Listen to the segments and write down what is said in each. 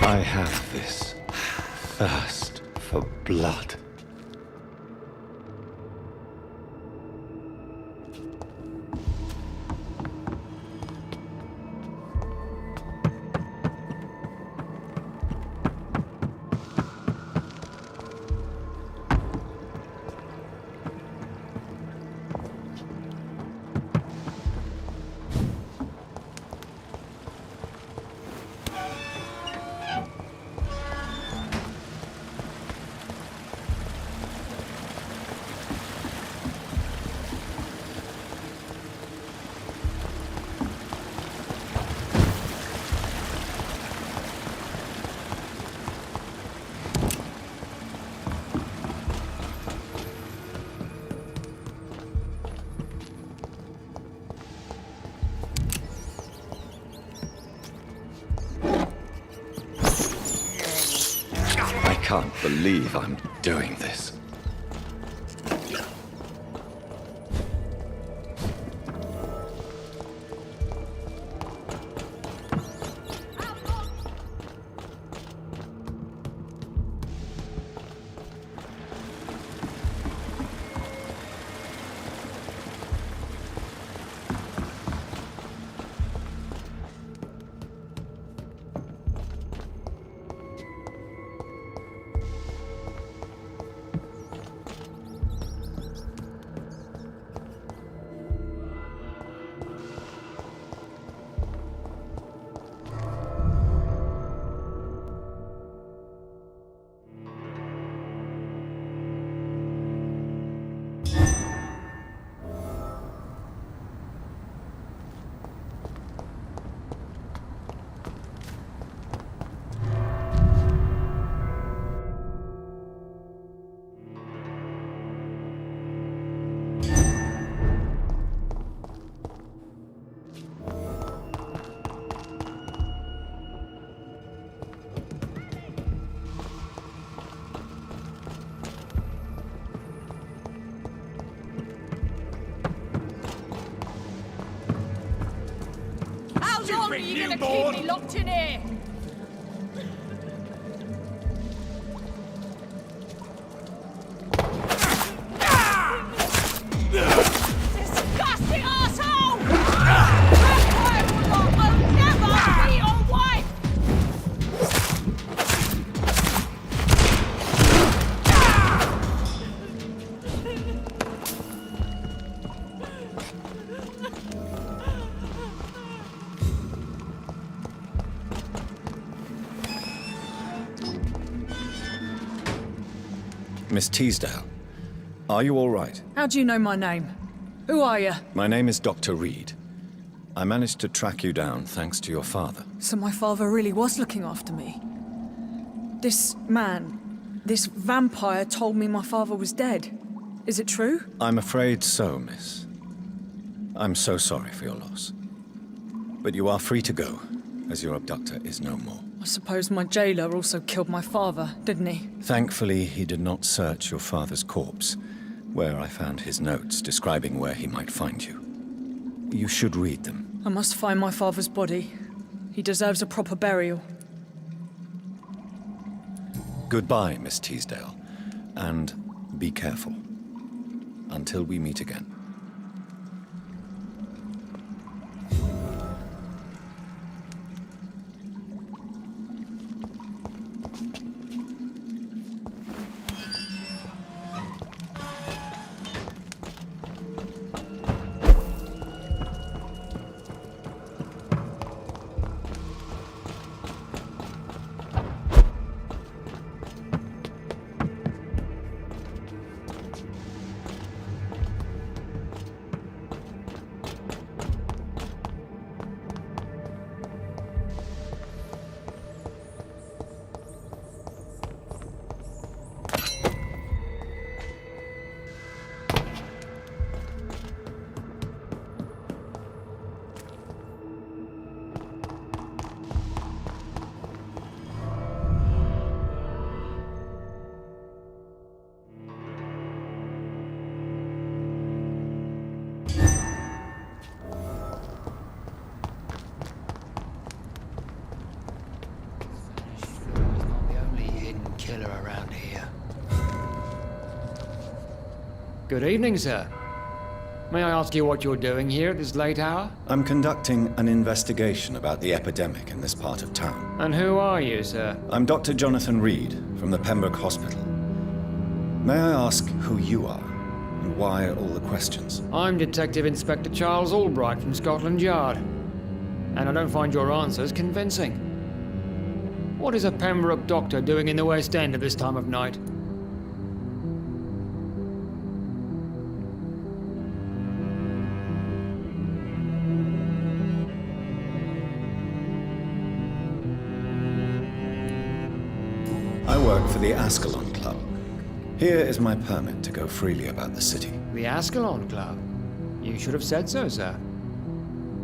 I have this thirst for blood. I can't believe I'm doing this. How long are you gonna keep me locked in here? Disgusting arsehole! Vampire will never be your wife! Miss Teasdale, are you all right? How do you know my name? Who are you? My name is Dr. Reed. I managed to track you down thanks to your father. So my father really was looking after me. This man, this vampire told me my father was dead. Is it true? I'm afraid so, miss. I'm so sorry for your loss. But you are free to go, as your abductor is no more. I suppose my jailer also killed my father, didn't he? Thankfully, he did not search your father's corpse, where I found his notes describing where he might find you. You should read them. I must find my father's body. He deserves a proper burial. Goodbye, Miss Teasdale, and be careful. Until we meet again. Good evening, sir. May I ask you what you're doing here at this late hour? I'm conducting an investigation about the epidemic in this part of town. And who are you, sir? I'm Dr. Jonathan Reed from the Pembroke Hospital. May I ask who you are and why all the questions? I'm Detective Inspector Charles Albright from Scotland Yard. And I don't find your answers convincing. What is a Pembroke doctor doing in the West End at this time of night? I work for the Ascalon Club. Here is my permit to go freely about the city. The Ascalon Club? You should have said so, sir.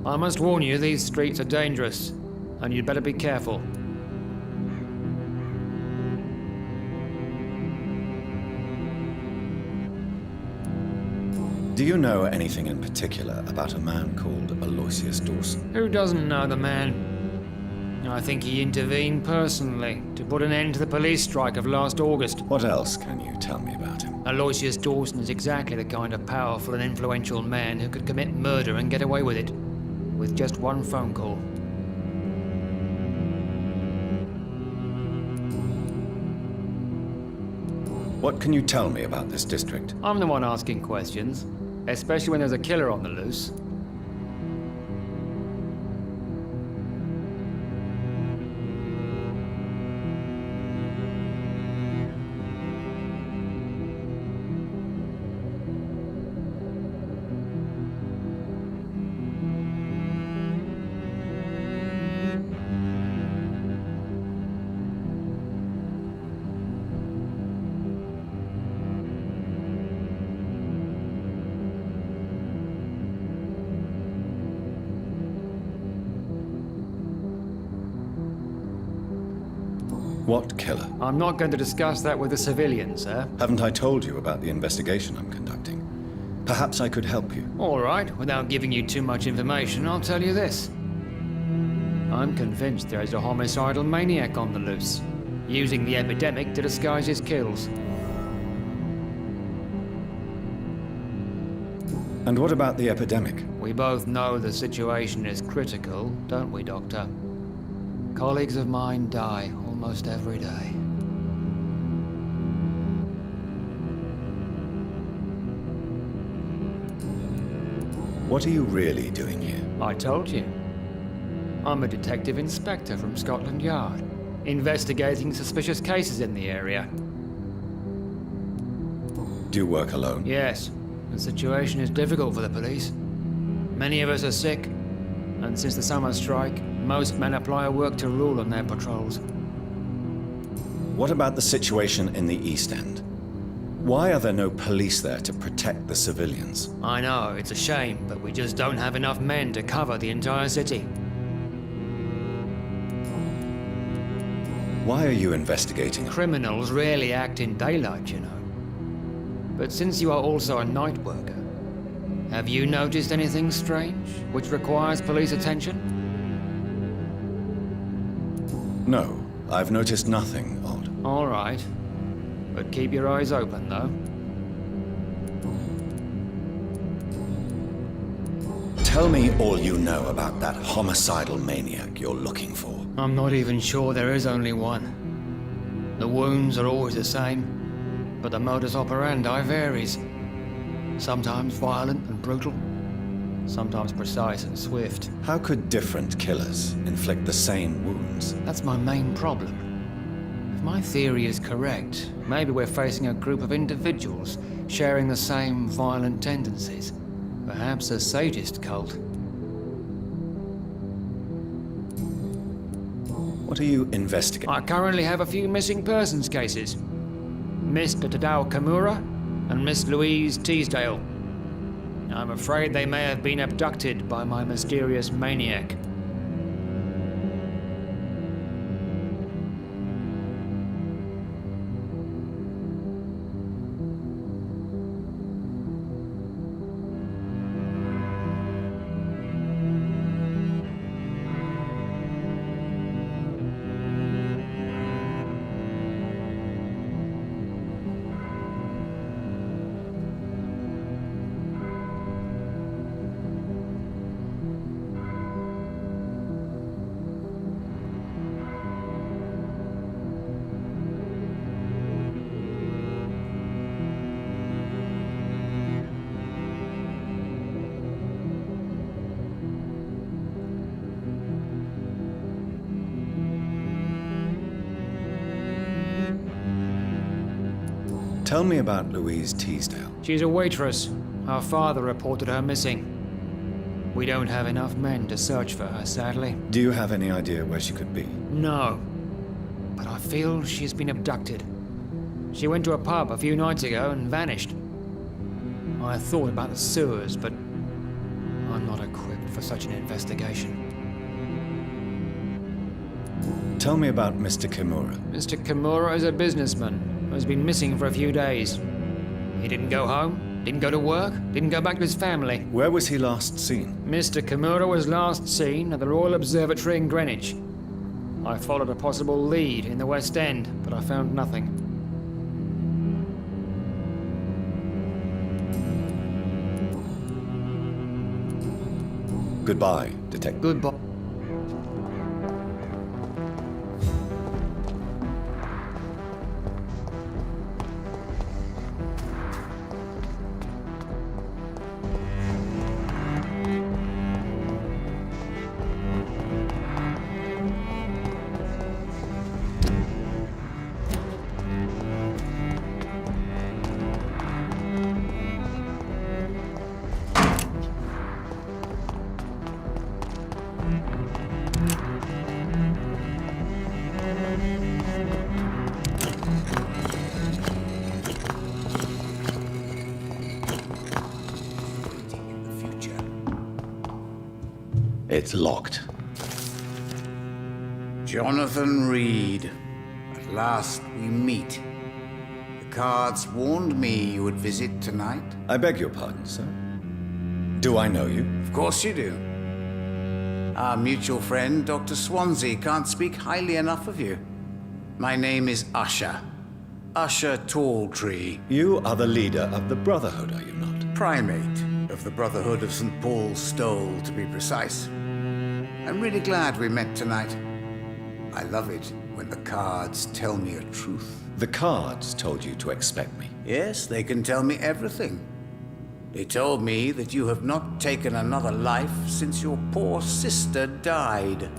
I must warn you, these streets are dangerous, and you'd better be careful. Do you know anything in particular about a man called Aloysius Dawson? Who doesn't know the man? I think he intervened personally to put an end to the police strike of last August. What else can you tell me about him? Aloysius Dawson is exactly the kind of powerful and influential man who could commit murder and get away with it, with just one phone call. What can you tell me about this district? I'm the one asking questions, especially when there's a killer on the loose. What killer? I'm not going to discuss that with the civilians, sir. Haven't I told you about the investigation I'm conducting? Perhaps I could help you. All right, without giving you too much information, I'll tell you this. I'm convinced there is a homicidal maniac on the loose, using the epidemic to disguise his kills. And what about the epidemic? We both know the situation is critical, don't we, Doctor? Colleagues of mine die almost every day. What are you really doing here? I told you. I'm a detective inspector from Scotland Yard, investigating suspicious cases in the area. Do you work alone? Yes, the situation is difficult for the police. Many of us are sick, and since the summer strike, most men apply a work to rule on their patrols. What about the situation in the East End? Why are there no police there to protect the civilians? I know, it's a shame, but we just don't have enough men to cover the entire city. Why are you investigating? Criminals rarely act in daylight, you know. But since you are also a night worker, have you noticed anything strange which requires police attention? No, I've noticed nothing odd. All right. But keep your eyes open, though. Tell me all you know about that homicidal maniac you're looking for. I'm not even sure there is only one. The wounds are always the same, but the modus operandi varies. Sometimes violent and brutal, sometimes precise and swift. How could different killers inflict the same wounds? That's my main problem. If my theory is correct, maybe we're facing a group of individuals sharing the same violent tendencies. Perhaps a sadist cult. What are you investigating? I currently have a few missing persons cases. Mr. Tadao Kimura and Miss Louise Teasdale. I'm afraid they may have been abducted by my mysterious maniac. Tell me about Louise Teasdale. She's a waitress. Our father reported her missing. We don't have enough men to search for her, sadly. Do you have any idea where she could be? No. But I feel she's been abducted. She went to a pub a few nights ago and vanished. I thought about the sewers, but I'm not equipped for such an investigation. Tell me about Mr. Kimura. Mr. Kimura is a businessman who has been missing for a few days. He didn't go home, didn't go to work, didn't go back to his family. Where was he last seen? Mr. Kimura was last seen at the Royal Observatory in Greenwich. I followed a possible lead in the West End, but I found nothing. Goodbye, Detective. Goodbye. It's locked. Jonathan Reed. At last we meet. The cards warned me you would visit tonight. I beg your pardon, sir. Do I know you? Of course you do. Our mutual friend, Dr. Swansea, can't speak highly enough of you. My name is Usher. Usher Talltree. You are the leader of the Brotherhood, are you not? Primate of the Brotherhood of St. Paul's Stole, to be precise. I'm really glad we met tonight. I love it when the cards tell me a truth. The cards told you to expect me. Yes, they can tell me everything. They told me that you have not taken another life since your poor sister died.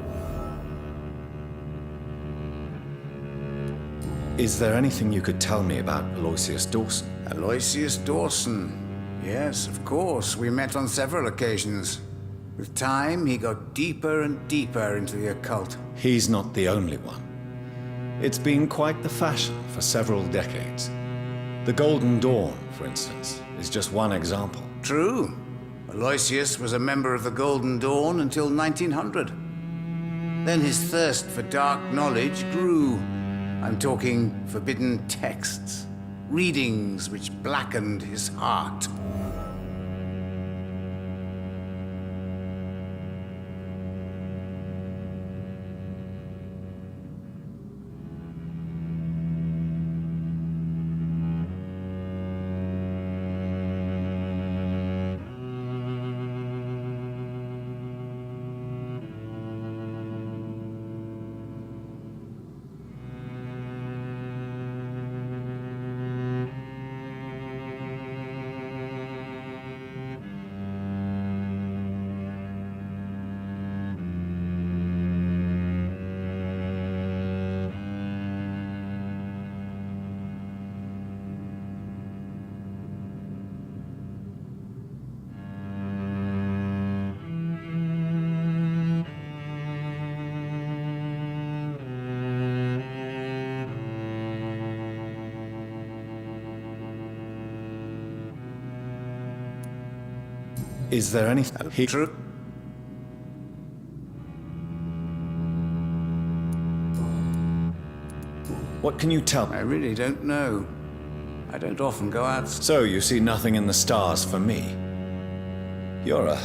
Is there anything you could tell me about Aloysius Dawson? Aloysius Dawson. Yes, of course. We met on several occasions. With time, he got deeper and deeper into the occult. He's not the only one. It's been quite the fashion for several decades. The Golden Dawn, for instance, is just one example. True. Aloysius was a member of the Golden Dawn until 1900. Then his thirst for dark knowledge grew. I'm talking forbidden texts, readings which blackened his heart. Is there anything True. What can you tell me? I really don't know. I don't often go out. So you see nothing in the stars for me? You're a...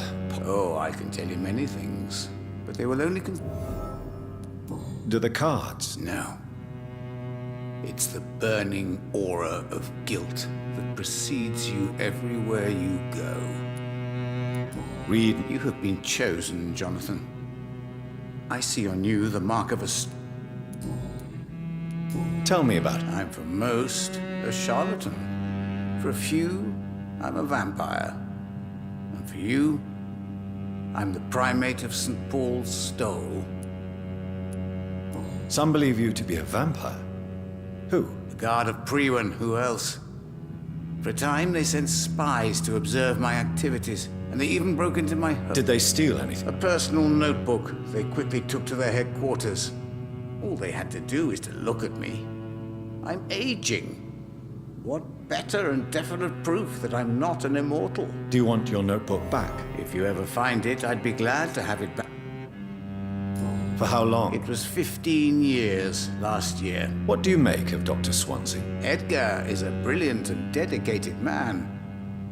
Oh, I can tell you many things, but they will only Do the cards? No. It's the burning aura of guilt that precedes you everywhere you go. Reed, You have been chosen, Jonathan. I see on you the mark of a... tell me about it. I'm for most a charlatan. For a few, I'm a vampire. And for you, I'm the primate of St. Paul's Stole. Some believe you to be a vampire. Who? The guard of Priwen, who else? For a time, they sent spies to observe my activities, and they even broke into my home. Did they steal anything? A personal notebook they quickly took to their headquarters. All they had to do is to look at me. I'm aging. What better and definite proof that I'm not an immortal? Do you want your notebook back? If you ever find it, I'd be glad to have it back. For how long? It was 15 years last year. What do you make of Dr. Swansea? Edgar is a brilliant and dedicated man.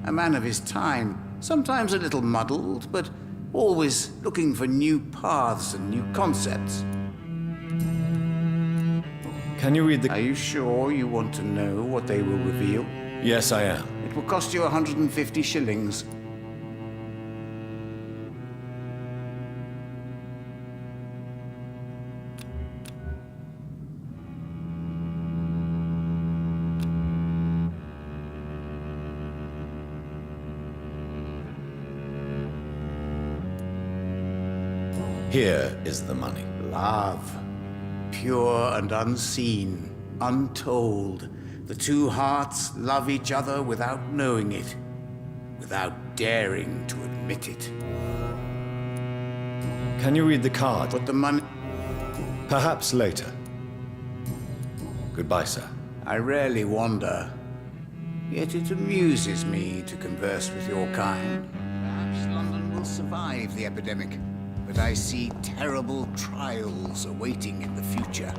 A man of his time, sometimes a little muddled, but always looking for new paths and new concepts. Can you read the... Are you sure you want to know what they will reveal? Yes, I am. It will cost you 150 shillings. Here is the money. Love. Pure and unseen, untold. The two hearts love each other without knowing it, without daring to admit it. Can you read the card? But the money... Perhaps later. Goodbye, sir. I rarely wander, yet it amuses me to converse with your kind. Perhaps London will survive the epidemic, but I see terrible trials awaiting in the future.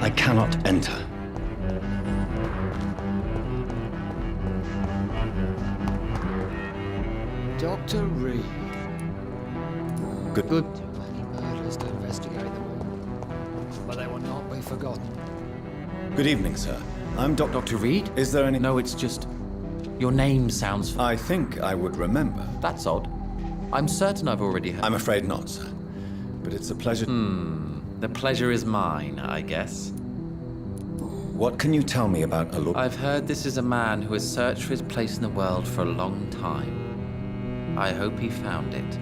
I cannot enter. Dr. Reed. Good. Too many murders to investigate them all. But they will not be forgotten. Good evening, sir. I'm Dr. Reed? Is there any... No, it's just... Your name sounds... I think I would remember. That's odd. I'm certain I've already heard... I'm afraid not, sir. But it's a pleasure... The pleasure is mine, I guess. What can you tell me about Alok? I've heard this is a man who has searched for his place in the world for a long time. I hope he found it.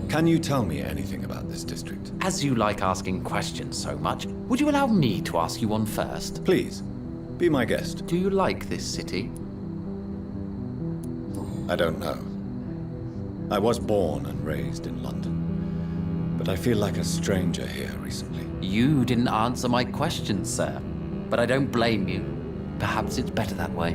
Can you tell me anything about this district? As you like asking questions so much, would you allow me to ask you one first? Please, be my guest. Do you like this city? I don't know. I was born and raised in London, but I feel like a stranger here recently. You didn't answer my question, sir. But I don't blame you. Perhaps it's better that way.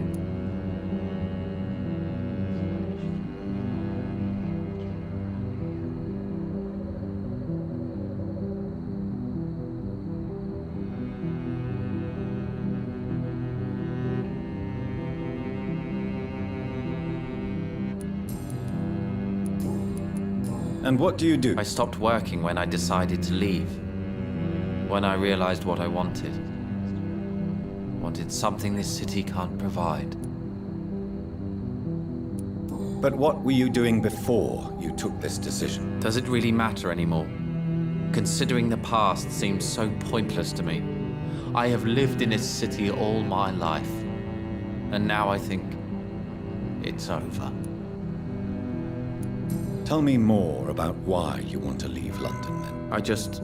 And what do you do? I stopped working when I decided to leave. When I realized what I wanted. Wanted something this city can't provide. But what were you doing before you took this decision? Does it really matter anymore? Considering the past seems so pointless to me. I have lived in this city all my life. And now I think it's over. Tell me more about why you want to leave London, then. I just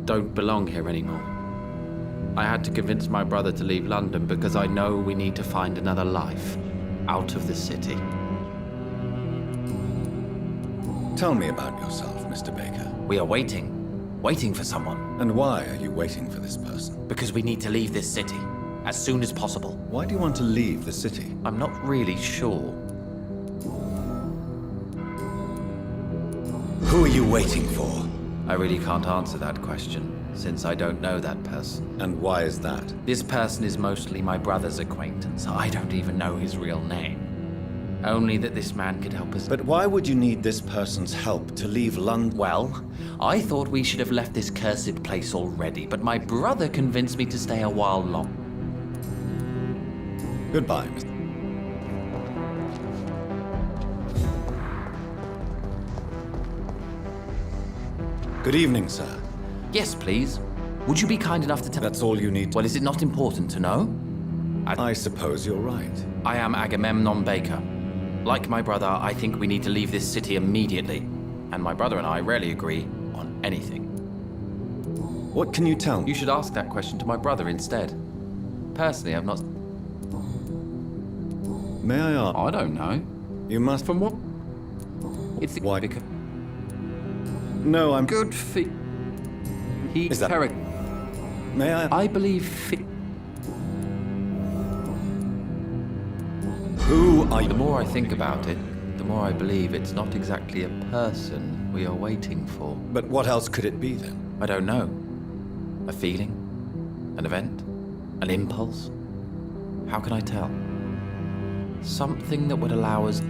don't belong here anymore. I had to convince my brother to leave London because I know we need to find another life out of the city. Tell me about yourself, Mr. Baker. We are waiting for someone. And why are you waiting for this person? Because we need to leave this city as soon as possible. Why do you want to leave the city? I'm not really sure. Who are you waiting for? I really can't answer that question, since I don't know that person. And why is that? This person is mostly my brother's acquaintance. I don't even know his real name. Only that this man could help us. But why would you need this person's help to leave London? Well, I thought we should have left this cursed place already, but my brother convinced me to stay a while longer. Goodbye, Mr. Good evening, sir. Yes, please. Would you be kind enough to tell... That's all you need. Well, is it not important to know? I suppose you're right. I am Agamemnon Baker. Like my brother, I think we need to leave this city immediately. And my brother and I rarely agree on anything. What can you tell me? You should ask that question to my brother instead. Personally, I've not... May I ask? I don't know. You must... From what? It's Why? because... No, I'm... Good fit. He Is that- character. May I... I believe fit. Who are The you? more I think about it, the more I believe it's not exactly a person we are waiting for. But what else could it be, then? I don't know. A feeling? An event? An impulse? How can I tell? Something that would allow us...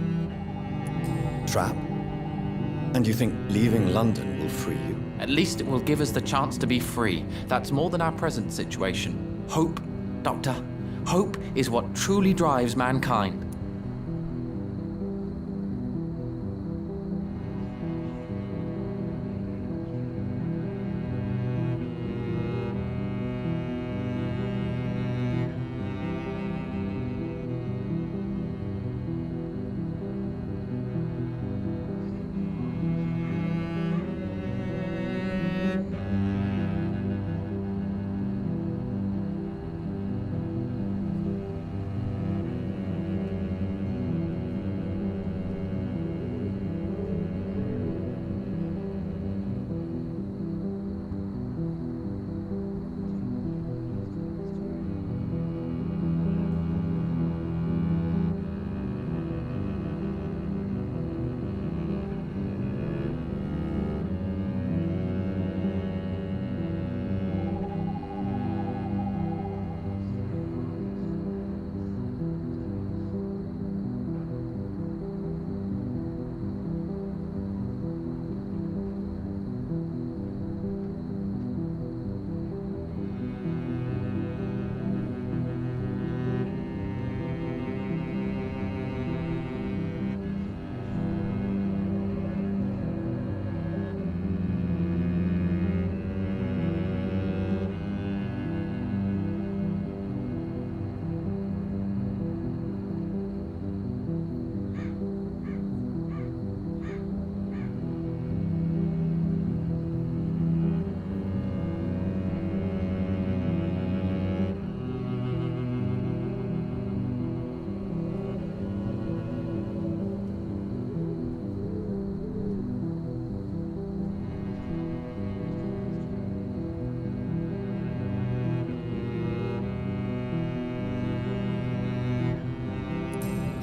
Trap? And you think leaving London will free you? At least it will give us the chance to be free. That's more than our present situation. Hope, Doctor. Hope is what truly drives mankind.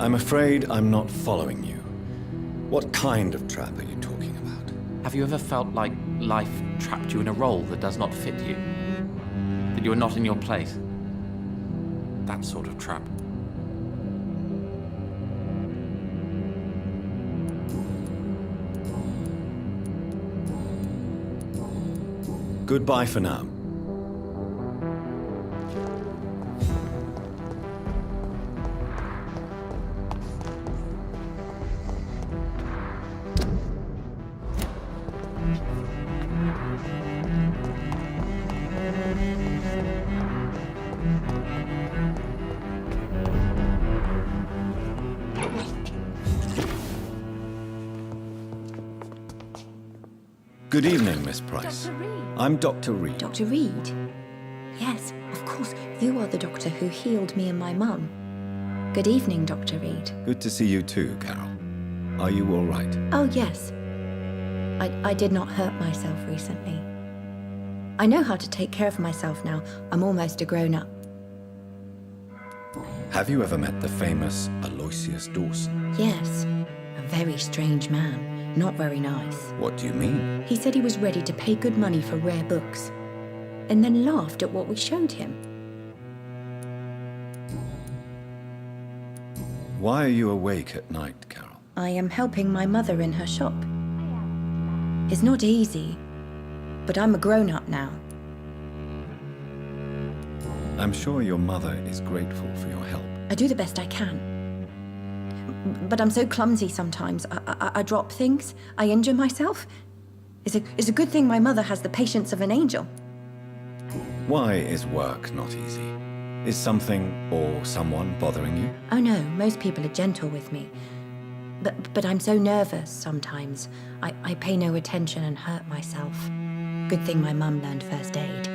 I'm afraid I'm not following you. What kind of trap are you talking about? Have you ever felt like life trapped you in a role that does not fit you? That you are not in your place? That sort of trap. Goodbye for now. Good evening, Miss Price. Dr. Reed. I'm Dr. Reed. Dr. Reed? Yes, of course. You are the doctor who healed me and my mum. Good evening, Dr. Reed. Good to see you too, Carol. Are you all right? Oh, yes. I did not hurt myself recently. I know how to take care of myself now. I'm almost a grown-up. Have you ever met the famous Aloysius Dawson? Yes, a very strange man. Not very nice. What do you mean? He said he was ready to pay good money for rare books, and then laughed at what we showed him. Why are you awake at night, Carol? I am helping my mother in her shop. It's not easy, but I'm a grown-up now. I'm sure your mother is grateful for your help. I do the best I can. But I'm so clumsy sometimes. I drop things. I injure myself. It's a good thing my mother has the patience of an angel. Why is work not easy? Is something or someone bothering you? Oh no, most people are gentle with me. But I'm so nervous sometimes. I pay no attention and hurt myself. Good thing my mum learned first aid.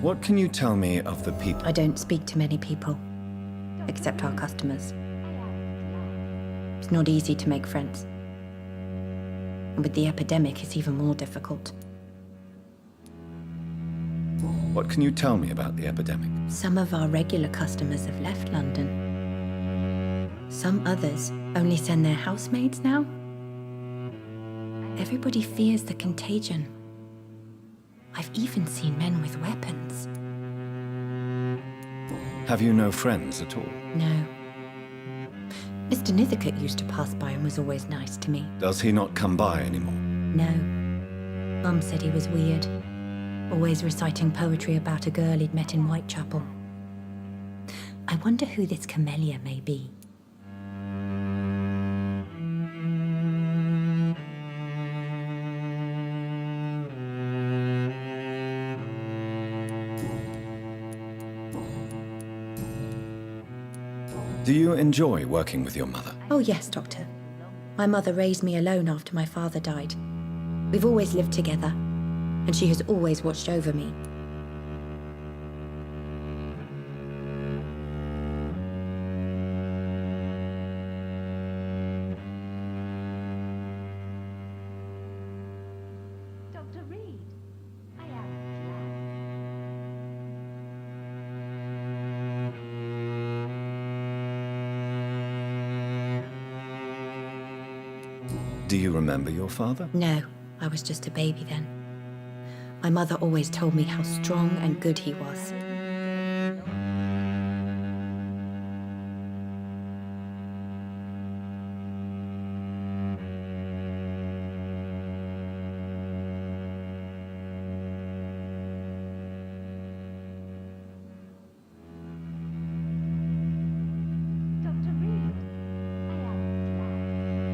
What can you tell me of the people? I don't speak to many people, except our customers. It's not easy to make friends. And with the epidemic, it's even more difficult. What can you tell me about the epidemic? Some of our regular customers have left London. Some others only send their housemaids now. Everybody fears the contagion. I've even seen men with weapons. Have you no friends at all? No. Mr. Nithercote used to pass by and was always nice to me. Does he not come by anymore? No. Mum said he was weird. Always reciting poetry about a girl he'd met in Whitechapel. I wonder who this Camellia may be. Do you enjoy working with your mother? Oh yes, Doctor. My mother raised me alone after my father died. We've always lived together, and she has always watched over me. Dr. Reed, I am Do you remember your father? No, I was just a baby then. My mother always told me how strong and good he was. Dr. Reed, I am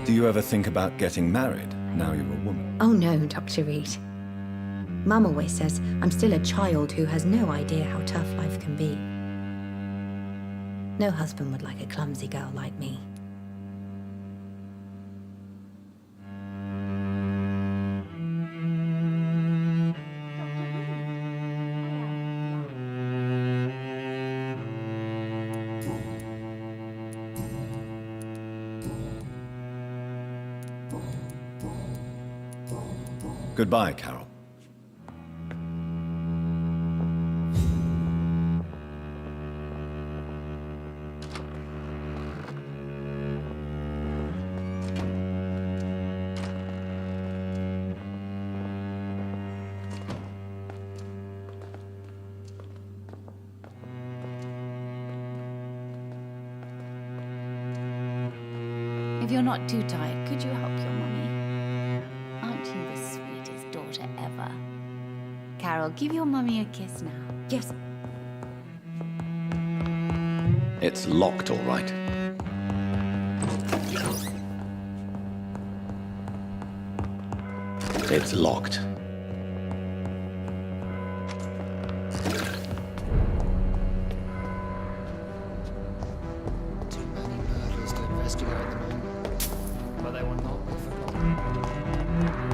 Do you ever think about getting married now you're a woman? Oh no, Dr. Reed. Mum always says I'm still a child who has no idea how tough life can be. No husband would like a clumsy girl like me. Goodbye, Carol. If you're not too tired, could you help your mummy? Aren't you the sweetest daughter ever? Carol, give your mummy a kiss now. Yes, It's locked, all right. It's locked. Too many murders to investigate at the moment, but they will not be forgotten.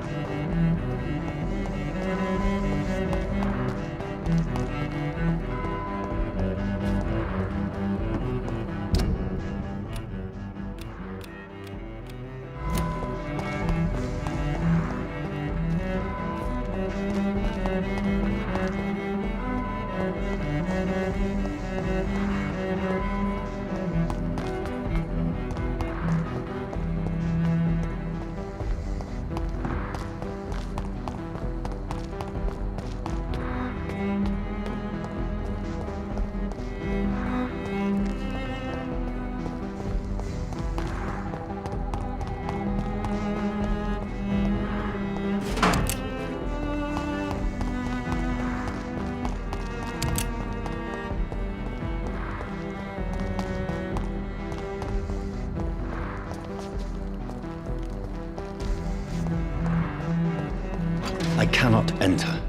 I cannot enter.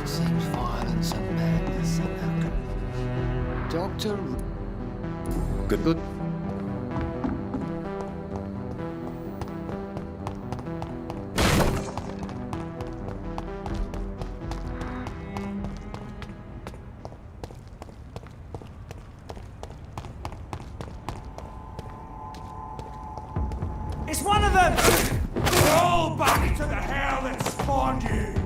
It seems violence and madness in that. Doctor... Good. It's one of them! Roll back to the hell that spawned you!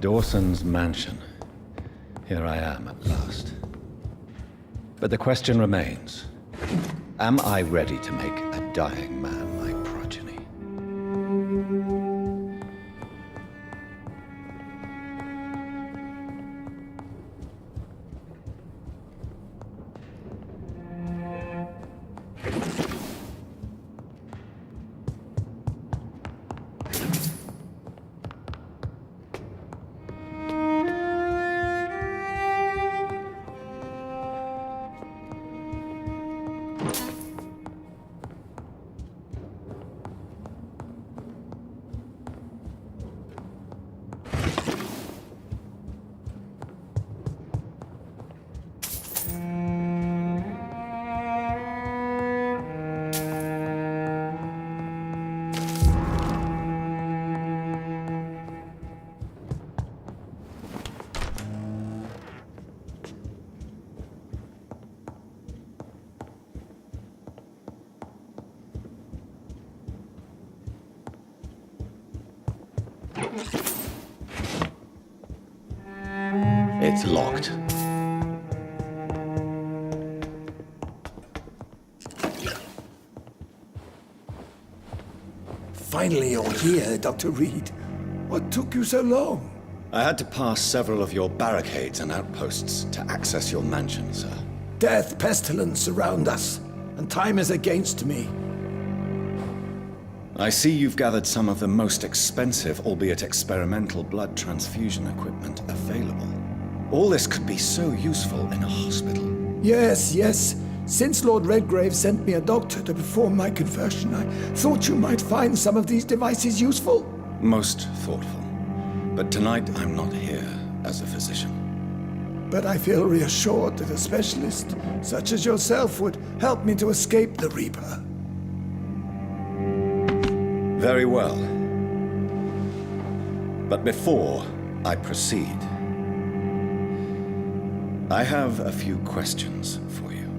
Dawson's mansion. Here I am at last. But the question remains, am I ready to make a dying man my progeny? It's locked. Finally, you're here, Dr. Reed. What took you so long? I had to pass several of your barricades and outposts to access your mansion, sir. Death, pestilence surround us, and time is against me. I see you've gathered some of the most expensive, albeit experimental, blood transfusion equipment available. All this could be so useful in a hospital. Yes, yes. Since Lord Redgrave sent me a doctor to perform my conversion, I thought you might find some of these devices useful. Most thoughtful. But tonight I'm not here as a physician. But I feel reassured that a specialist such as yourself would help me to escape the Reaper. Very well. But before I proceed, I have a few questions for you.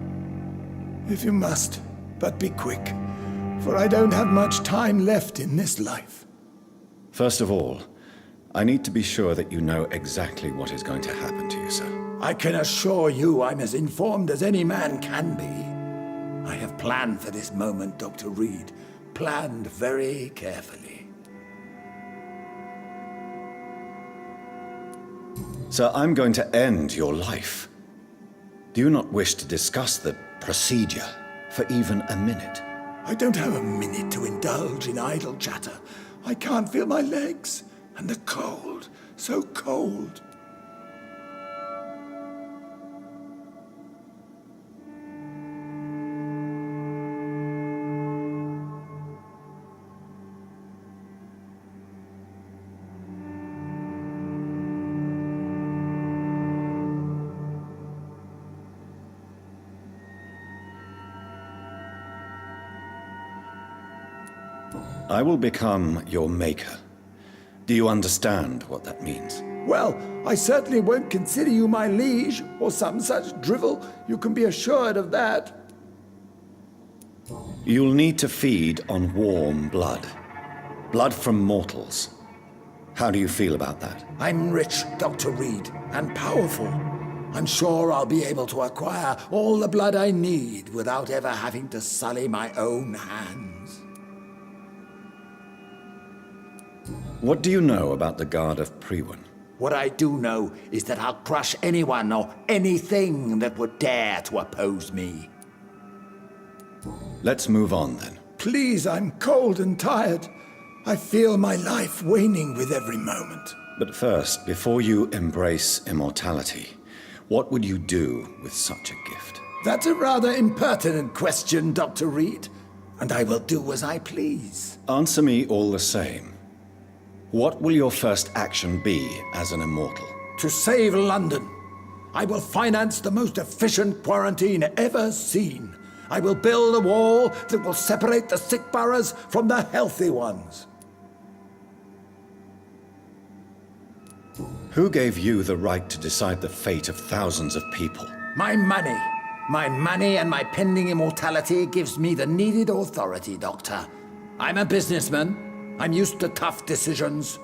If you must, but be quick, for I don't have much time left in this life. First of all, I need to be sure that you know exactly what is going to happen to you, sir. I can assure you I'm as informed as any man can be. I have planned for this moment, Dr. Reed. Planned very carefully. Sir, I'm going to end your life. Do you not wish to discuss the procedure for even a minute? I don't have a minute to indulge in idle chatter. I can't feel my legs, and the cold, so cold. I will become your maker. Do you understand what that means? Well, I certainly won't consider you my liege, or some such drivel. You can be assured of that. You'll need to feed on warm blood. Blood from mortals. How do you feel about that? I'm rich, Dr. Reed, and powerful. I'm sure I'll be able to acquire all the blood I need without ever having to sully my own hands. What do you know about the Guard of Priwen? What I do know is that I'll crush anyone or anything that would dare to oppose me. Let's move on then. Please, I'm cold and tired. I feel my life waning with every moment. But first, before you embrace immortality, what would you do with such a gift? That's a rather impertinent question, Dr. Reed, and I will do as I please. Answer me all the same. What will your first action be as an immortal? To save London, I will finance the most efficient quarantine ever seen. I will build a wall that will separate the sick boroughs from the healthy ones. Who gave you the right to decide the fate of thousands of people? My money. My money and my pending immortality gives me the needed authority, Doctor. I'm a businessman. I'm used to tough decisions.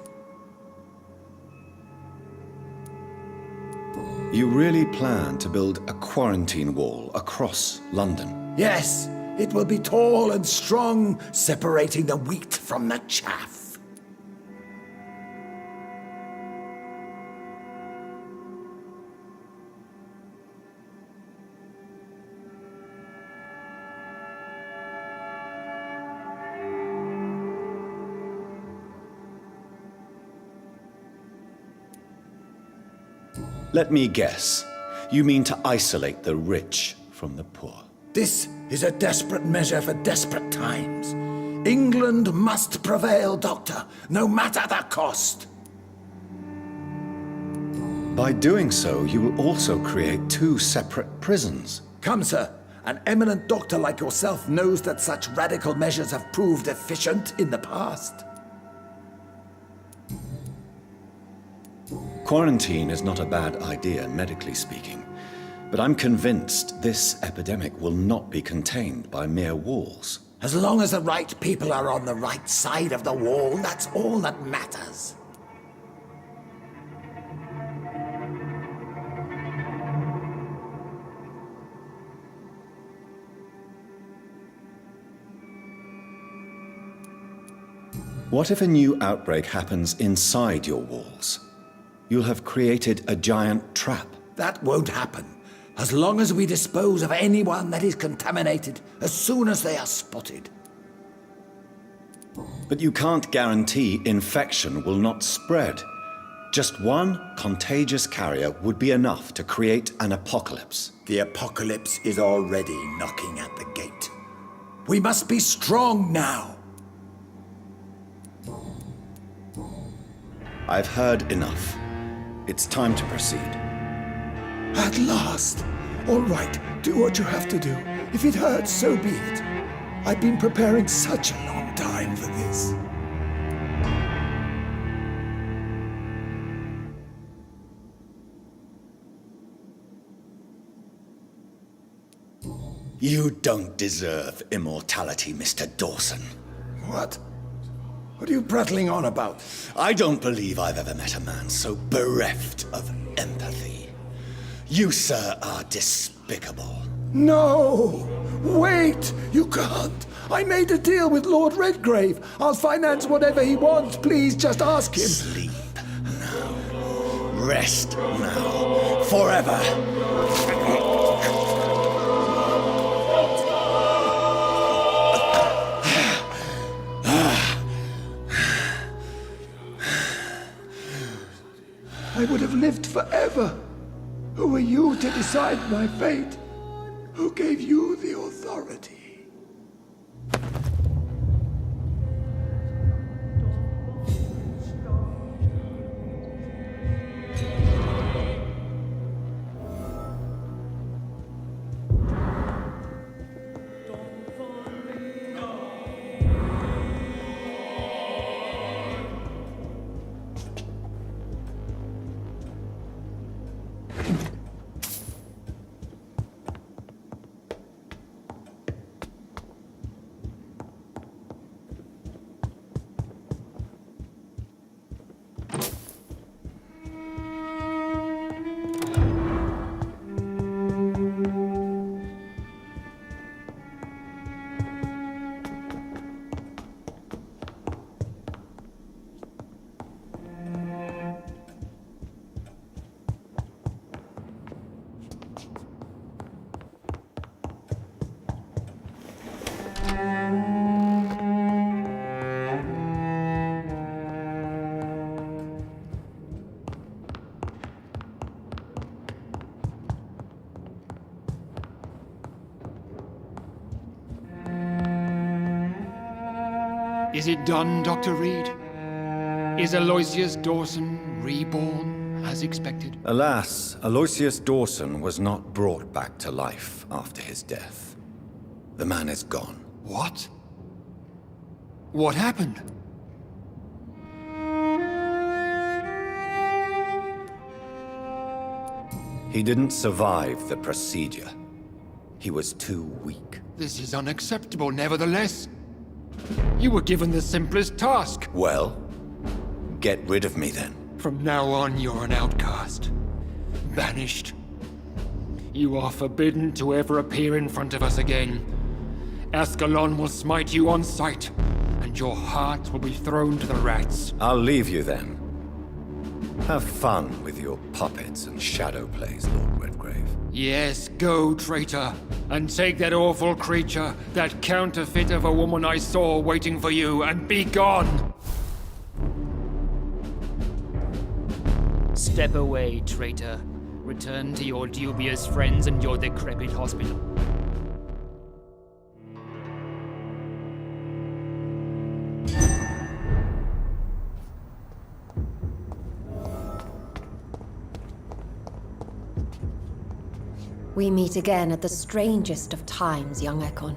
You really plan to build a quarantine wall across London? Yes, it will be tall and strong, separating the wheat from the chaff. Let me guess. You mean to isolate the rich from the poor? This is a desperate measure for desperate times. England must prevail, Doctor, no matter the cost. By doing so, you will also create two separate prisons. Come, sir. An eminent doctor like yourself knows that such radical measures have proved efficient in the past. Quarantine is not a bad idea, medically speaking. But I'm convinced this epidemic will not be contained by mere walls. As long as the right people are on the right side of the wall, that's all that matters. What if a new outbreak happens inside your walls? You'll have created a giant trap. That won't happen. As long as we dispose of anyone that is contaminated as soon as they are spotted. But you can't guarantee infection will not spread. Just one contagious carrier would be enough to create an apocalypse. The apocalypse is already knocking at the gate. We must be strong now. I've heard enough. It's time to proceed. At last! All right, do what you have to do. If it hurts, so be it. I've been preparing such a long time for this. You don't deserve immortality, Mr. Dawson. What? What are you prattling on about? I don't believe I've ever met a man so bereft of empathy. You, sir, are despicable. No! Wait! You can't! I made a deal with Lord Redgrave. I'll finance whatever he wants. Please, just ask him. Sleep now. Rest now. Forever. I would have lived forever. Who are you to decide my fate? Who gave you the authority? Is it done, Dr. Reed? Is Aloysius Dawson reborn as expected? Alas, Aloysius Dawson was not brought back to life after his death. The man is gone. What? What happened? He didn't survive the procedure. He was too weak. This is unacceptable, nevertheless. You were given the simplest task. Well, get rid of me then. From now on, you're an outcast. banished. You are forbidden to ever appear in front of us again. Ascalon will smite you on sight, and your heart will be thrown to the rats. I'll leave you then. Have fun with your puppets and shadow plays, Lord Redgrave. Yes, go, traitor, and take that awful creature, that counterfeit of a woman I saw waiting for you, and be gone! Step away, traitor. Return to your dubious friends and your decrepit hospital. We meet again at the strangest of times, young Ekon.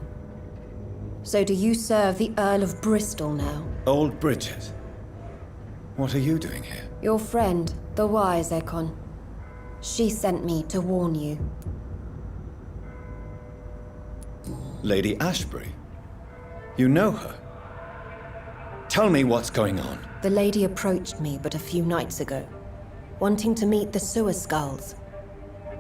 So do you serve the Earl of Bristol now? Old Bridget. What are you doing here? Your friend, the wise Ekon. She sent me to warn you. Lady Ashbury? You know her? Tell me what's going on. The lady approached me but a few nights ago, wanting to meet the Sewer Skulls.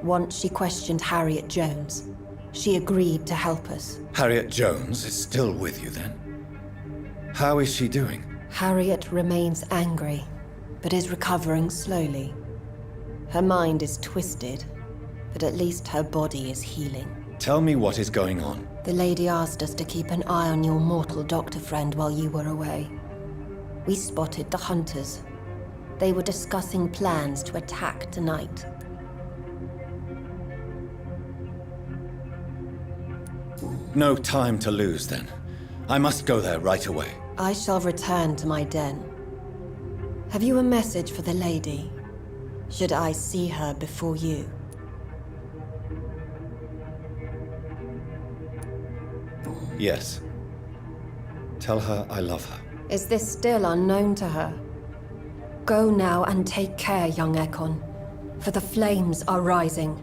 Once she questioned Harriet Jones. She agreed to help us. Harriet Jones is still with you then? How is she doing? Harriet remains angry, but is recovering slowly. Her mind is twisted, but at least her body is healing. Tell me what is going on. The lady asked us to keep an eye on your mortal doctor friend while you were away. We spotted the hunters. They were discussing plans to attack tonight. No time to lose then. I must go there right away. I shall return to my den. Have you a message for the lady? Should I see her before you? Yes. Tell her I love her. Is this still unknown to her? Go now and take care, young Ekon, for the flames are rising.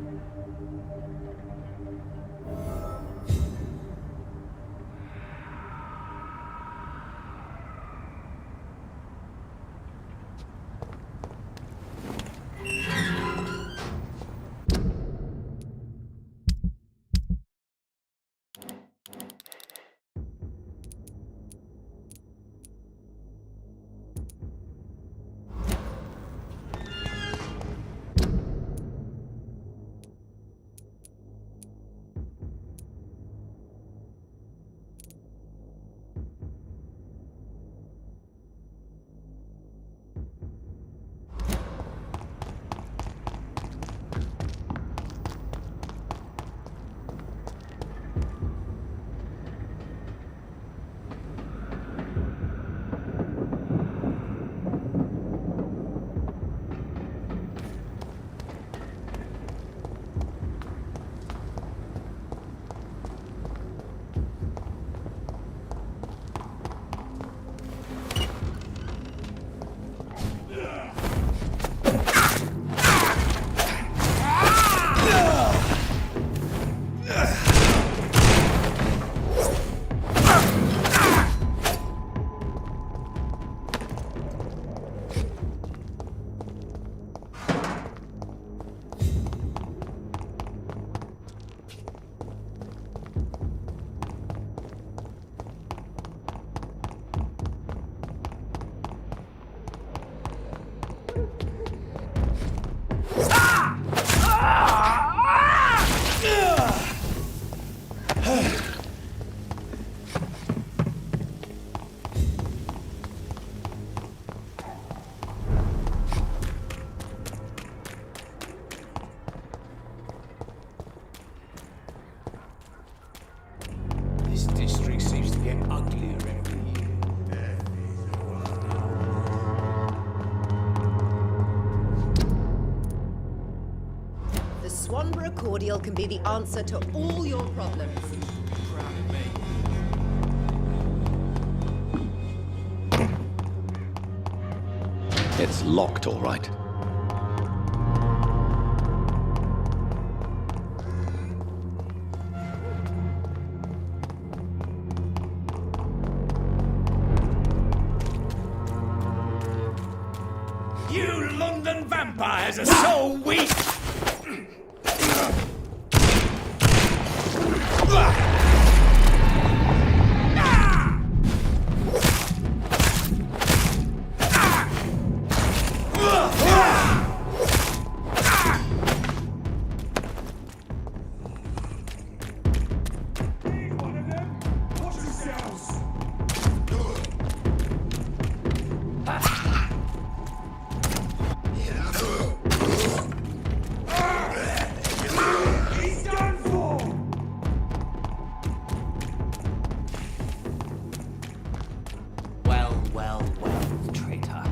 This district seems to get uglier every year. The Swanborough cordial can be the answer to all your problems. It's locked, all right. You London vampires are so weak! Well, traitor.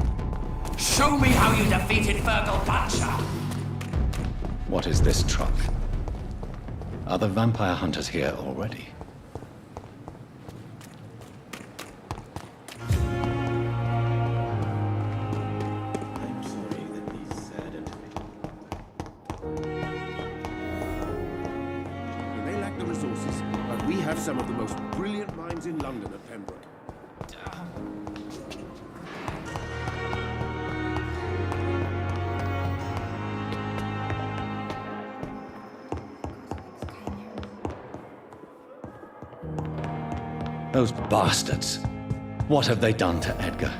Show me how you defeated Fergal Butcher! What is this truck? Are the vampire hunters here already? I'm sorry that these sad You may lack the resources, but we have some of the most brilliant minds in London at Pembroke. Those bastards! What have they done to Edgar?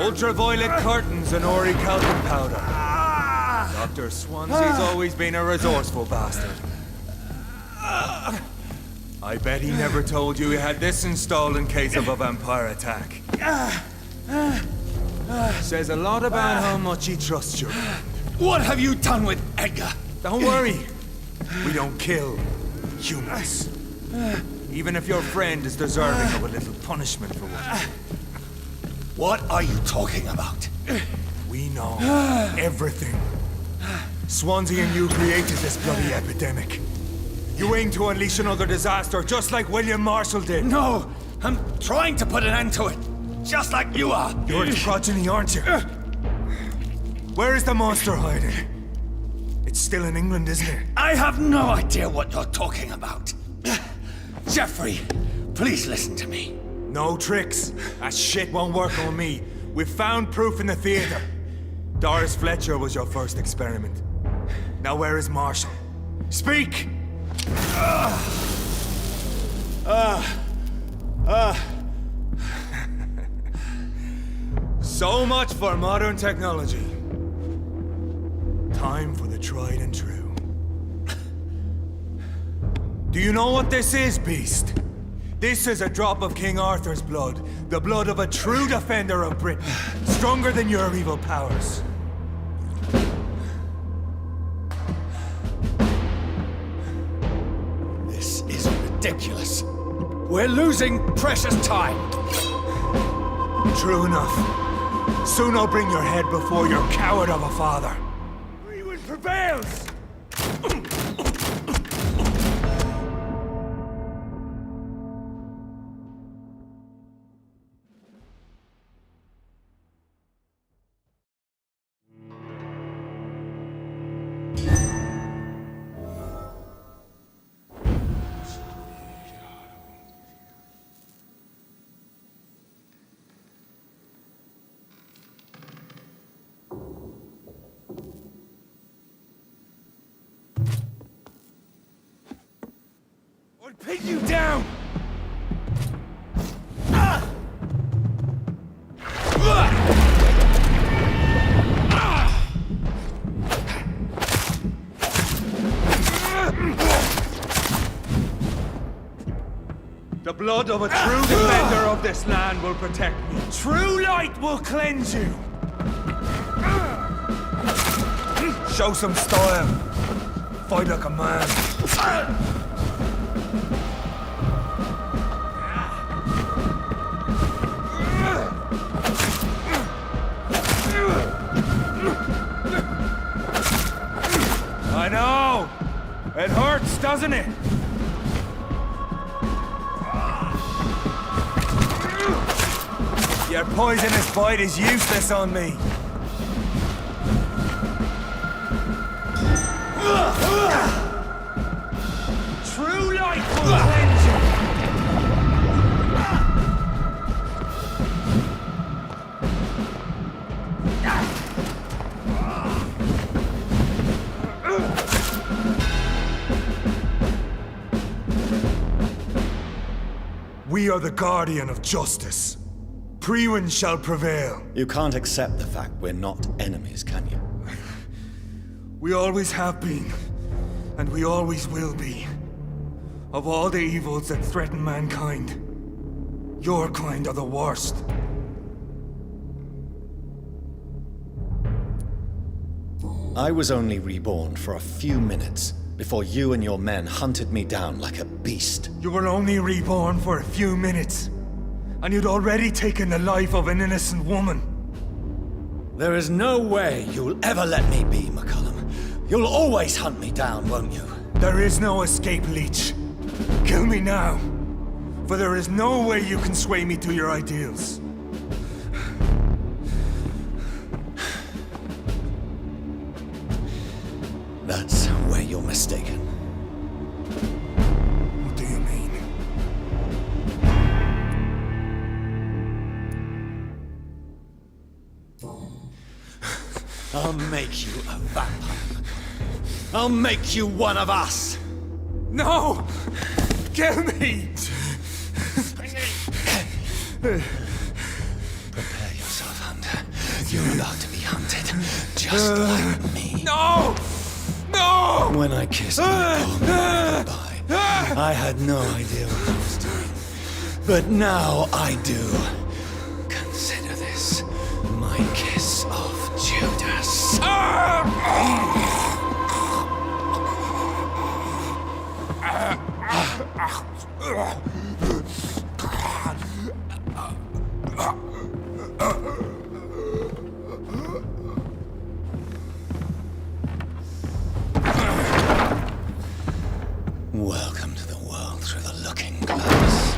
Ultraviolet curtains and orichalcum powder. Dr. Swansea's always been a resourceful bastard. I bet he never told you he had this installed in case of a vampire attack. Says a lot about how much he trusts you. What have you done with Edgar? Don't worry. We don't kill humans. Even if your friend is deserving of a little punishment for what. What are you talking about? We know everything. Swansea and you created this bloody epidemic. You aim to unleash another disaster, just like William Marshall did. No! I'm trying to put an end to it, just like you are. You're its progeny, aren't you? Where is the monster hiding? It's still in England, isn't it? I have no idea what you're talking about. Jeffrey, please listen to me. No tricks. That shit won't work on me. We've found proof in the theater. Doris Fletcher was your first experiment. Now where is Marshall? Speak! So much for modern technology. Time for the tried and true. Do you know what this is, Beast? This is a drop of King Arthur's blood. The blood of a true defender of Britain. Stronger than your evil powers. This is ridiculous. We're losing precious time. True enough. Soon I'll bring your head before your coward of a father. Greenwood prevails! would pin you down! The blood of a true defender of this land will protect me. True light will cleanse you. Show some style. Fight like a man. I know! It hurts, doesn't it? Your poisonous bite is useless on me. True light will cleanse you. We are the guardian of justice. Priwen shall prevail. You can't accept the fact we're not enemies, can you? We always have been, and we always will be. Of all the evils that threaten mankind, your kind are the worst. I was only reborn for a few minutes before you and your men hunted me down like a beast. You were only reborn for a few minutes, and you'd already taken the life of an innocent woman. There is no way you'll ever let me be, McCullum. You'll always hunt me down, won't you? There is no escape, Leech. Kill me now, for there is no way you can sway me to your ideals. That's where you're mistaken. What do you mean? I'll make you a vampire. I'll make you one of us! No! Kill me! Prepare yourself, Hunter. You're about to be hunted, just like me. No! No! When I kissed my poor man goodbye, I had no idea what I was doing. But now I do. Consider this my kiss of Judas. Welcome to the world through the looking glass.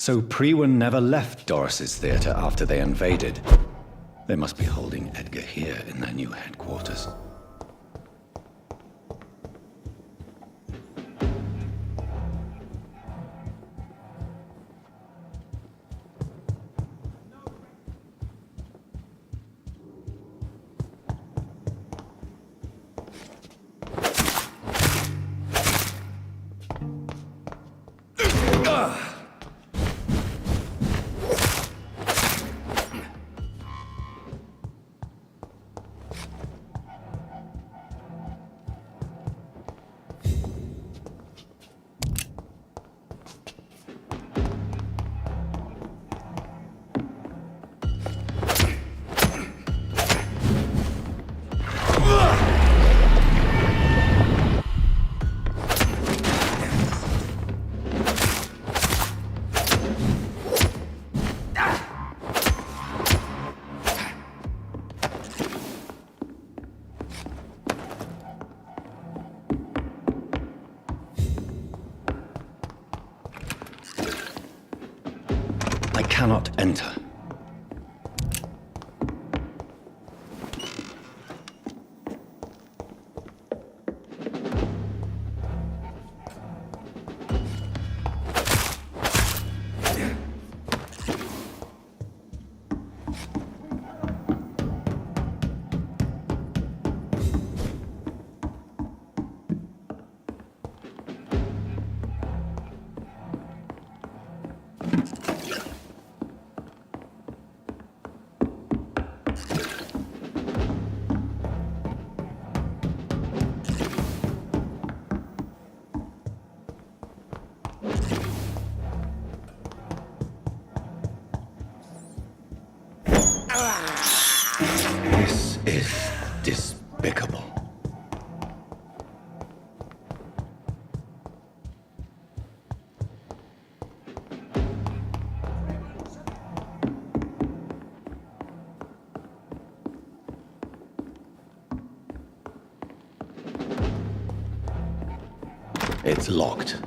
So Priwen never left Doris's theater after they invaded. They must be holding Edgar here in their new headquarters. I cannot enter. This is despicable. It's locked.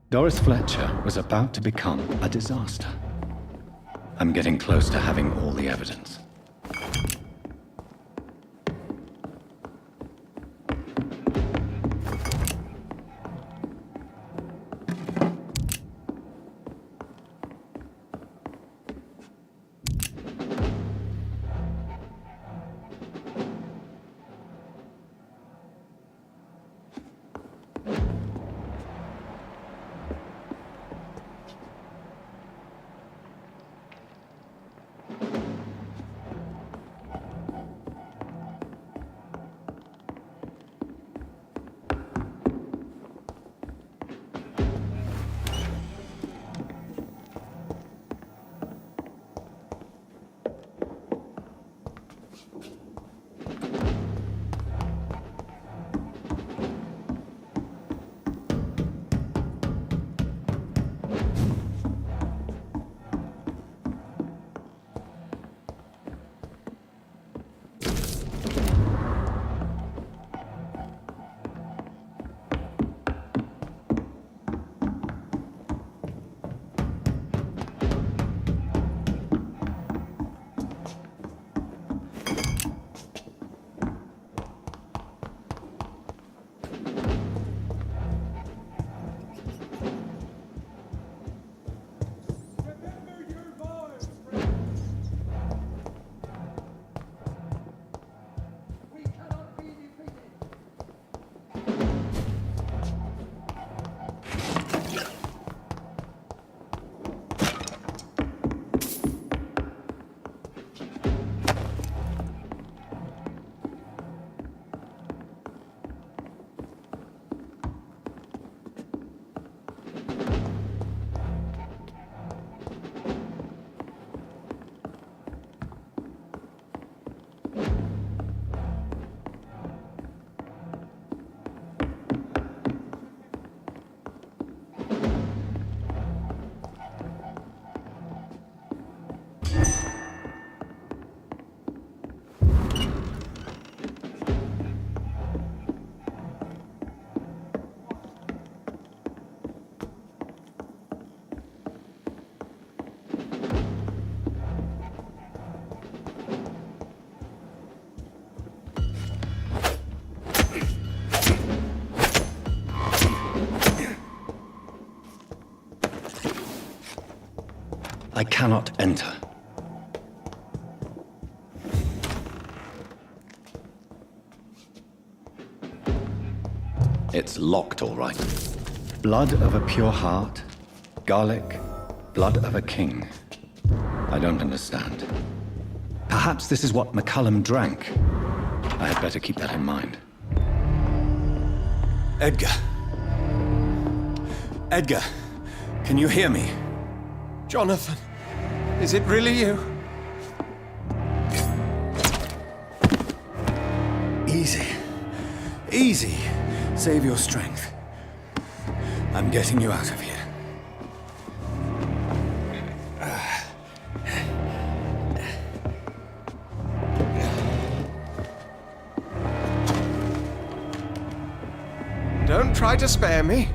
Doris Fletcher was about to become a disaster. I'm getting close to having all the evidence. I cannot enter. It's locked, all right. Blood of a pure heart, garlic, blood of a king. I don't understand. Perhaps this is what McCullum drank. I had better keep that in mind. Edgar. Edgar, can you hear me? Jonathan, is it really you? Easy. Easy. Save your strength. I'm getting you out of here. Don't try to spare me.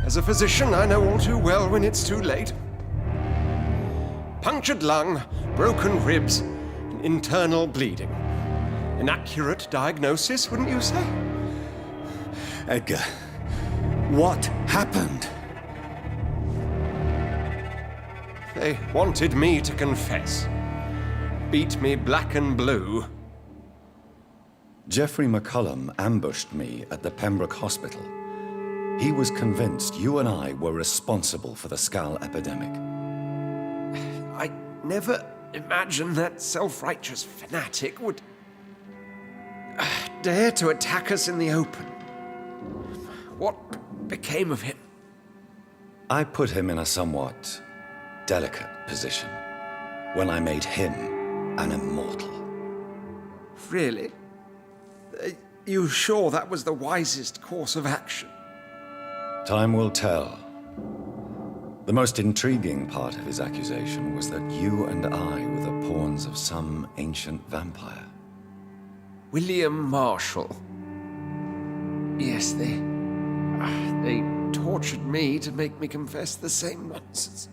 As a physician, I know all too well when it's too late. Punctured lung, broken ribs, and internal bleeding. An accurate diagnosis, wouldn't you say? Edgar, what happened? They wanted me to confess. Beat me black and blue. Geoffrey McCullum ambushed me at the Pembroke Hospital. He was convinced you and I were responsible for the Skal epidemic. I never imagined that self-righteous fanatic would dare to attack us in the open. What became of him? I put him in a somewhat delicate position when I made him an immortal. Really? Are you sure that was the wisest course of action? Time will tell. The most intriguing part of his accusation was that you and I were the pawns of some ancient vampire. William Marshall. Yes, they tortured me to make me confess the same nonsense.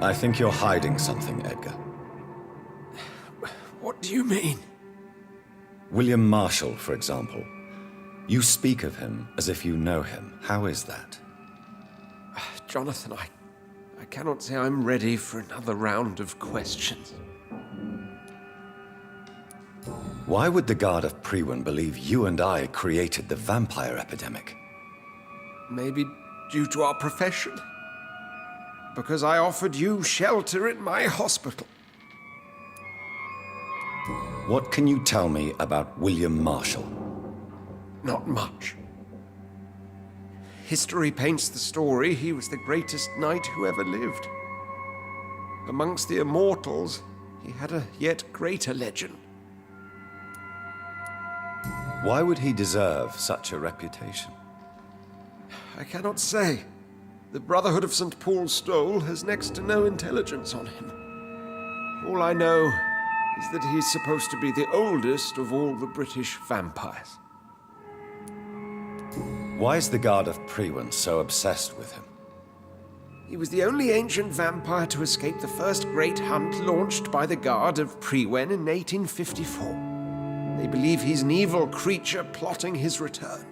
I think you're hiding something, Edgar. What do you mean? William Marshall, for example. You speak of him as if you know him. How is that? Jonathan, I cannot say I'm ready for another round of questions. Why would the Guard of Priwen believe you and I created the vampire epidemic? Maybe due to our profession. Because I offered you shelter in my hospital. What can you tell me about William Marshall? Not much. History paints the story he was the greatest knight who ever lived. Amongst the immortals, he had a yet greater legend. Why would he deserve such a reputation? I cannot say. The Brotherhood of St. Paul's Stole has next to no intelligence on him. All I know is that he's supposed to be the oldest of all the British vampires. Why is the Guard of Priwen so obsessed with him? He was the only ancient vampire to escape the first great hunt launched by the Guard of Priwen in 1854. They believe he's an evil creature plotting his return.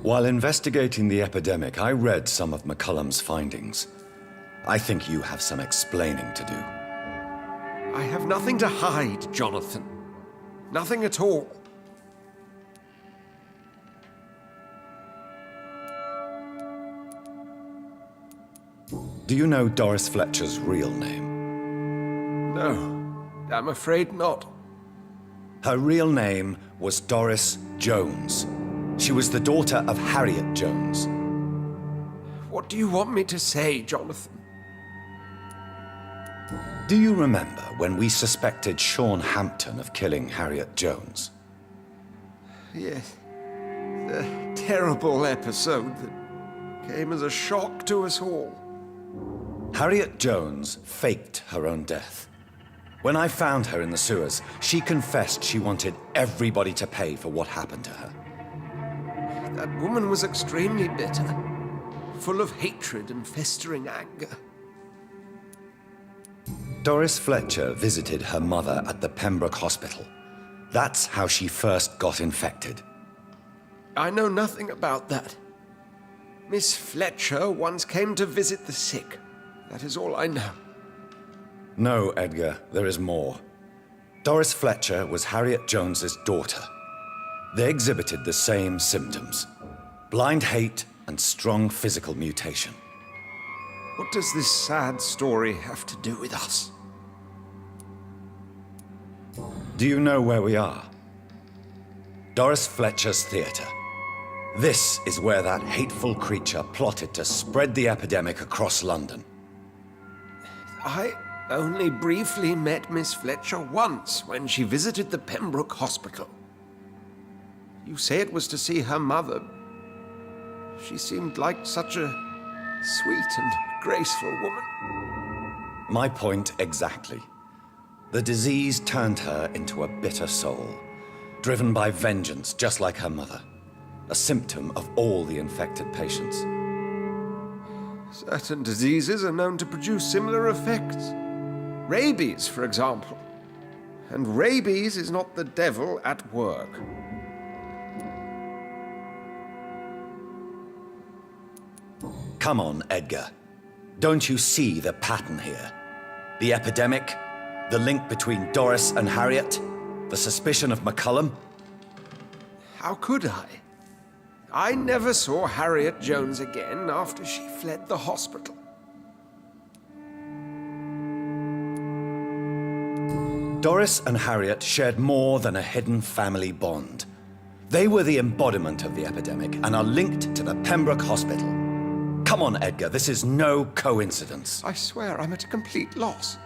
While investigating the epidemic, I read some of McCullum's findings. I think you have some explaining to do. I have nothing to hide, Jonathan. Nothing at all. Do you know Doris Fletcher's real name? No, I'm afraid not. Her real name was Doris Jones. She was the daughter of Harriet Jones. What do you want me to say, Jonathan? Do you remember when we suspected Sean Hampton of killing Harriet Jones? Yes. The terrible episode that came as a shock to us all. Harriet Jones faked her own death. When I found her in the sewers, she confessed she wanted everybody to pay for what happened to her. That woman was extremely bitter, full of hatred and festering anger. Doris Fletcher visited her mother at the Pembroke Hospital. That's how she first got infected. I know nothing about that. Miss Fletcher once came to visit the sick. That is all I know. No, Edgar, there is more. Doris Fletcher was Harriet Jones's daughter. They exhibited the same symptoms: blind hate and strong physical mutation. What does this sad story have to do with us? Do you know where we are? Doris Fletcher's theatre. This is where that hateful creature plotted to spread the epidemic across London. I only briefly met Miss Fletcher once when she visited the Pembroke Hospital. You say it was to see her mother. She seemed like such a sweet and graceful woman. My point exactly. The disease turned her into a bitter soul, driven by vengeance just like her mother. A symptom of all the infected patients. Certain diseases are known to produce similar effects. Rabies, for example. And rabies is not the devil at work. Come on, Edgar. Don't you see the pattern here? The epidemic, the link between Doris and Harriet, the suspicion of McCullum? How could I? I never saw Harriet Jones again after she fled the hospital. Doris and Harriet shared more than a hidden family bond. They were the embodiment of the epidemic and are linked to the Pembroke Hospital. Come on, Edgar, this is no coincidence. I swear I'm at a complete loss.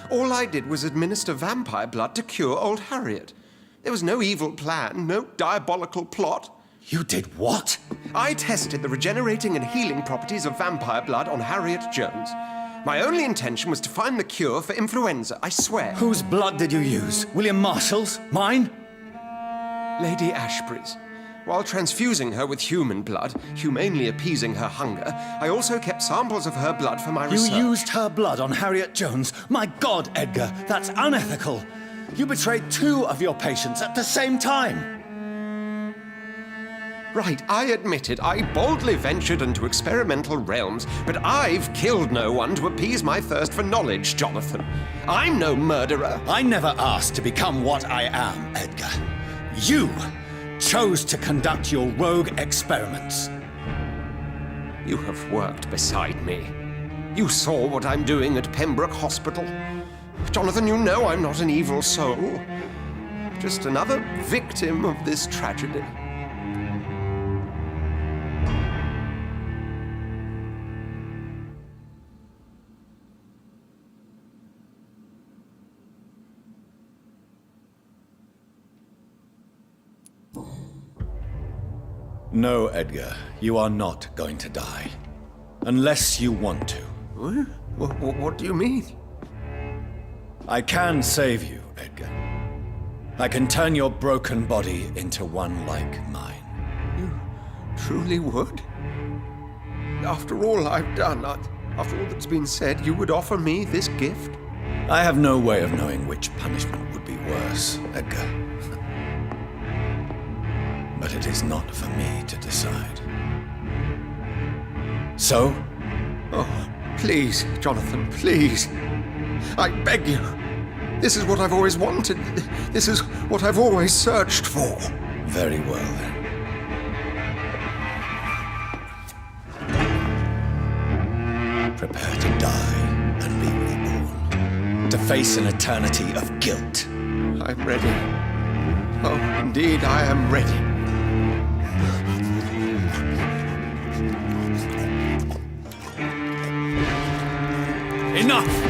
All I did was administer vampire blood to cure old Harriet. There was no evil plan, no diabolical plot. You did what? I tested the regenerating and healing properties of vampire blood on Harriet Jones. My only intention was to find the cure for influenza, I swear. Whose blood did you use? William Marshall's? Mine? Lady Ashbury's. While transfusing her with human blood, humanely appeasing her hunger, I also kept samples of her blood for my research. You used her blood on Harriet Jones. My God, Edgar, that's unethical. You betrayed 2 of your patients at the same time. Right, I admit it. I boldly ventured into experimental realms, but I've killed no one to appease my thirst for knowledge, Jonathan. I'm no murderer. I never asked to become what I am, Edgar. You chose to conduct your rogue experiments. You have worked beside me. You saw what I'm doing at Pembroke Hospital. Jonathan, you know I'm not an evil soul. Just another victim of this tragedy. No, Edgar, you are not going to die. Unless you want to. What do you mean? I can save you, Edgar. I can turn your broken body into one like mine. You truly would? After all I've done, after all that's been said, you would offer me this gift? I have no way of knowing which punishment would be worse, Edgar. But it is not for me to decide. So? Oh, please, Jonathan, please. I beg you. This is what I've always wanted. This is what I've always searched for. Very well, then. Prepare to die and be reborn. To face an eternity of guilt. I'm ready. Oh, indeed, I am ready. Enough!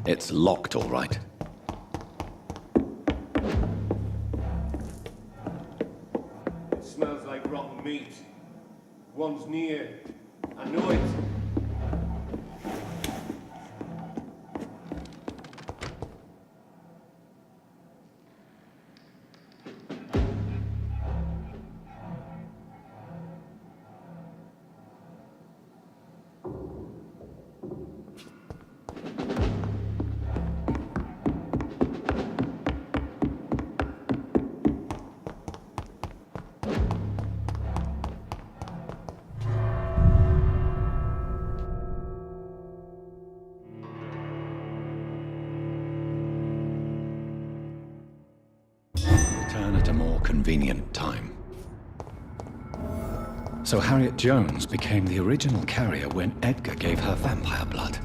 It's locked, all right. It smells like rotten meat. One's near. I know it. At a more convenient time. So Harriet Jones became the original carrier when Edgar gave her vampire blood.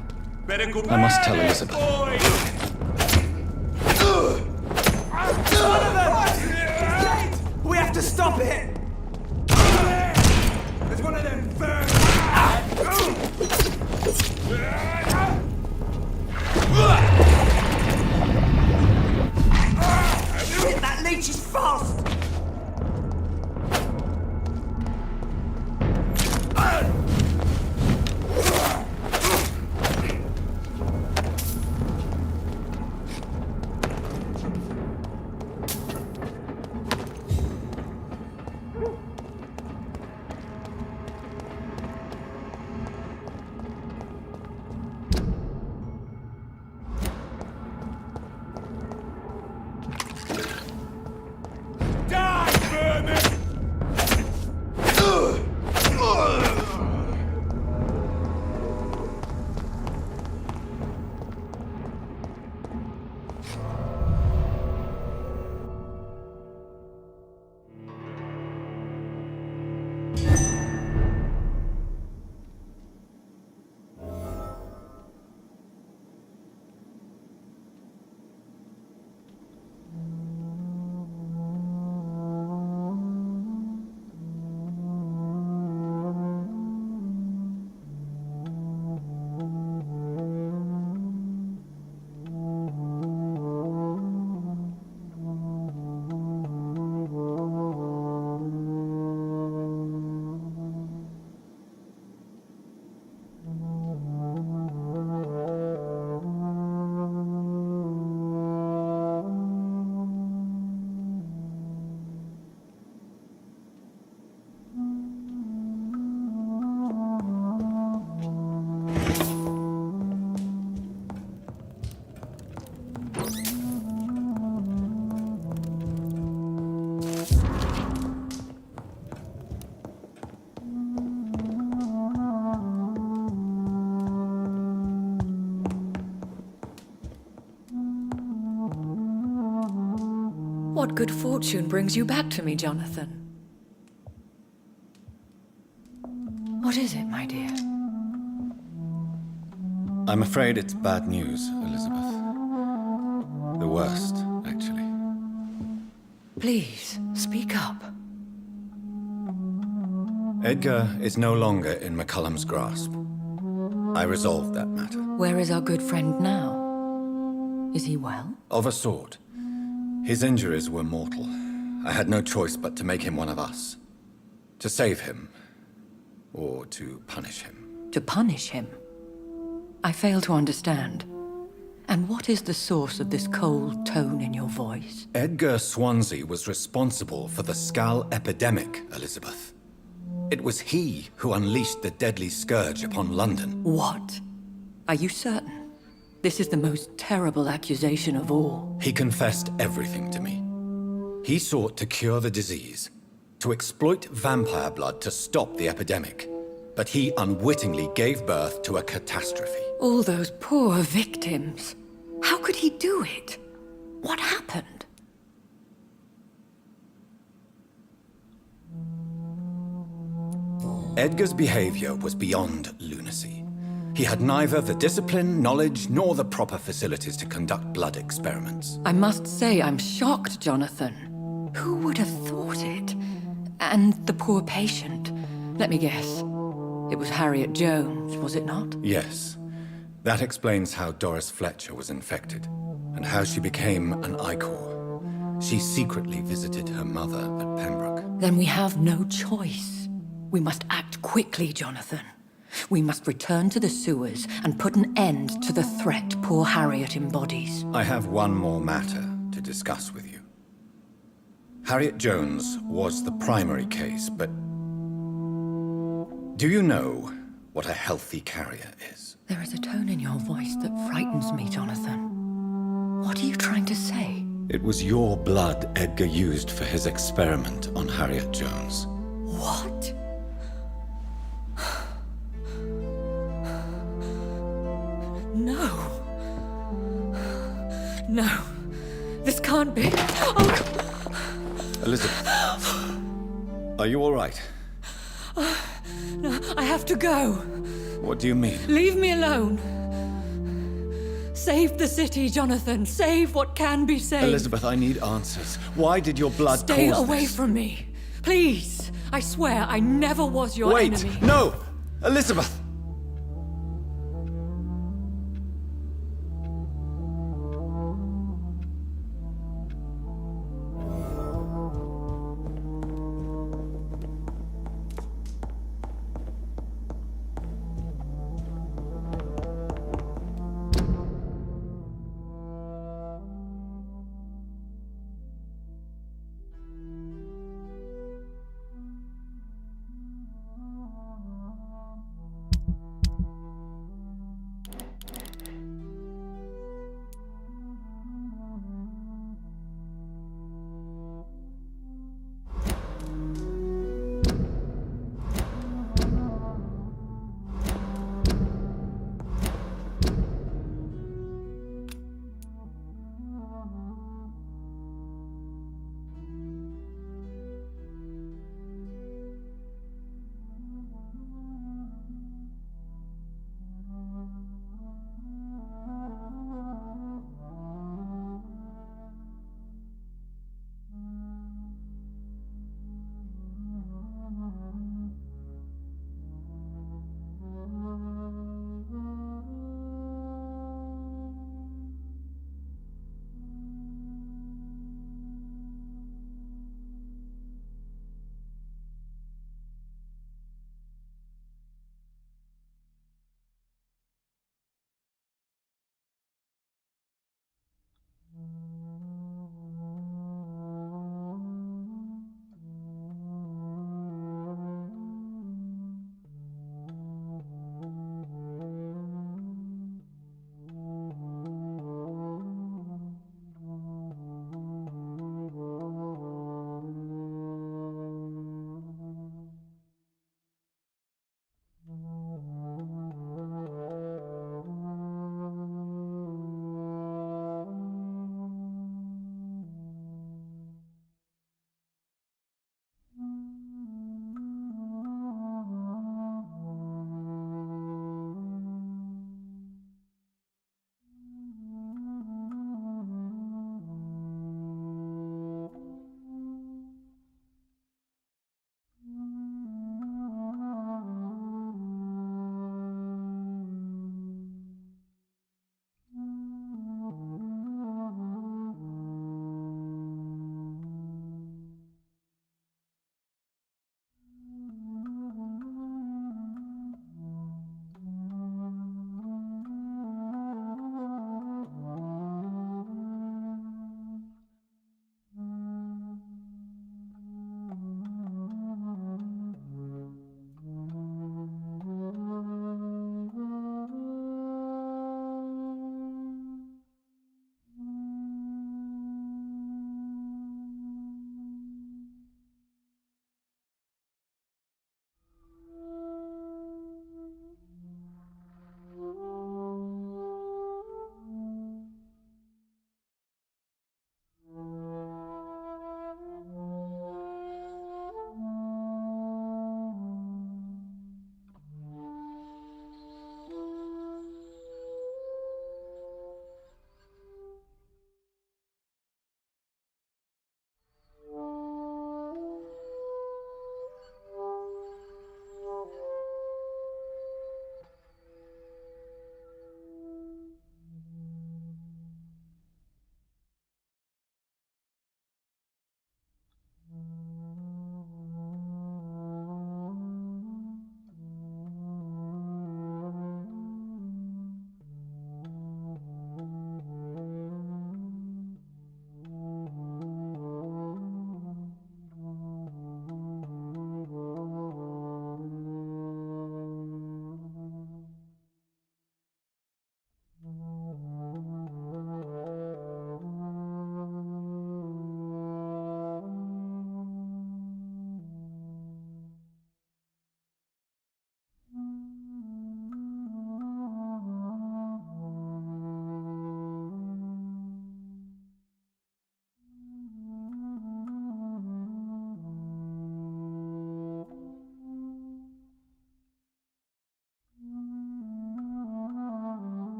I must tell Elizabeth. We have to stop it! There's one of them birds! Shit, that leech is fast! What good fortune brings you back to me, Jonathan? What is it, my dear? I'm afraid it's bad news, Elizabeth. The worst, actually. Please, speak up. Edgar is no longer in McCullum's grasp. I resolved that matter. Where is our good friend now? Is he well? Of a sort. His injuries were mortal. I had no choice but to make him one of us. To save him. Or to punish him. To punish him? I fail to understand. And what is the source of this cold tone in your voice? Edgar Swansea was responsible for the Skal epidemic, Elizabeth. It was he who unleashed the deadly scourge upon London. What? Are you certain? This is the most terrible accusation of all. He confessed everything to me. He sought to cure the disease, to exploit vampire blood to stop the epidemic. But he unwittingly gave birth to a catastrophe. All those poor victims. How could he do it? What happened? Edgar's behavior was beyond lunacy. He had neither the discipline, knowledge, nor the proper facilities to conduct blood experiments. I must say I'm shocked, Jonathan. Who would have thought it? And the poor patient. Let me guess. It was Harriet Jones, was it not? Yes. That explains how Doris Fletcher was infected, and how she became an Ichor. She secretly visited her mother at Pembroke. Then we have no choice. We must act quickly, Jonathan. We must return to the sewers and put an end to the threat poor Harriet embodies. I have one more matter to discuss with you. Harriet Jones was the primary case, but do you know what a healthy carrier is? There is a tone in your voice that frightens me, Jonathan. What are you trying to say? It was your blood Edgar used for his experiment on Harriet Jones. What? No. No. This can't be. Oh. Elizabeth, are you all right? No, I have to go. What do you mean? Leave me alone. Save the city, Jonathan. Save what can be saved. Elizabeth, I need answers. Why did your blood Stay cause away this? from me. Please. I swear I never was your enemy. Wait! No! Elizabeth!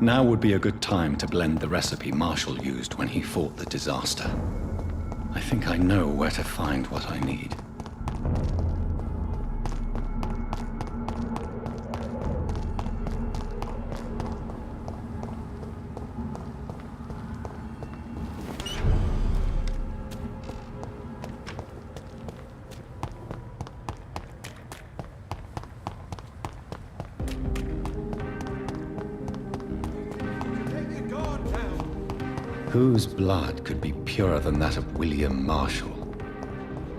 Now would be a good time to blend the recipe Marshall used when he fought the disaster. I think I know where to find what I need. Whose blood could be purer than that of William Marshall?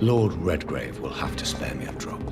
Lord Redgrave will have to spare me a drop.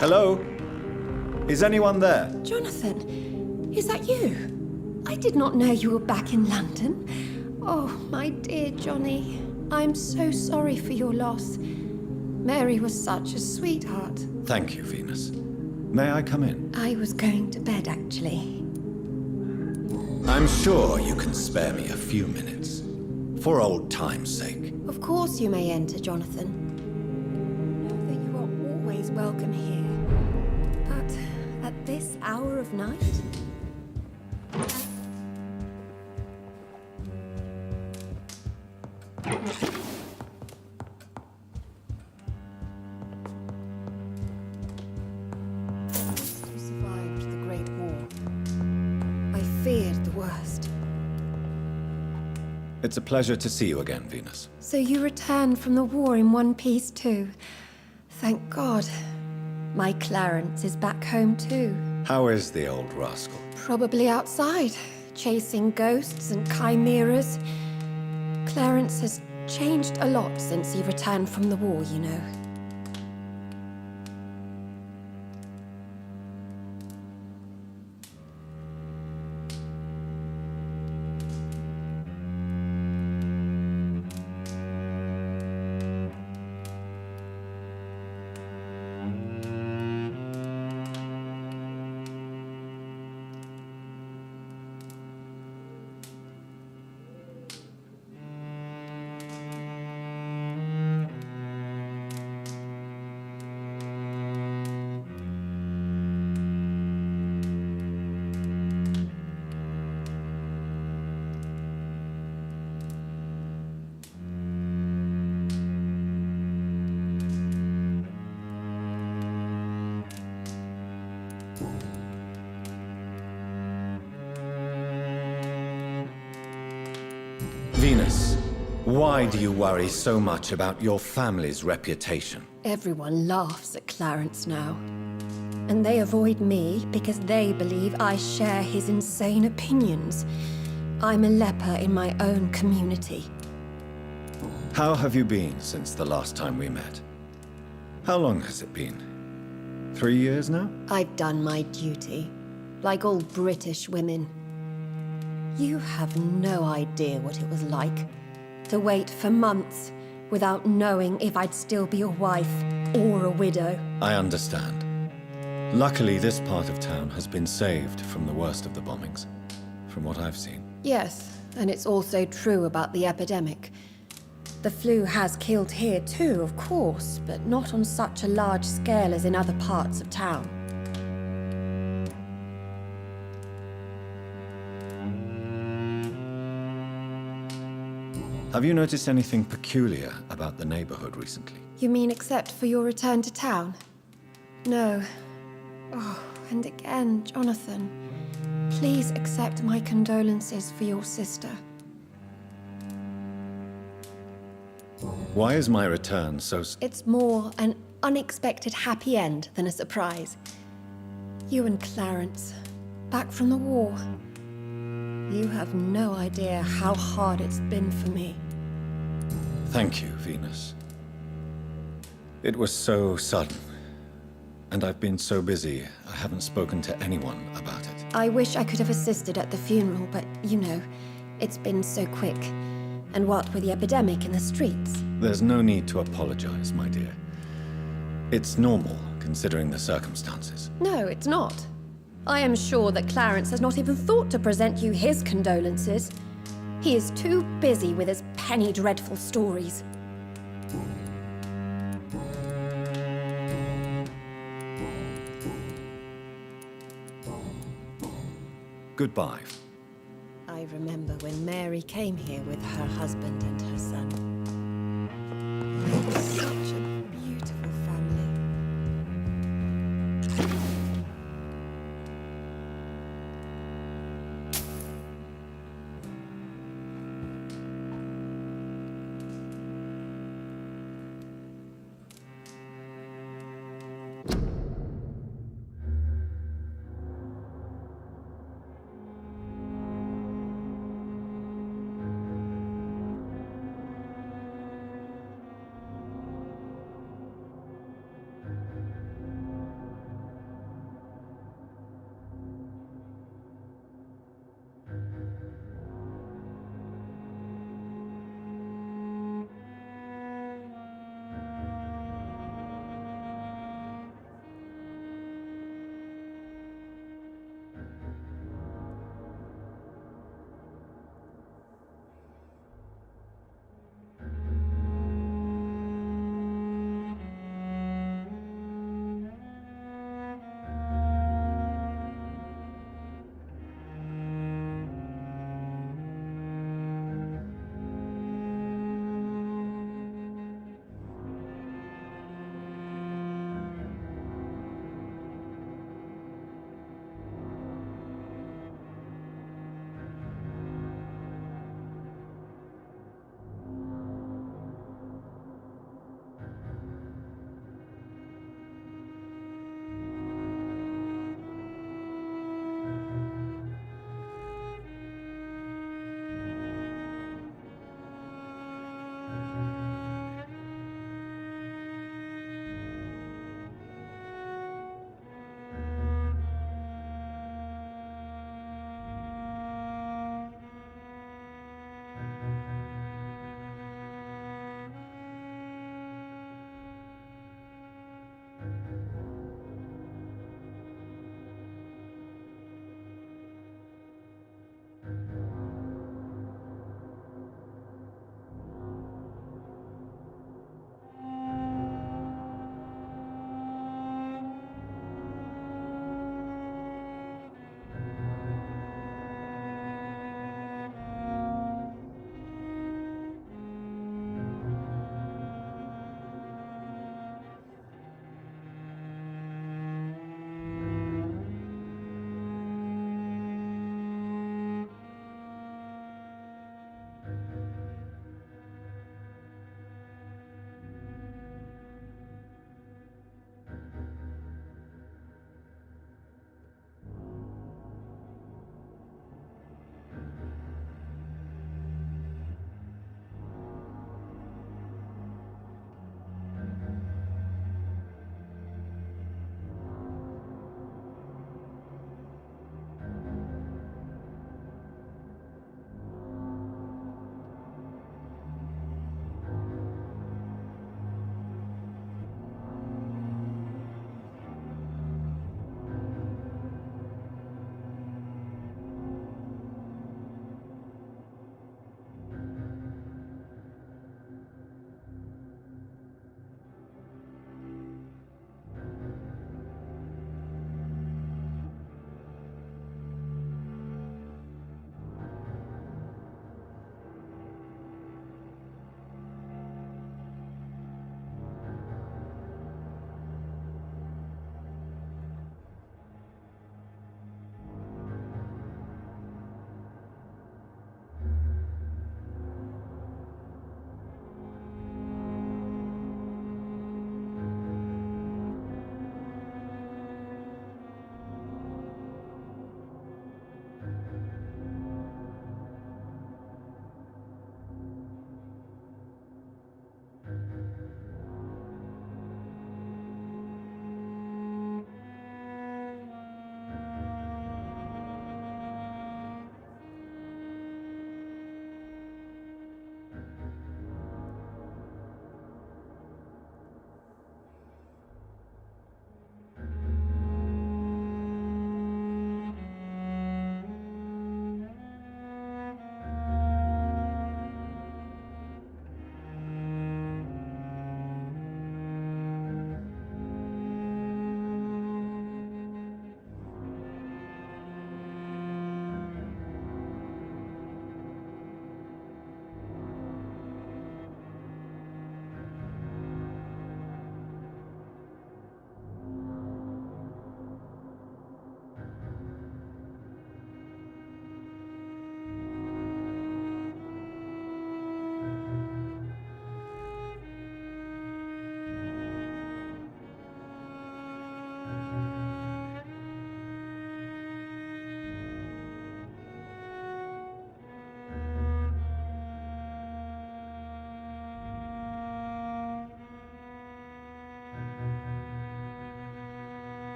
Hello? Is anyone there? Jonathan, is that you? I did not know you were back in London. Oh, my dear Johnny. I'm so sorry for your loss. Mary was such a sweetheart. Thank you, Venus. May I come in? I was going to bed, actually. I'm sure you can spare me a few minutes. For old time's sake. Of course you may enter, Jonathan. Know that you are always welcome here. But at this hour of night? You survived the Great War. I feared the worst. It's a pleasure to see you again, Venus. So you returned from the war in one piece too. Thank God. My Clarence is back home too. How is the old rascal? Probably outside, chasing ghosts and chimeras. Clarence has changed a lot since he returned from the war, you know. Venus, why do you worry so much about your family's reputation? Everyone laughs at Clarence now. And they avoid me because they believe I share his insane opinions. I'm a leper in my own community. How have you been since the last time we met? How long has it been? 3 years now? I've done my duty, like all British women. You have no idea what it was like to wait for months without knowing if I'd still be a wife or a widow. I understand. Luckily, this part of town has been saved from the worst of the bombings, from what I've seen. Yes, and it's also true about the epidemic. The flu has killed here too, of course, but not on such a large scale as in other parts of town. Have you noticed anything peculiar about the neighborhood recently? You mean except for your return to town? No. Oh, and again, Jonathan, please accept my condolences for your sister. Why is my return so... It's more an unexpected happy end than a surprise. You and Clarence, back from the war. You have no idea how hard it's been for me. Thank you, Venus. It was so sudden. And I've been so busy, I haven't spoken to anyone about it. I wish I could have assisted at the funeral, but you know, it's been so quick. And what with the epidemic in the streets? There's no need to apologize, my dear. It's normal, considering the circumstances. No, it's not. I am sure that Clarence has not even thought to present you his condolences. He is too busy with his penny dreadful stories. Goodbye. I remember when Mary came here with her husband and her son. Such a beautiful family.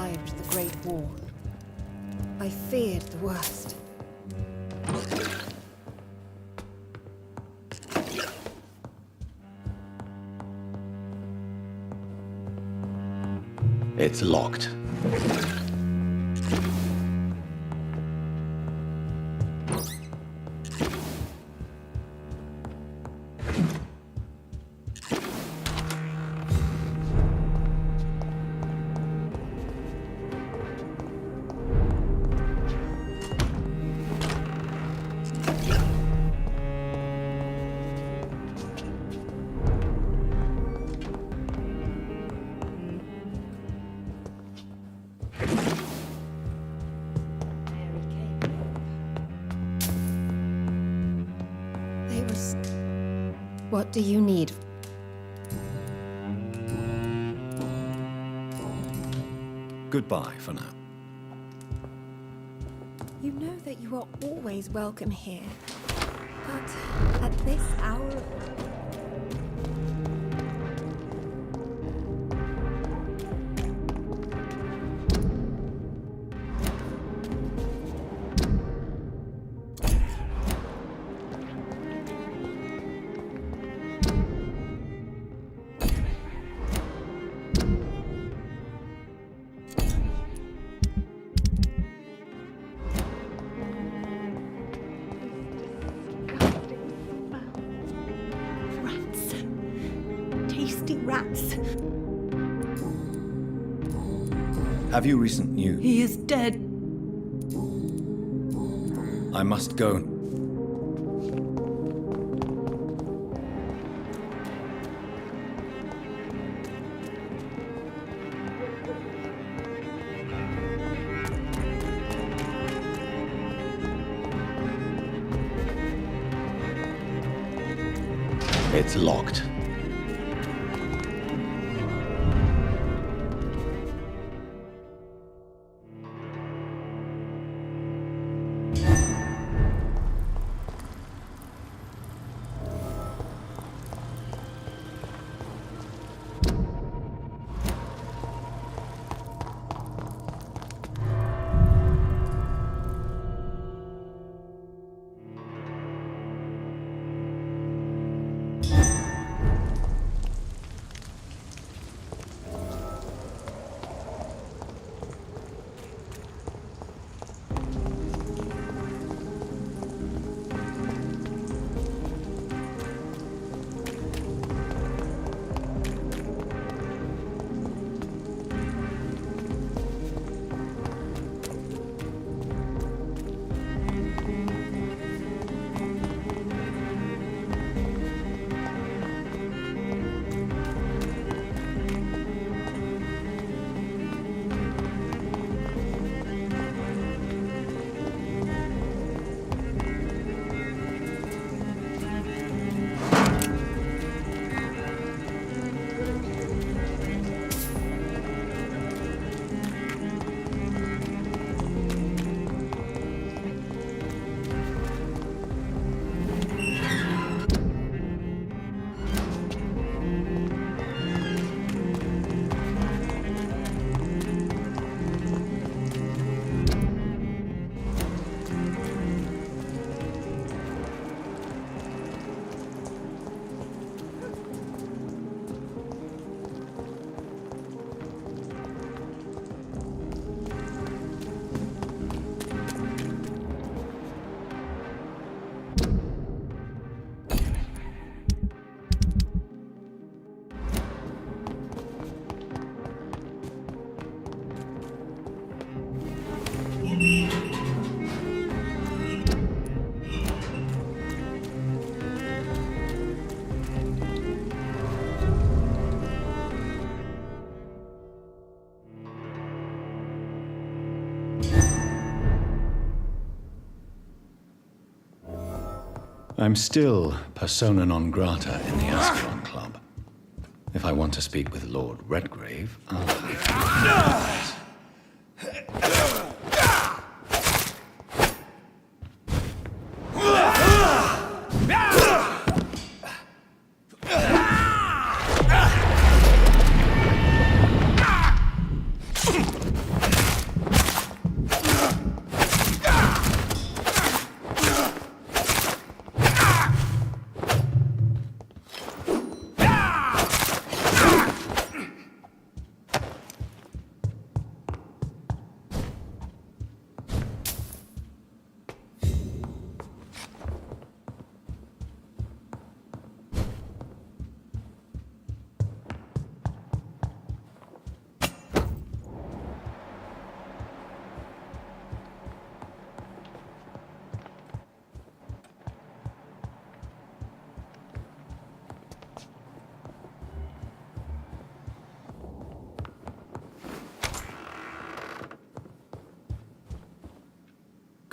survived the Great War. I feared the worst. It's locked. What do you need? Goodbye for now. You know that you are always welcome here. But at this hour... Rats. Have you recent news? He is dead. I must go. It's locked. I'm still persona non grata in the Ascalon Club. If I want to speak with Lord Redgrave, I'll have to...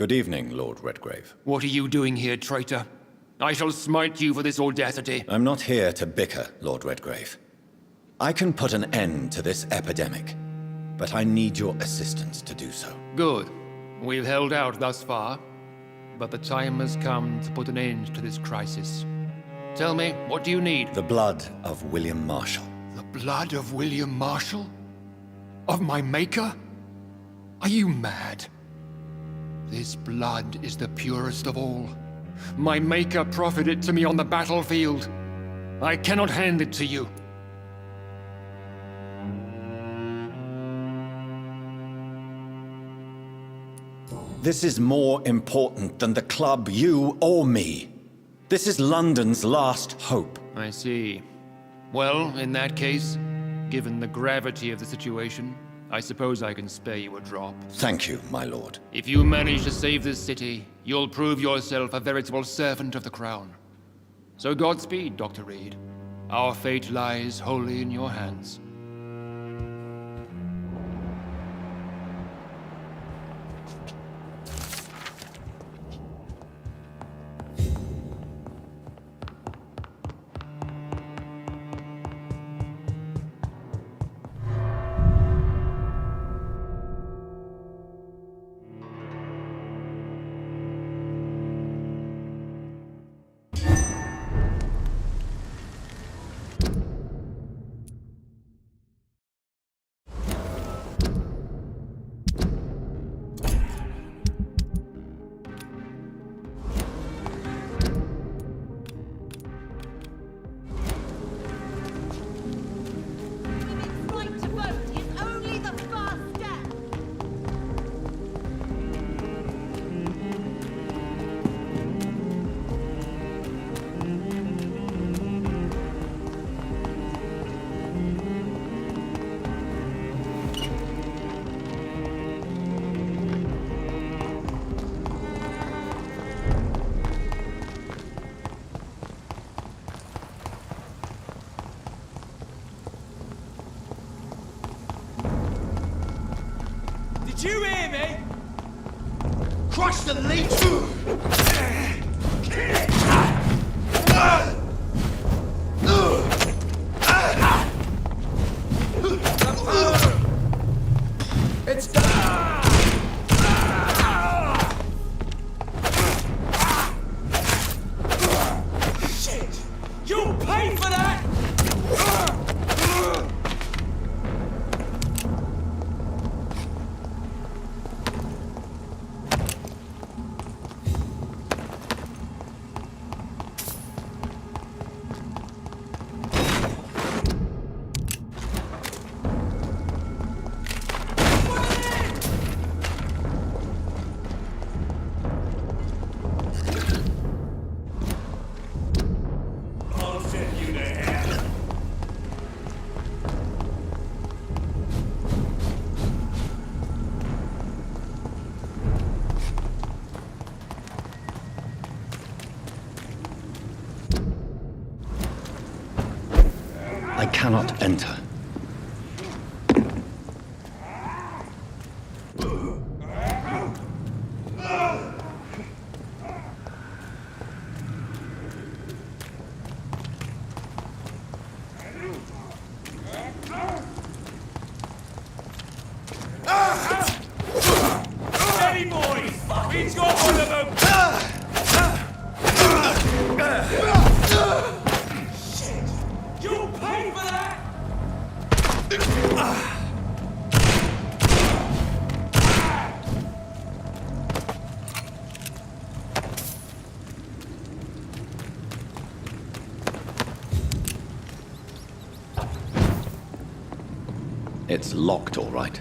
Good evening, Lord Redgrave. What are you doing here, traitor? I shall smite you for this audacity. I'm not here to bicker, Lord Redgrave. I can put an end to this epidemic, but I need your assistance to do so. Good. We've held out thus far, but the time has come to put an end to this crisis. Tell me, what do you need? The blood of William Marshall. The blood of William Marshall? Of my maker? Are you mad? This blood is the purest of all. My maker proffered it to me on the battlefield. I cannot hand it to you. This is more important than the club, you, or me. This is London's last hope. I see. Well, in that case, given the gravity of the situation, I suppose I can spare you a drop. Thank you, my lord. If you manage to save this city, you'll prove yourself a veritable servant of the crown. So Godspeed, Dr. Reed. Our fate lies wholly in your hands. Did you hear me? Crush the leech! It's done! Shit! You'll pay for that! I cannot enter. Steady, boys! He's got one of them! Shit! You'll pay for that! It's locked, all right.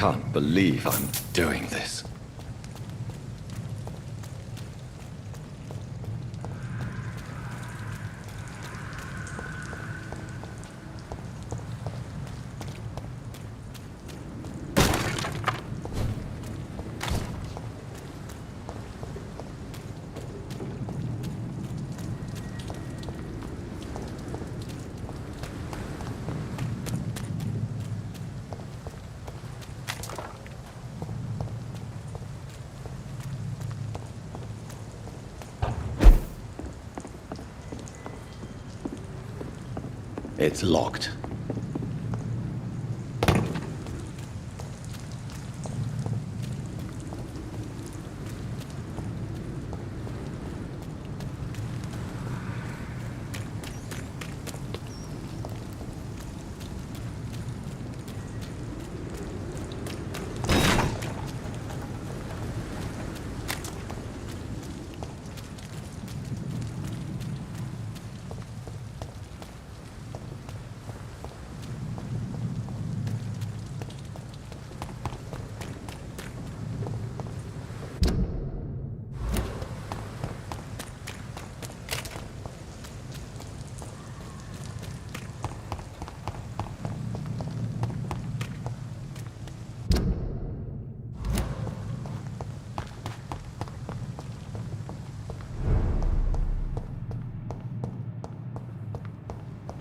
can't believe I'm doing this. It's locked.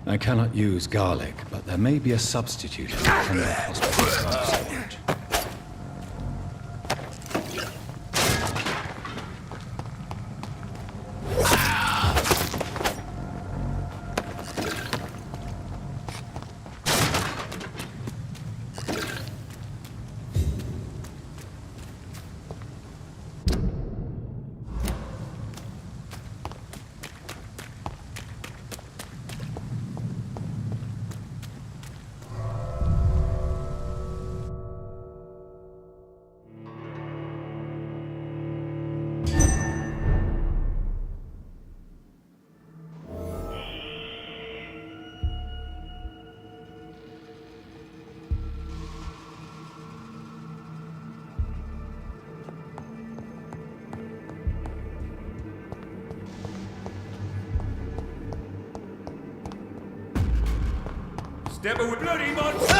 I cannot use garlic, but there may be a substitute in the hospital staff storage. Step with bloody monster!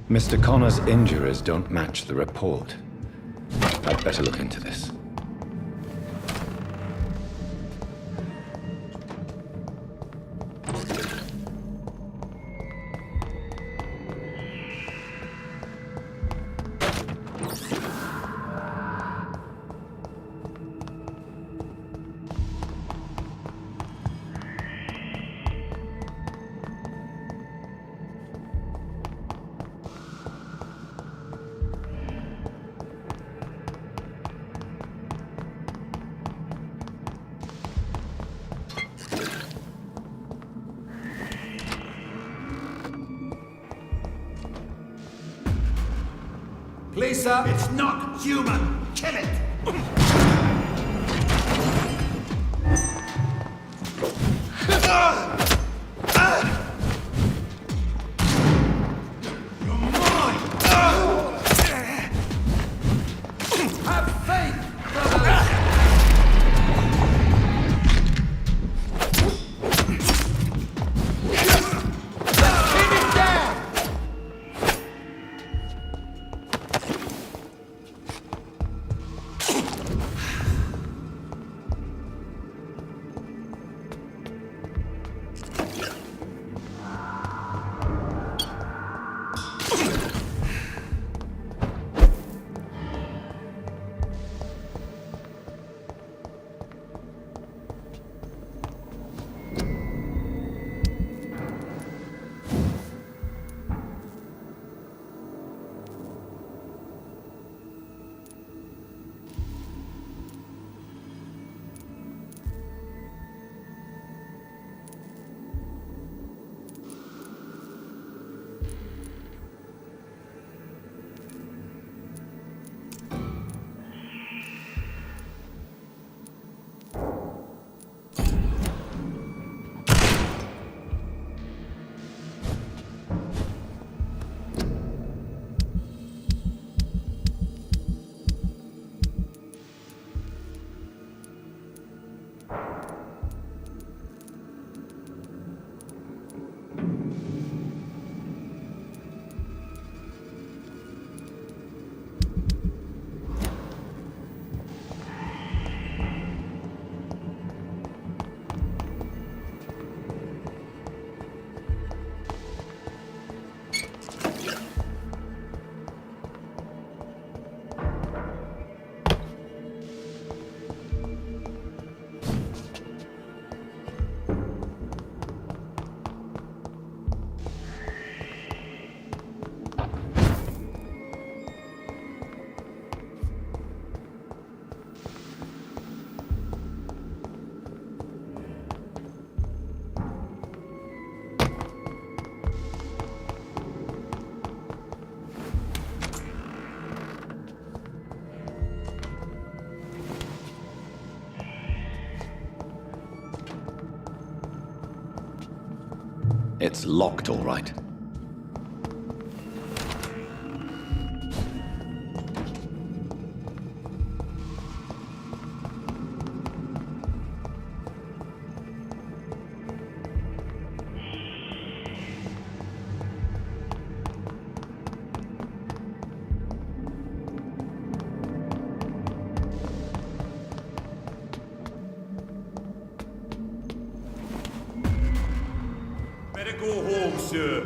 Mr. Connor's injuries don't match the report. I'd better look into this. Please, sir. It's not human. Kill it. It's locked, all right. Better go home, sir.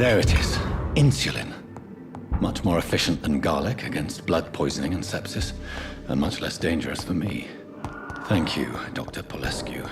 There it is. Insulin. Much more efficient than garlic against blood poisoning and sepsis, and much less dangerous for me. Thank you, Dr. Polescu.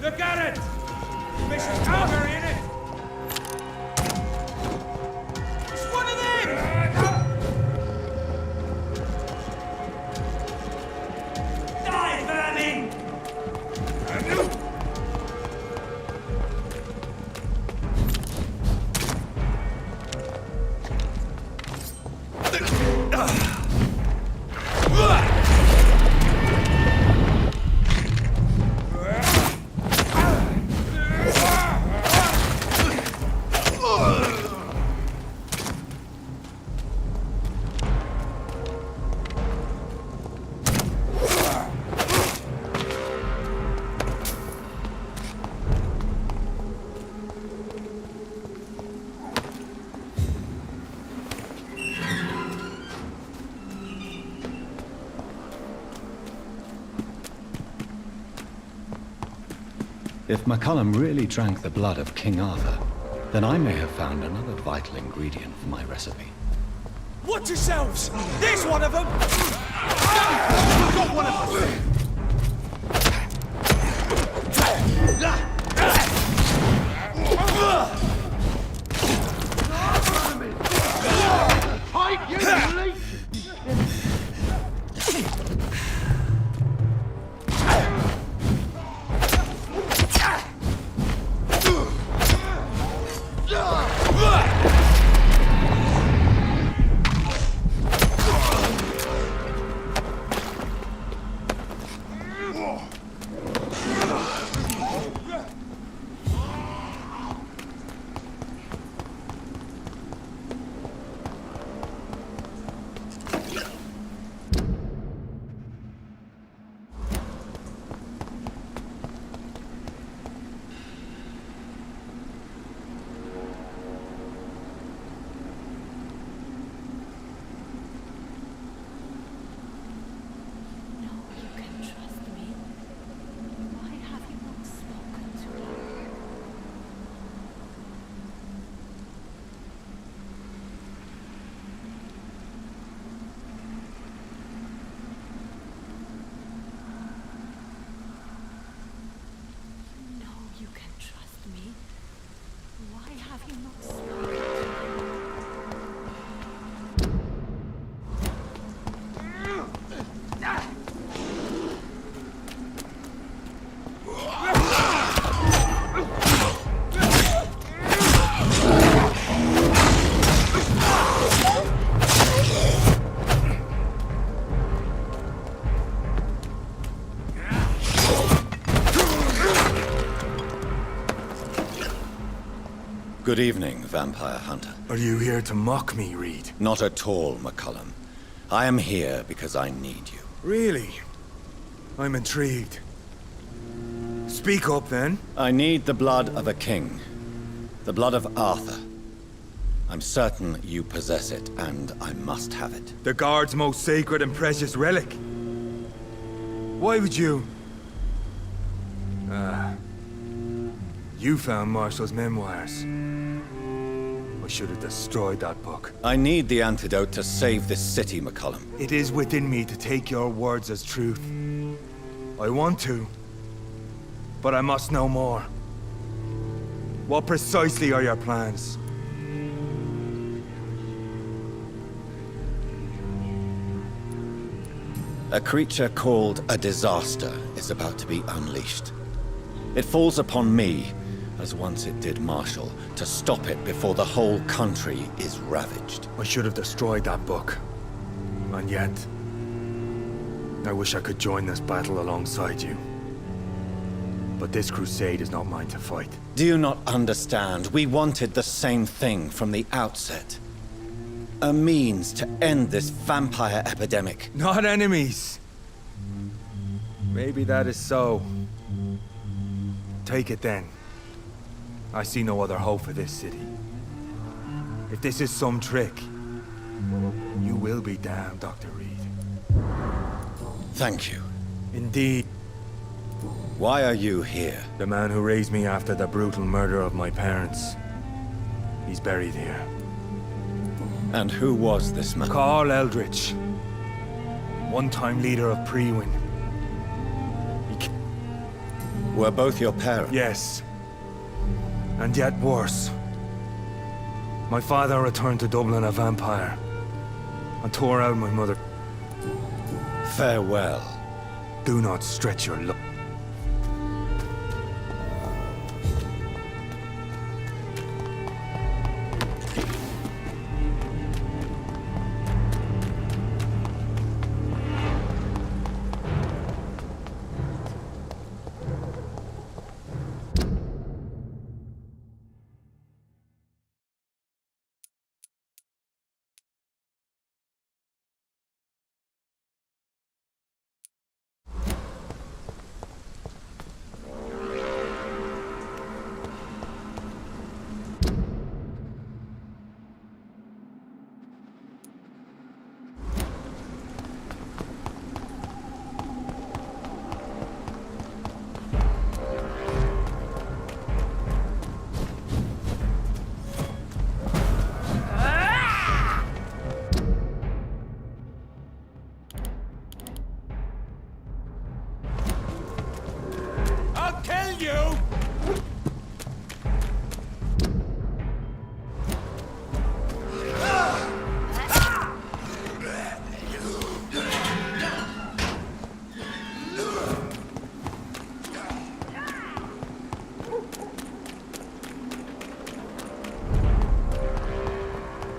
Look at it! Mrs. Calgary in it! It's one of them! Die, vermin! If McCullum really drank the blood of King Arthur, then I may have found another vital ingredient for my recipe. Watch yourselves! There's one of them! Got one of them! Good evening, Vampire Hunter. Are you here to mock me, Reed? Not at all, McCullum. I am here because I need you. Really? I'm intrigued. Speak up, then. I need the blood of a king. The blood of Arthur. I'm certain you possess it, and I must have it. The Guard's most sacred and precious relic. Why would you... You found Marshall's memoirs. I should have destroyed that book. I need the antidote to save this city, McCullum. It is within me to take your words as truth. I want to, but I must know more. What precisely are your plans? A creature called a disaster is about to be unleashed. It falls upon me, as once it did Marshall, to stop it before the whole country is ravaged. I should have destroyed that book. And yet, I wish I could join this battle alongside you. But this crusade is not mine to fight. Do you not understand? We wanted the same thing from the outset. A means to end this vampire epidemic. Not enemies! Maybe that is so. Take it then. I see no other hope for this city. If this is some trick, you will be damned, Dr. Reed. Thank you. Indeed. Why are you here? The man who raised me after the brutal murder of my parents. He's buried here. And who was this man? Carl Eldritch. One-time leader of Priwen. Were both your parents? Yes. And yet worse. My father returned to Dublin a vampire. And tore out my mother. Farewell. Do not stretch your luck.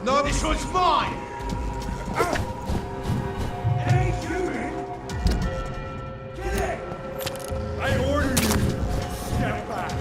No, this one's mine! It ain't human! Get it! I ordered you! Step back!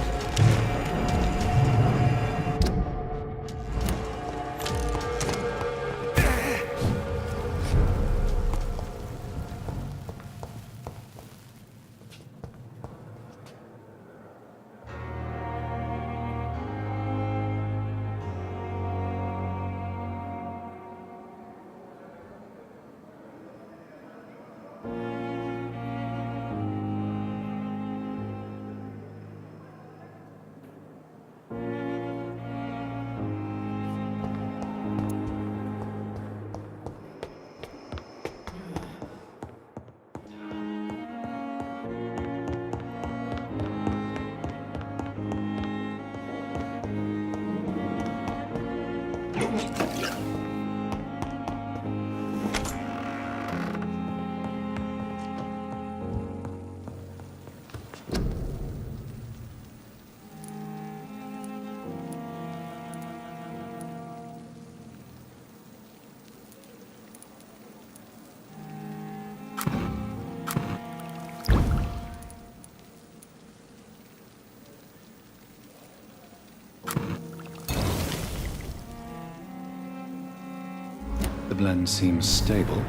The blend seems stable.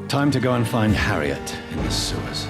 Time to go and find Harriet in the sewers.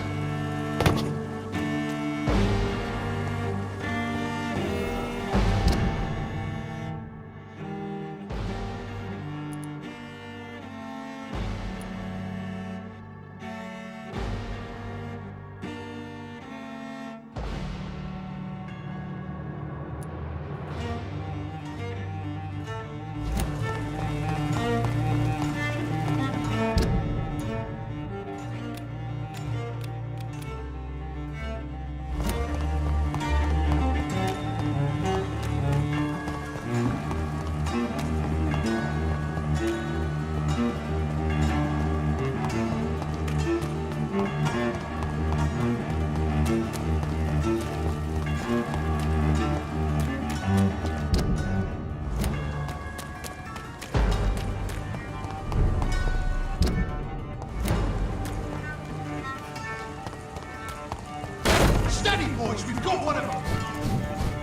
Steady, boys, we've got one of them!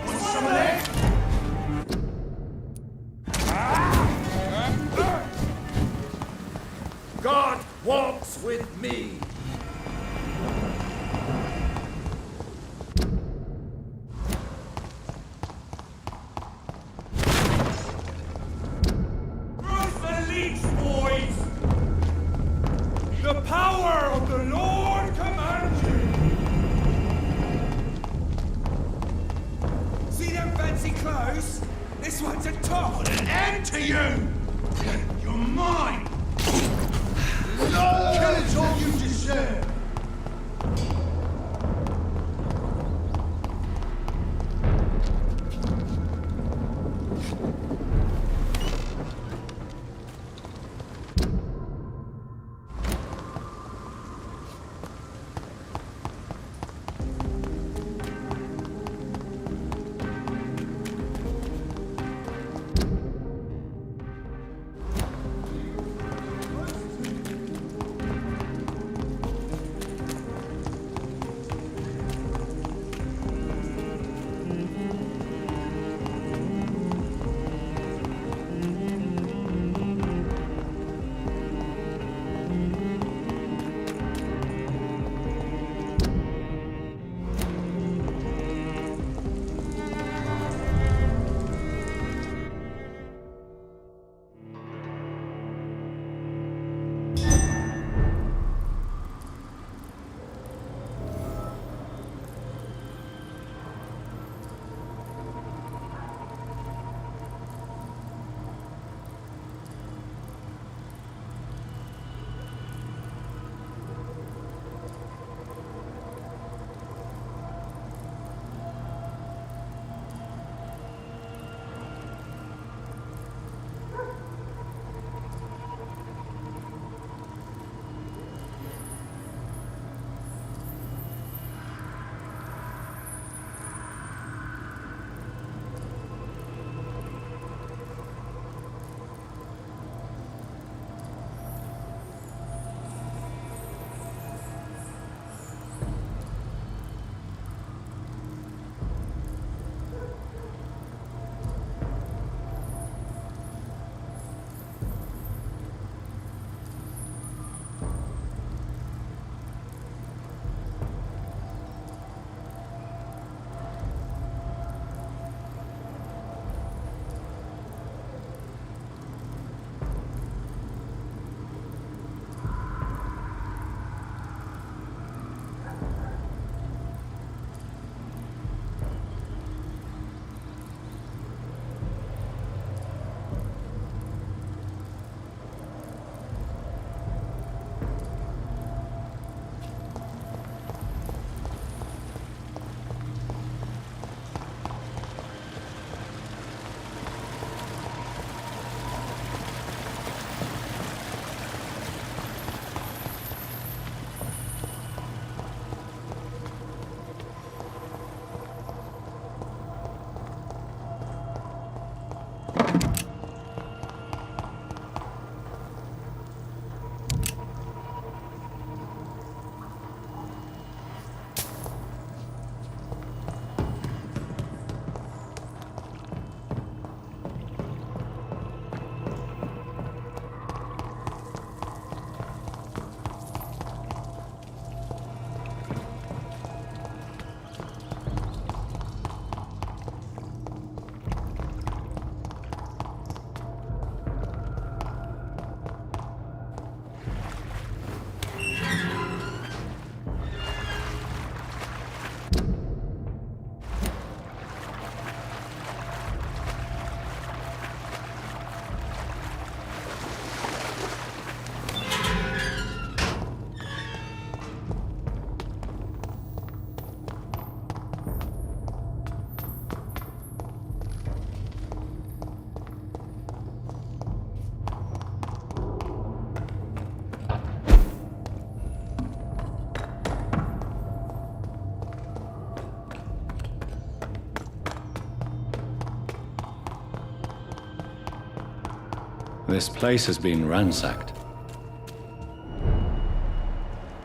Want some of that? God walks with me. Bruce the Leech, boys! The power of the Lord commands you! See them fancy clothes? This one's a top! Put an end to you! You're mine! No! Kill it's all you deserve! This place has been ransacked.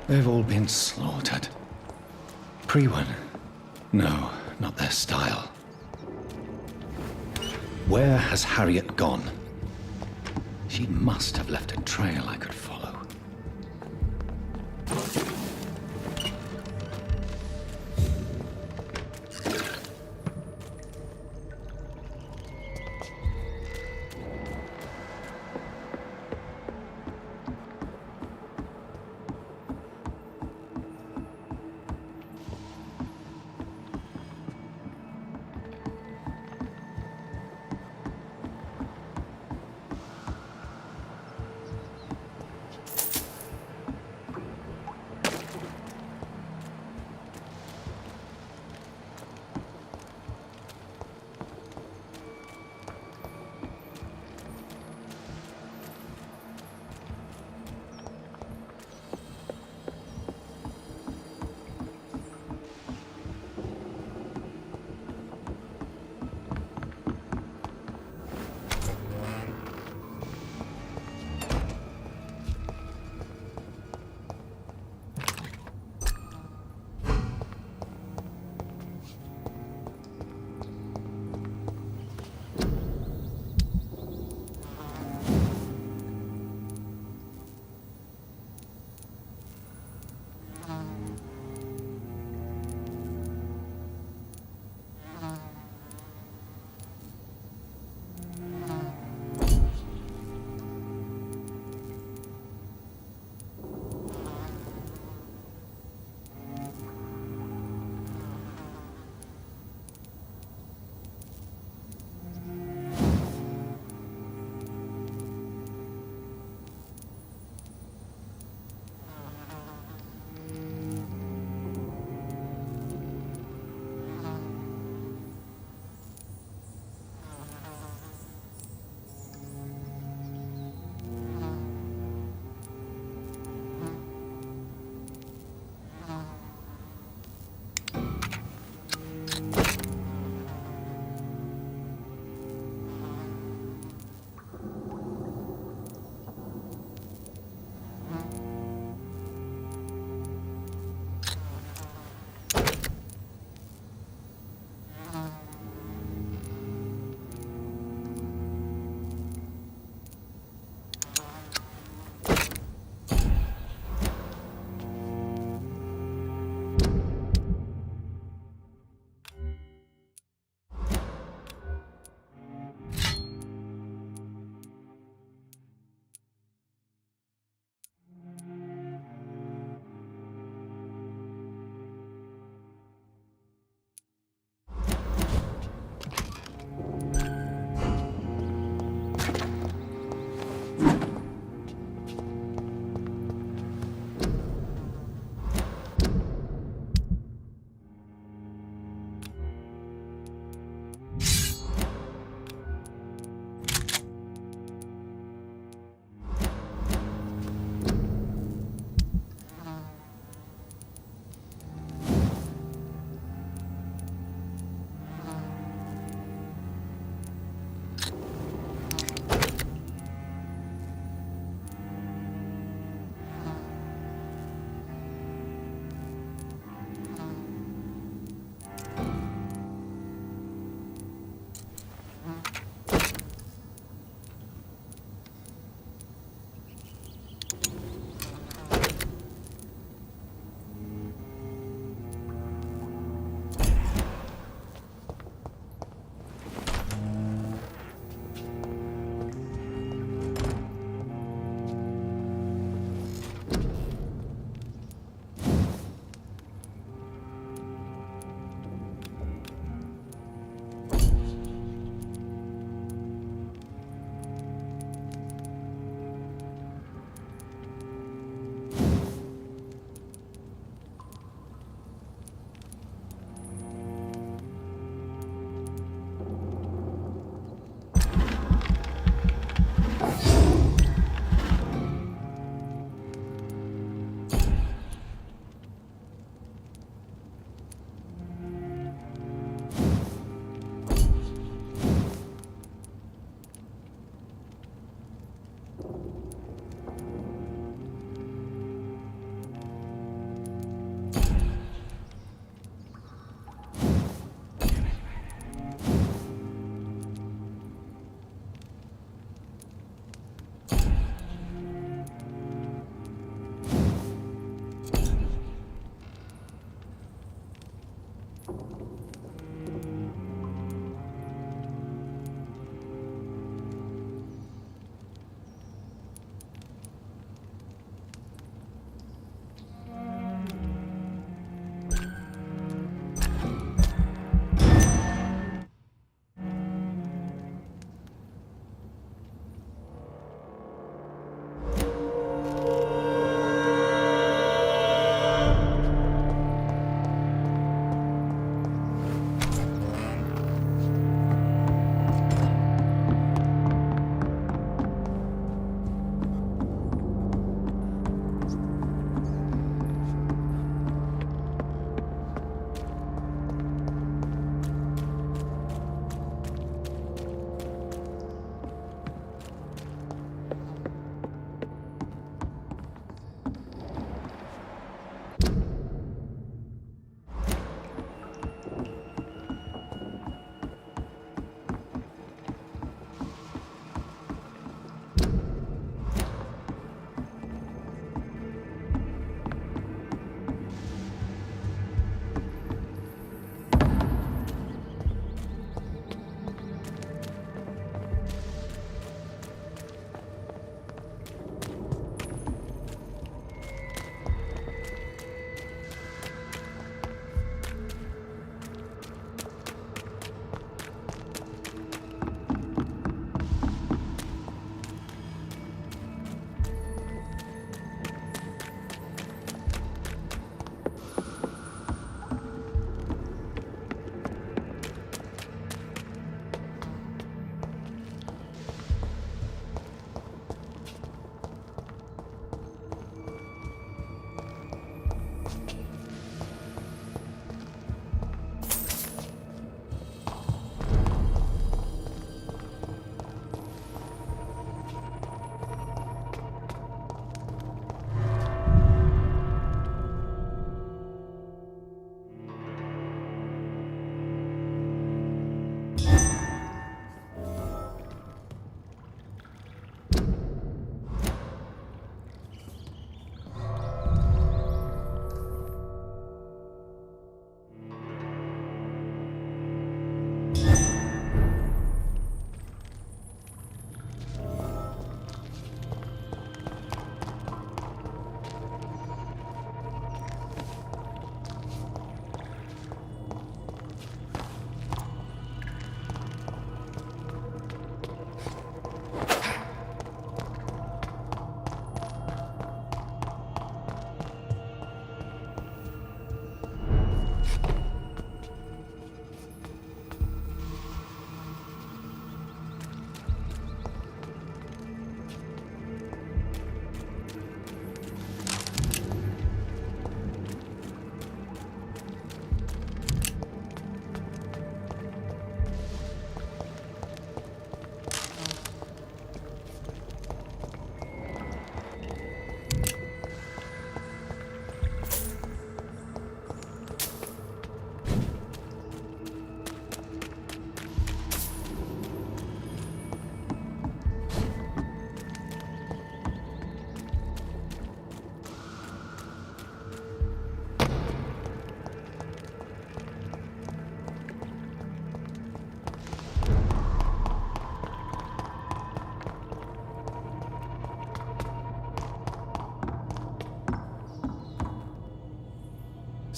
They've all been slaughtered. Priwen, No, not their style. Where has Harriet gone? She must have left a trail I could follow.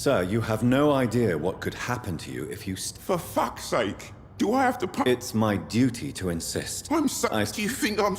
Sir, you have no idea what could happen to you if you For fuck's sake! Do I have to It's my duty to insist. I'm so... Do you think I'm...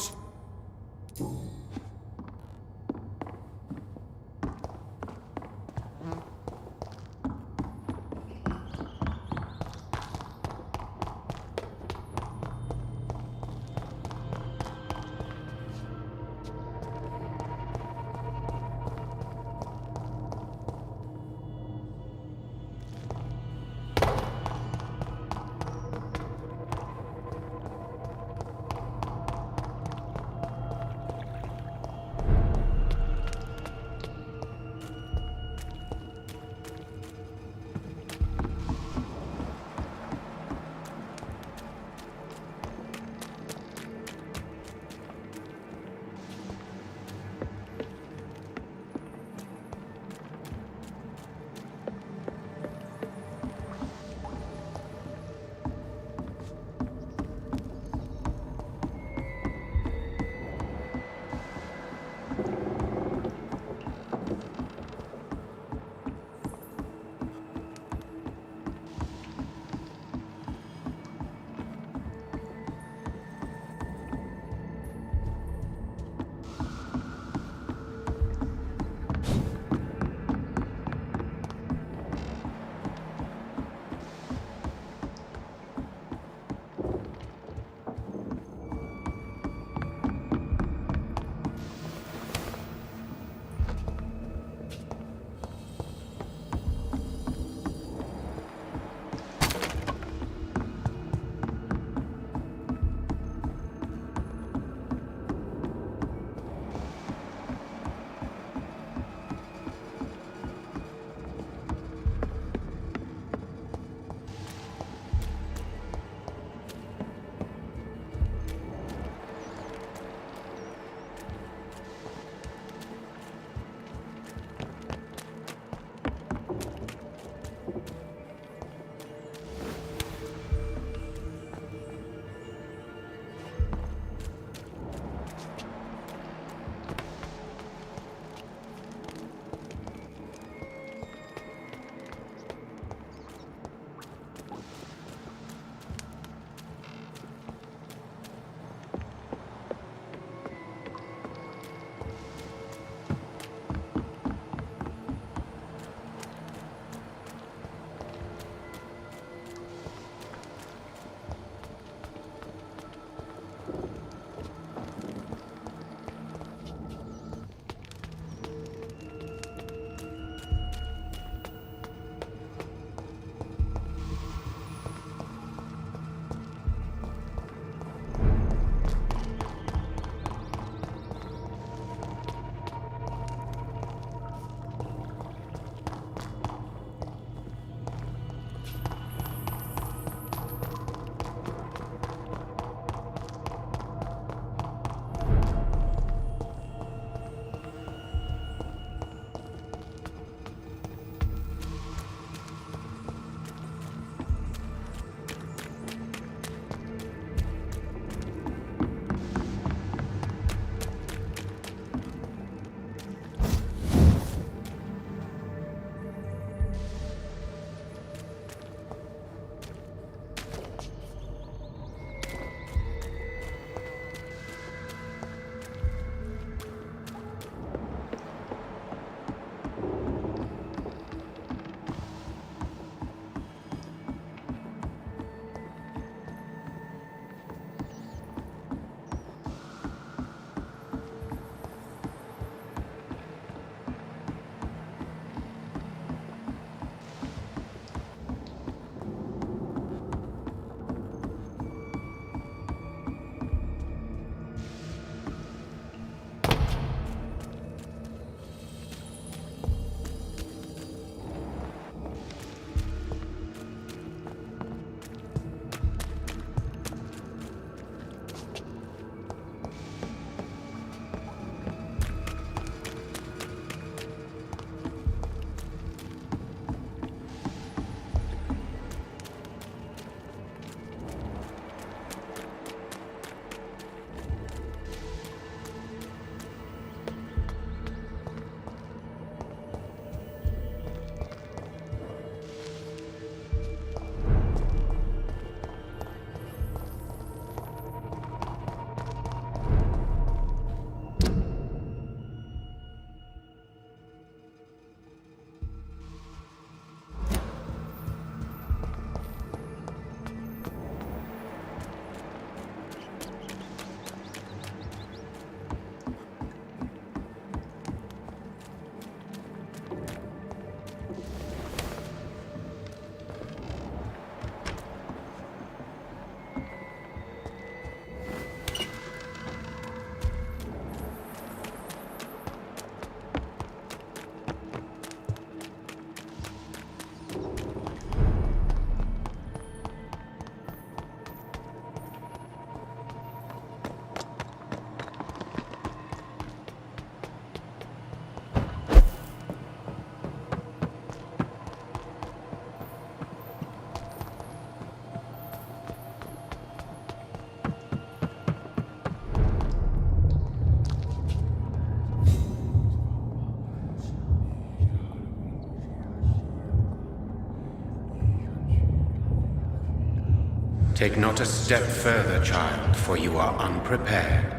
Take not a step further, child, for you are unprepared.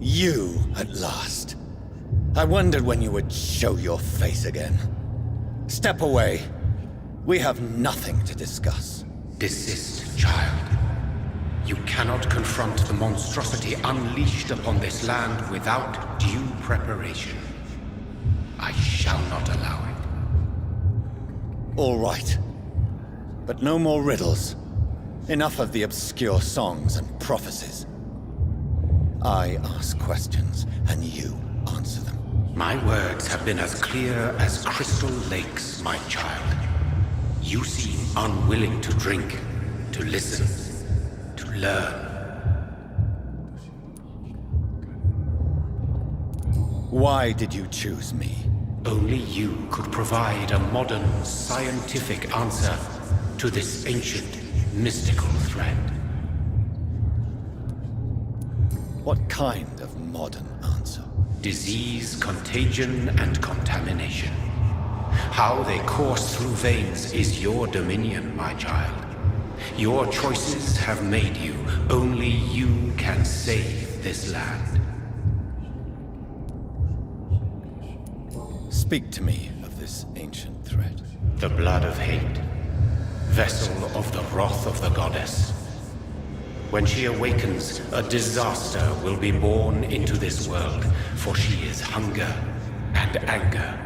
You, at last. I wondered when you would show your face again. Step away. We have nothing to discuss. Desist, child. You cannot confront the monstrosity unleashed upon this land without due preparation. I shall not allow it. All right. But no more riddles. Enough of the obscure songs and prophecies. I ask questions, and you answer them. My words have been as clear as crystal lakes, my child. You seem unwilling to drink, to listen, to learn. Why did you choose me? Only you could provide a modern, scientific answer to this ancient, mystical threat. What kind of modern answer? Disease, contagion, and contamination. How they course through veins is your dominion, my child. Your choices have made you. Only you can save this land. Speak to me of this ancient threat. The blood of hate. Vessel of the wrath of the goddess. When she awakens, a disaster will be born into this world, for she is hunger and anger.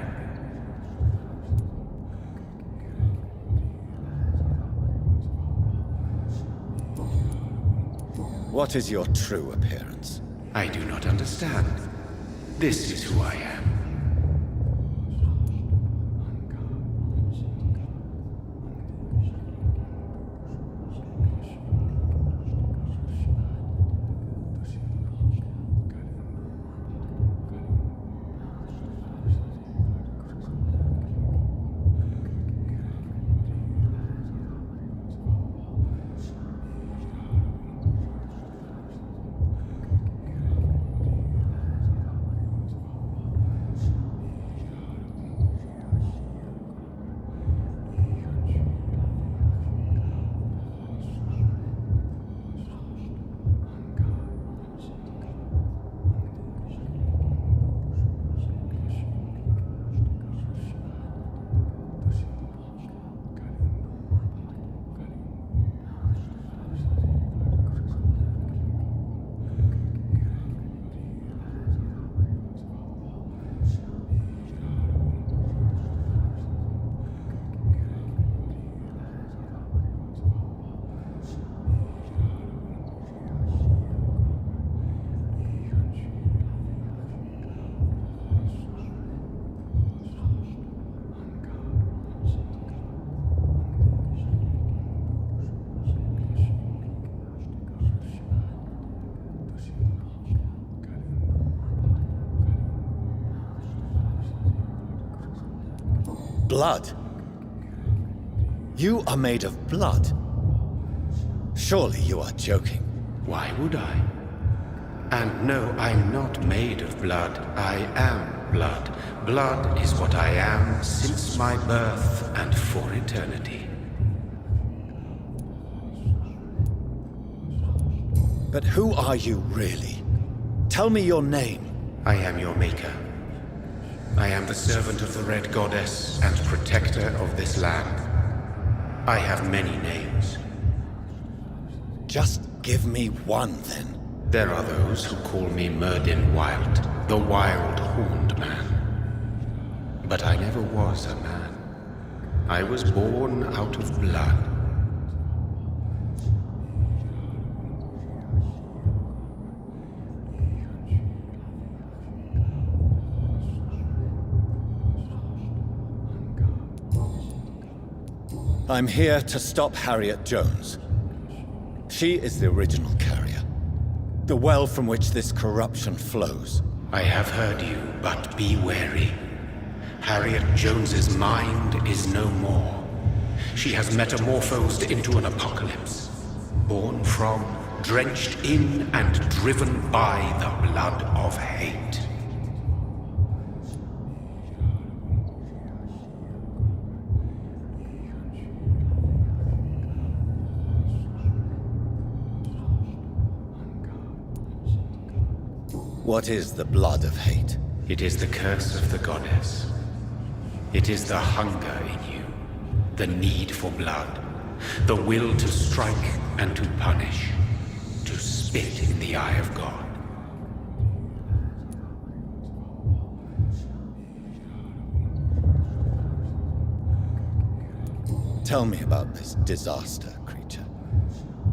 What is your true appearance? I do not understand. This is who I am. Blood? You are made of blood. Surely you are joking. Why would I? And no, I'm not made of blood. I am blood. Blood is what I am since my birth and for eternity. But who are you really? Tell me your name. I am your maker. I am the servant of the Red Goddess and protector of this land. I have many names. Just give me one, then. There are those who call me Myrddin Wyllt, the Wild Horned Man. But I never was a man. I was born out of blood. I'm here to stop Harriet Jones. She is the original carrier. The well from which this corruption flows. I have heard you, but be wary. Harriet Jones's mind is no more. She has metamorphosed into an apocalypse. Born from, drenched in, and driven by the blood of hate. What is the blood of hate? It is the curse of the goddess. It is the hunger in you, the need for blood, the will to strike and to punish, to spit in the eye of God. Tell me about this disaster, creature.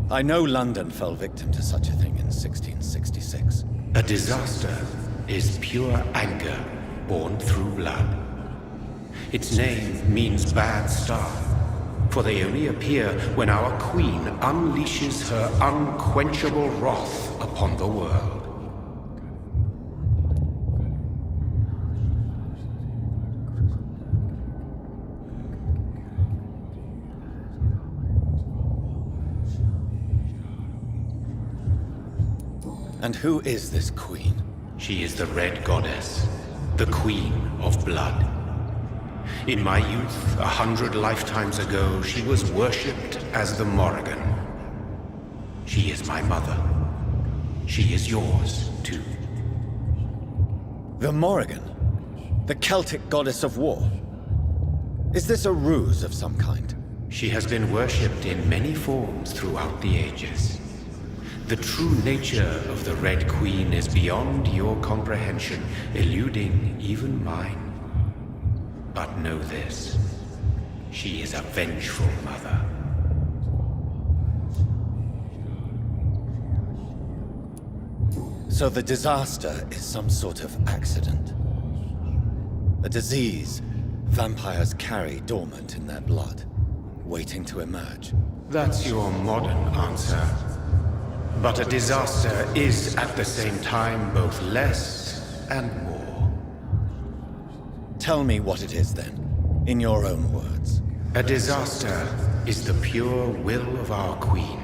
I know London fell victim to such a thing in 1666. A disaster is pure anger born through blood. Its name means bad star, for they only appear when our queen unleashes her unquenchable wrath upon the world. And who is this queen? She is the Red Goddess, the Queen of Blood. In my youth, 100 lifetimes ago, she was worshipped as the Morrigan. She is my mother. She is yours, too. The Morrigan? The Celtic goddess of war? Is this a ruse of some kind? She has been worshipped in many forms throughout the ages. The true nature of the Red Queen is beyond your comprehension, eluding even mine. But know this, she is a vengeful mother. So the disaster is some sort of accident. A disease vampires carry dormant in their blood, waiting to emerge. That's your modern answer. But a disaster is at the same time both less and more. Tell me what it is then, in your own words. A disaster is the pure will of our queen.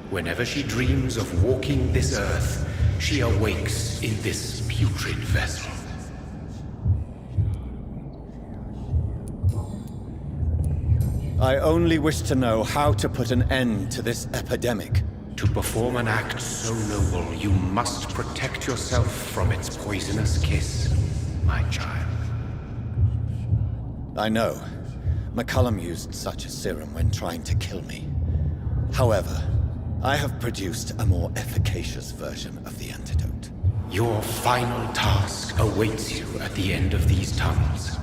Whenever she dreams of walking this earth, she awakes in this putrid vessel. I only wish to know how to put an end to this epidemic. To perform an act so noble, you must protect yourself from its poisonous kiss, my child. I know. McCullum used such a serum when trying to kill me. However, I have produced a more efficacious version of the antidote. Your final task awaits you at the end of these tunnels.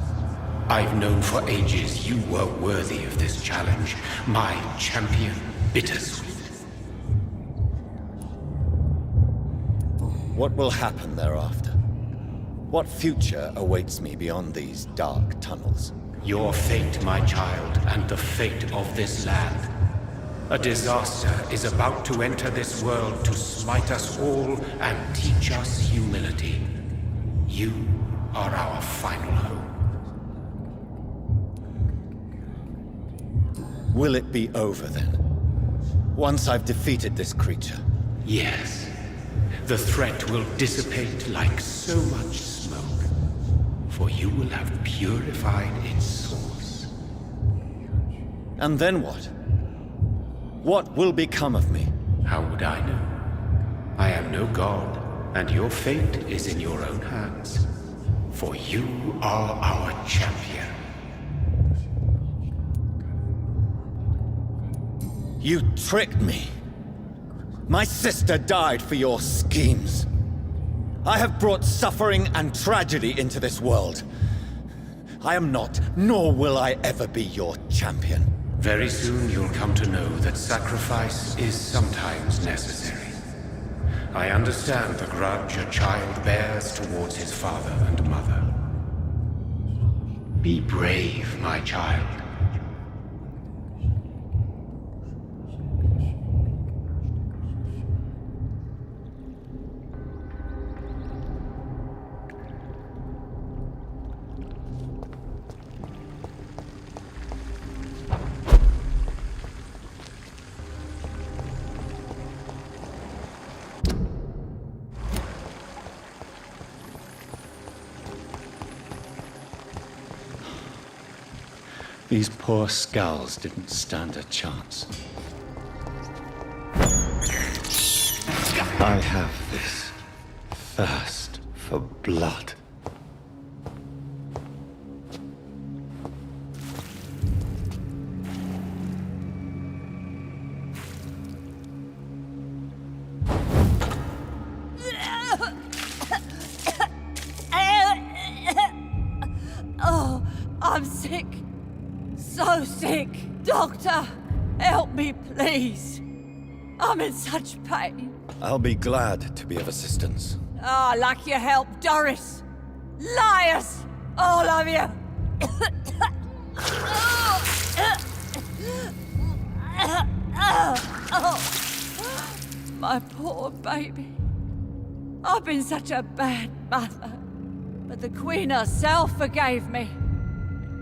I've known for ages you were worthy of this challenge, my champion, Bittersweet. What will happen thereafter? What future awaits me beyond these dark tunnels? Your fate, my child, and the fate of this land. A disaster is about to enter this world to smite us all and teach us humility. You are our final hope. Will it be over then? Once I've defeated this creature? Yes. The threat will dissipate like so much smoke, for you will have purified its source. And then what? What will become of me? How would I know? I am no god, and your fate is in your own hands. For you are our champion. You tricked me. My sister died for your schemes. I have brought suffering and tragedy into this world. I am not, nor will I ever be your champion. Very soon you'll come to know that sacrifice is sometimes necessary. I understand the grudge a child bears towards his father and mother. Be brave, my child. These poor skulls didn't stand a chance. I have this thirst for blood. Oh, I'm sick. So sick. Doctor, help me, please. I'm in such pain. I'll be glad to be of assistance. Ah, like your help, Doris. Liars! All of you! My poor baby. I've been such a bad mother. But the Queen herself forgave me.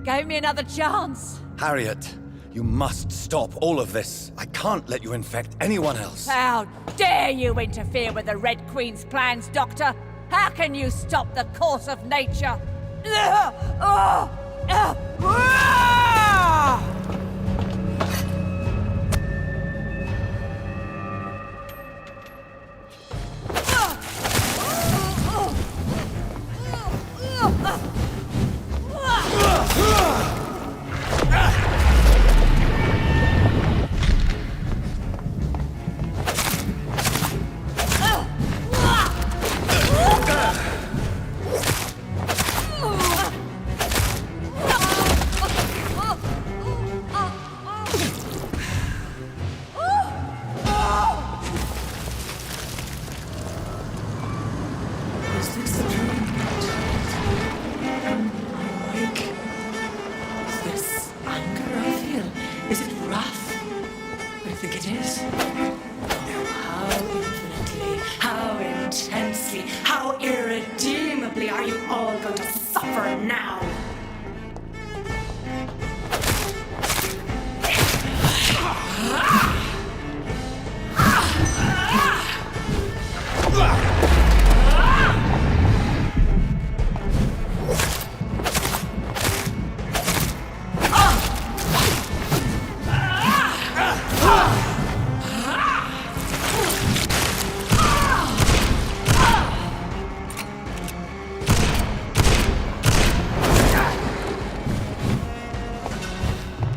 Gave me another chance. Harriet, you must stop all of this. I can't let you infect anyone else. How dare you interfere with the Red Queen's plans, Doctor? How can you stop the course of nature? Is this a dream? Awake? Is this anger I feel? Is it wrath? I think it is. How infinitely, how intensely, how irredeemably are you all going to suffer now?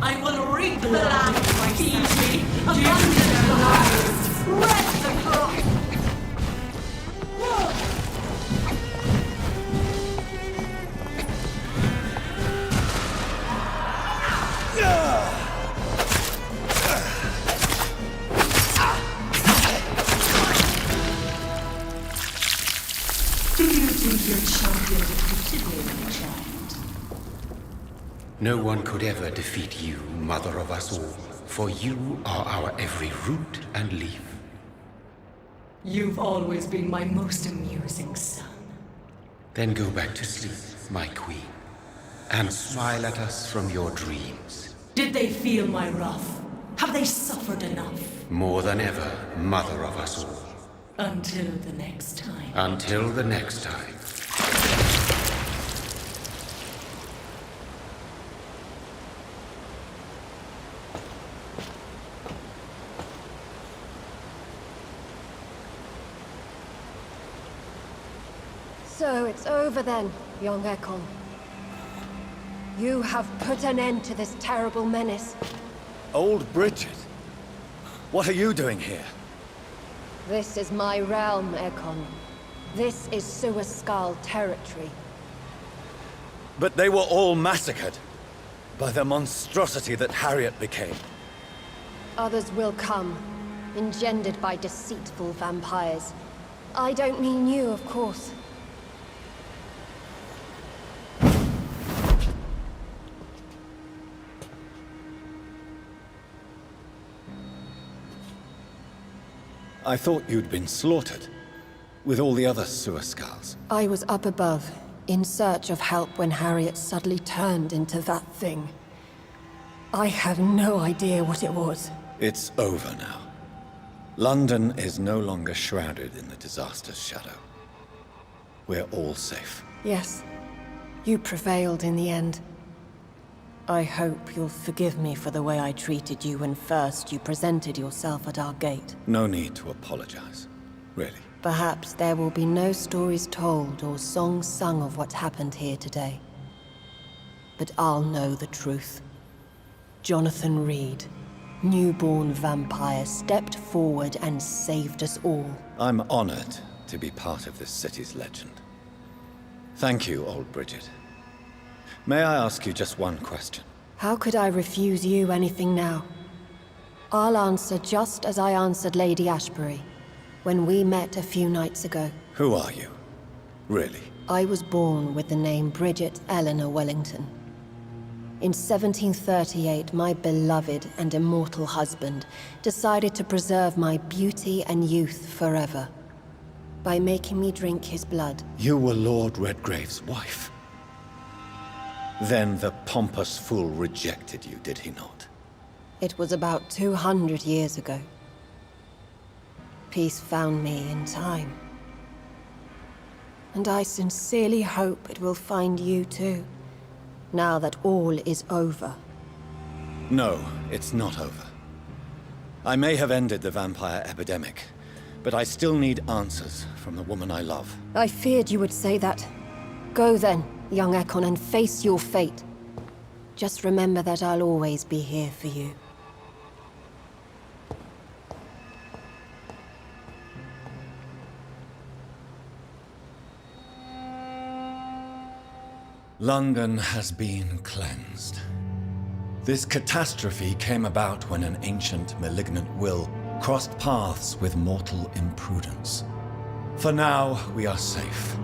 I will reap the land my feet me, abundant lives, rest across. Do you think your champion would consider me, child? No one could ever defeat you, mother of us all, for you are our every root and leaf. You've always been my most amusing son. Then go back to sleep, my queen, and smile at us from your dreams. Did they feel my wrath? Have they suffered enough? More than ever, mother of us all. Until the next time. Until the next time. So it's over then, young Ekon. You have put an end to this terrible menace. Old Bridget? What are you doing here? This is my realm, Ekon. This is Suaskal territory. But they were all massacred by the monstrosity that Harriet became. Others will come, engendered by deceitful vampires. I don't mean you, of course. I thought you'd been slaughtered, with all the other Suaskals. I was up above, in search of help when Harriet suddenly turned into that thing. I have no idea what it was. It's over now. London is no longer shrouded in the disaster's shadow. We're all safe. Yes, you prevailed in the end. I hope you'll forgive me for the way I treated you when first you presented yourself at our gate. No need to apologize, really. Perhaps there will be no stories told or songs sung of what happened here today. But I'll know the truth. Jonathan Reed, newborn vampire, stepped forward and saved us all. I'm honored to be part of this city's legend. Thank you, old Bridget. May I ask you just one question? How could I refuse you anything now? I'll answer just as I answered Lady Ashbury when we met a few nights ago. Who are you? Really? I was born with the name Bridget Eleanor Wellington. In 1738, my beloved and immortal husband decided to preserve my beauty and youth forever by making me drink his blood. You were Lord Redgrave's wife. Then the pompous fool rejected you, did he not? It was about 200 years ago. Peace found me in time. And I sincerely hope it will find you too, now that all is over. No, it's not over. I may have ended the vampire epidemic, but I still need answers from the woman I love. I feared you would say that. Go then, young Ekon, and face your fate. Just remember that I'll always be here for you. London has been cleansed. This catastrophe came about when an ancient, malignant will crossed paths with mortal imprudence. For now, we are safe.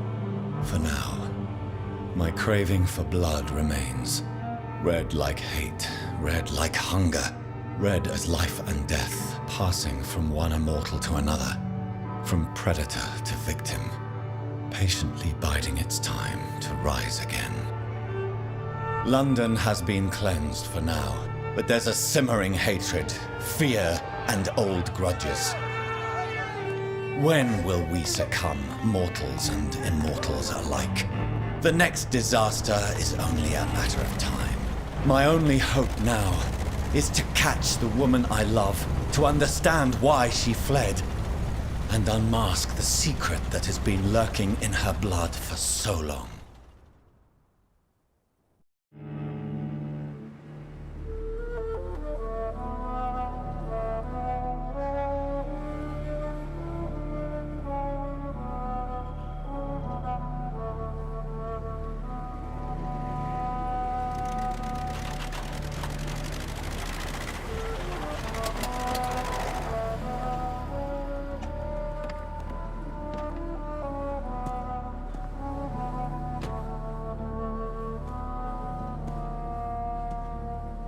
For now. My craving for blood remains. Red like hate, red like hunger, red as life and death, passing from one immortal to another, from predator to victim, patiently biding its time to rise again. London has been cleansed for now, but there's a simmering hatred, fear, and old grudges. When will we succumb, mortals and immortals alike? The next disaster is only a matter of time. My only hope now is to catch the woman I love, to understand why she fled, and unmask the secret that has been lurking in her blood for so long.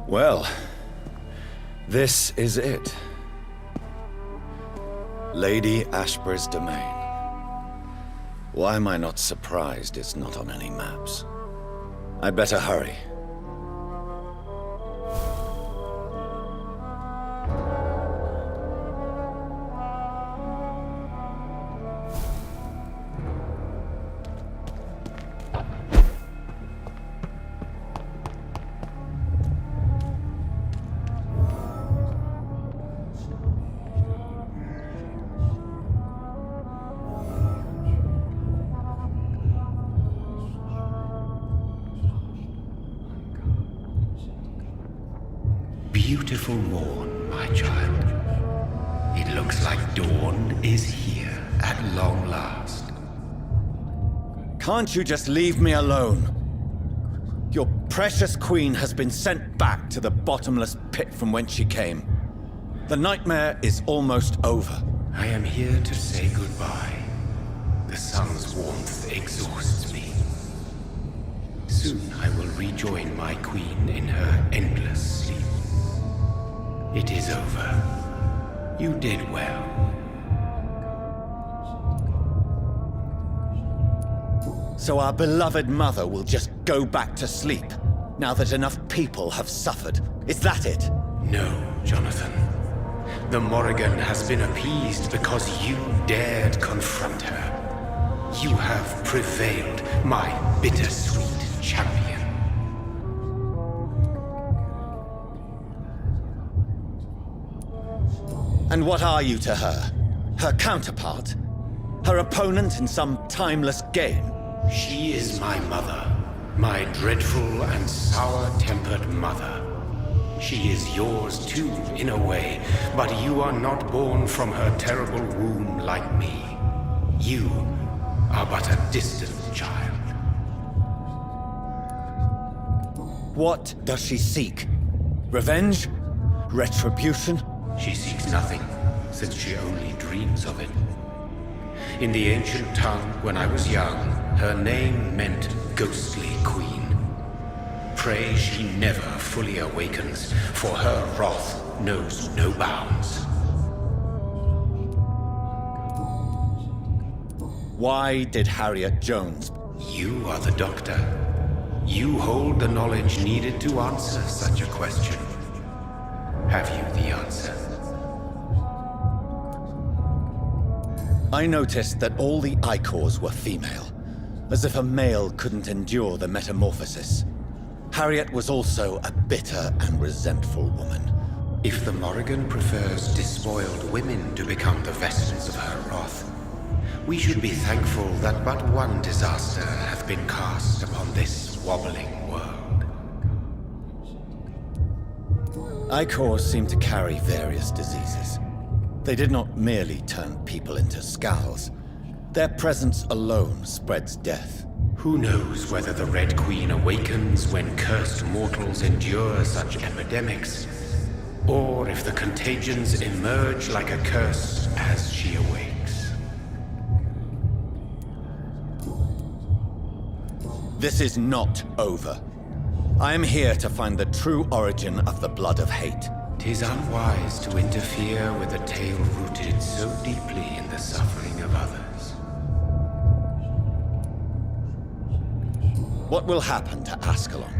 Well, this is it. Lady Ashbury's domain. Why am I not surprised it's not on any maps? I'd better hurry. Beautiful morn, my child. It looks like dawn is here at long last. Can't you just leave me alone? Your precious queen has been sent back to the bottomless pit from whence she came. The nightmare is almost over. I am here to say goodbye. The sun's warmth exhausts me. Soon I will rejoin my queen in her endless sleep. It is over. You did well. So our beloved mother will just go back to sleep, now that enough people have suffered. Is that it? No, Jonathan. The Morrigan has been appeased because you dared confront her. You have prevailed, my bittersweet champion. And what are you to her? Her counterpart? Her opponent in some timeless game? She is my mother. My dreadful and sour-tempered mother. She is yours too, in a way, but you are not born from her terrible womb like me. You are but a distant child. What does she seek? Revenge? Retribution? She seeks nothing, since she only dreams of it. In the ancient tongue, when I was young, her name meant Ghostly Queen. Pray she never fully awakens, for her wrath knows no bounds. Why did Harriet Jones? You are the doctor. You hold the knowledge needed to answer such a question. Have you the answer? I noticed that all the Icors were female, as if a male couldn't endure the metamorphosis. Harriet was also a bitter and resentful woman. If the Morrigan prefers despoiled women to become the vessels of her wrath, we should be thankful that but one disaster hath been cast upon this wobbling world. Icors seem to carry various diseases. They did not merely turn people into skulls. Their presence alone spreads death. Who knows whether the Red Queen awakens when cursed mortals endure such epidemics, or if the contagions emerge like a curse as she awakes. This is not over. I am here to find the true origin of the blood of hate. 'Tis unwise to interfere with a tale rooted so deeply in the suffering of others. What will happen to Ascalon?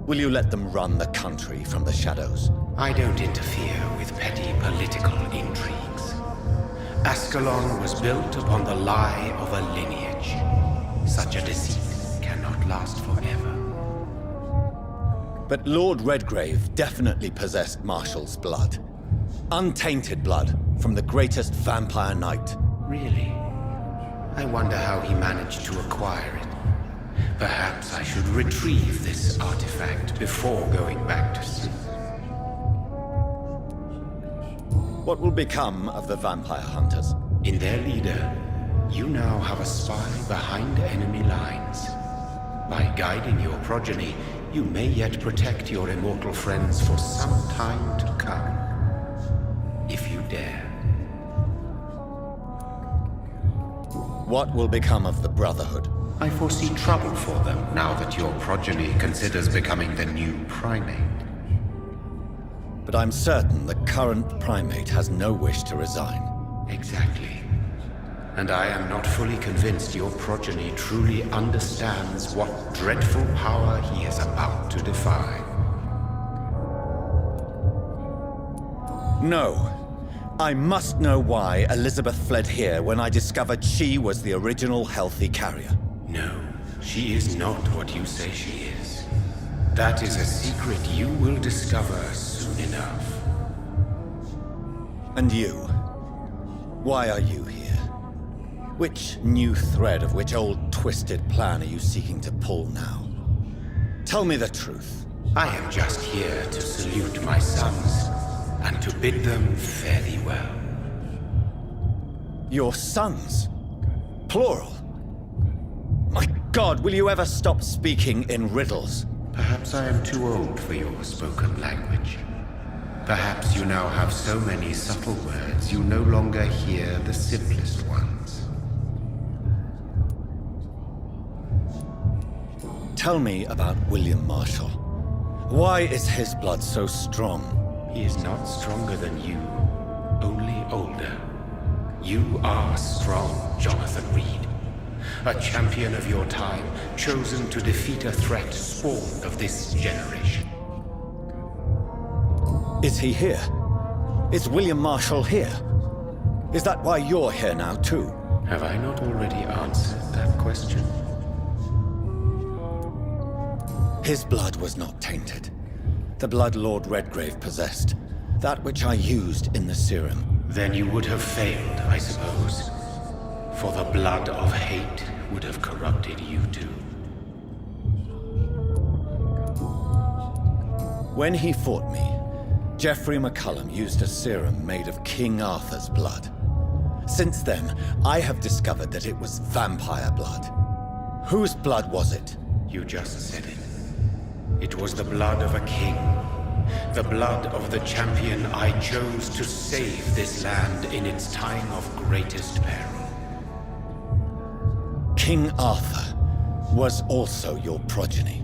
Will you let them run the country from the shadows? I don't interfere with petty political intrigues. Ascalon was built upon the lie of a lineage. Such a deceit cannot last forever. But Lord Redgrave definitely possessed Marshall's blood. Untainted blood from the greatest vampire knight. Really? I wonder how he managed to acquire it. Perhaps I should retrieve this artifact before going back to sleep. What will become of the vampire hunters? In their leader, you now have a spy behind enemy lines. By guiding your progeny, you may yet protect your immortal friends for some time to come. If you dare. What will become of the Brotherhood? I foresee trouble for them now that your progeny considers becoming the new primate. But I'm certain the current primate has no wish to resign. Exactly. And I am not fully convinced your progeny truly understands what dreadful power he is about to defy. No. I must know why Elizabeth fled here when I discovered she was the original healthy carrier. No, she is not what you say she is. That is a secret you will discover soon enough. And you? Why are you here? Which new thread of which old twisted plan are you seeking to pull now? Tell me the truth. I am just here to salute my sons, and to bid them fare thee well. Your sons? Plural? My God, will you ever stop speaking in riddles? Perhaps I am too old for your spoken language. Perhaps you now have so many subtle words you no longer hear the simplest ones. Tell me about William Marshall. Why is his blood so strong? He is not stronger than you, only older. You are strong, Jonathan Reed. A champion of your time, chosen to defeat a threat spawned of this generation. Is he here? Is William Marshall here? Is that why you're here now, too? Have I not already answered that question? His blood was not tainted. The blood Lord Redgrave possessed. That which I used in the serum. Then you would have failed, I suppose. For the blood of hate would have corrupted you too. When he fought me, Geoffrey McCullum used a serum made of King Arthur's blood. Since then, I have discovered that it was vampire blood. Whose blood was it? You just said it. It was the blood of a king. The blood of the champion I chose to save this land in its time of greatest peril. King Arthur was also your progeny.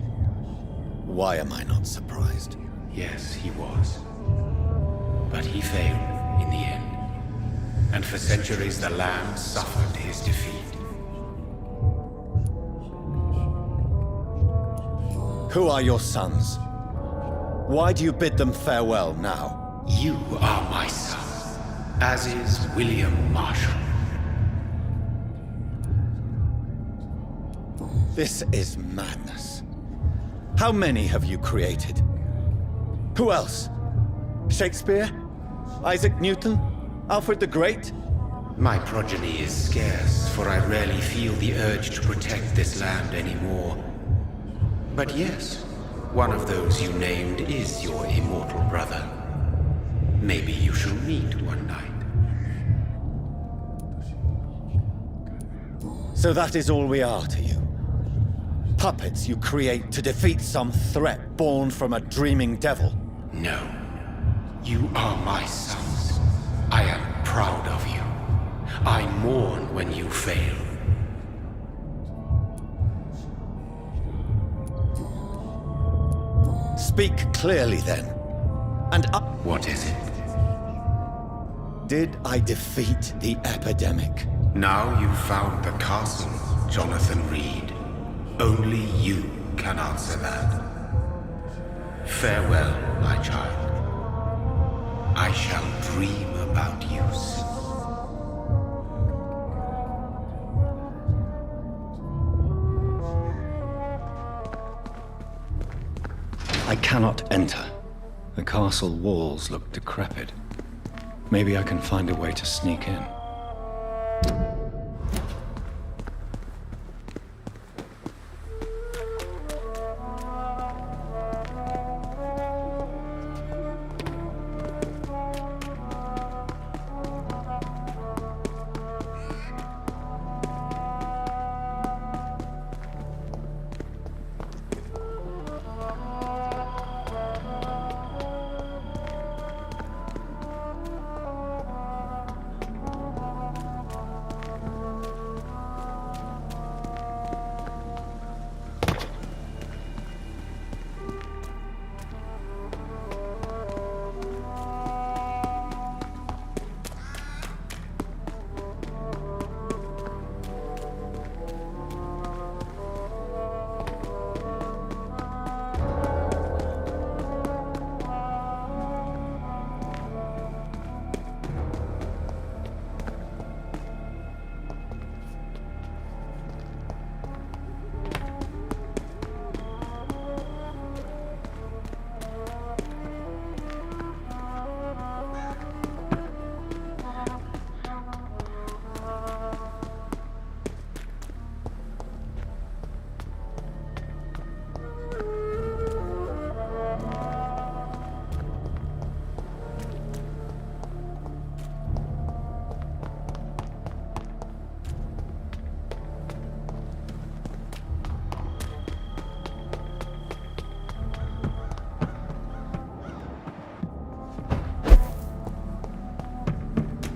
Why am I not surprised? Yes, he was. But he failed in the end. And for centuries the land suffered his defeat. Who are your sons? Why do you bid them farewell now? You are my son, as is William Marshall. This is madness. How many have you created? Who else? Shakespeare? Isaac Newton? Alfred the Great? My progeny is scarce, for I rarely feel the urge to protect this land anymore. But yes, one of those you named is your immortal brother. Maybe you shall meet one night. So that is all we are to you? Puppets you create to defeat some threat born from a dreaming devil? No. You are my sons. I am proud of you. I mourn when you fail. Speak clearly then. And what is it? Did I defeat the epidemic? Now you've found the castle, Jonathan Reed. Only you can answer that. Farewell, my child. I shall dream about you soon. I cannot enter. The castle walls look decrepit. Maybe I can find a way to sneak in.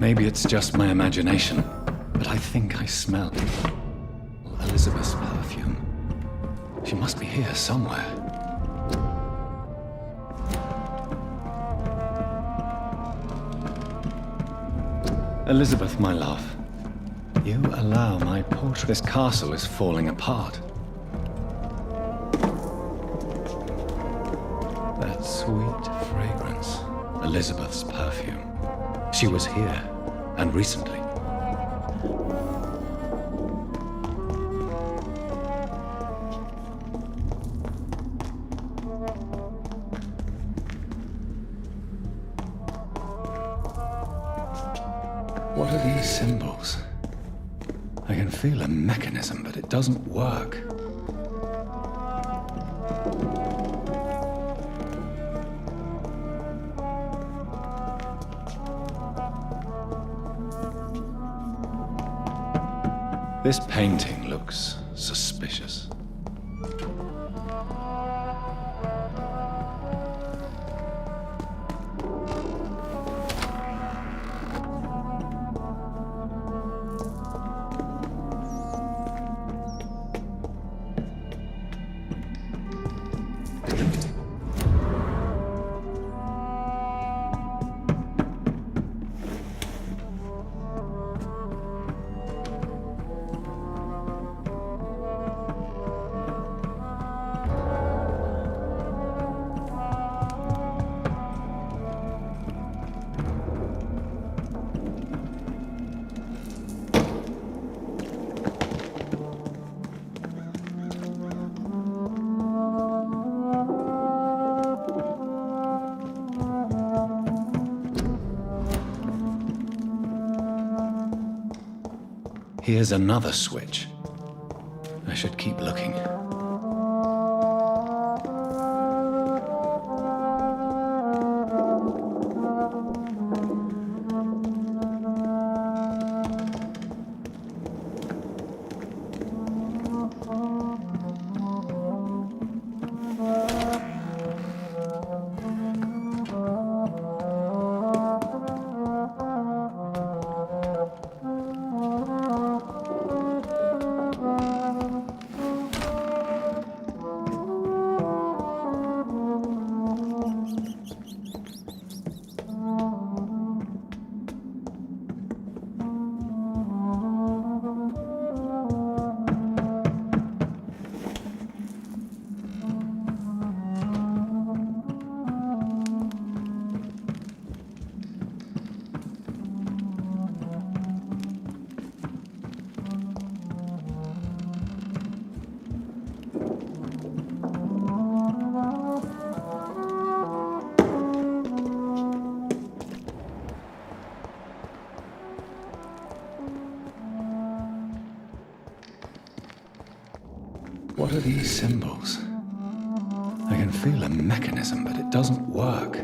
Maybe it's just my imagination, but I think I smell Elizabeth's perfume. She must be here somewhere. Elizabeth, my love, you allow my portrait. This castle is falling apart. That sweet fragrance, Elizabeth's perfume. She was here, and recently. What are these symbols? I can feel a mechanism, but it doesn't work. This painting looks suspicious. Here's another switch. I should keep looking. What are these symbols? I can feel a mechanism, but it doesn't work.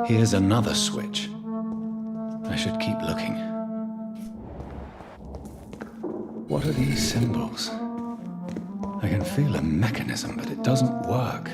Here's another switch. I should keep looking. What are these symbols? I can feel a mechanism, but it doesn't work.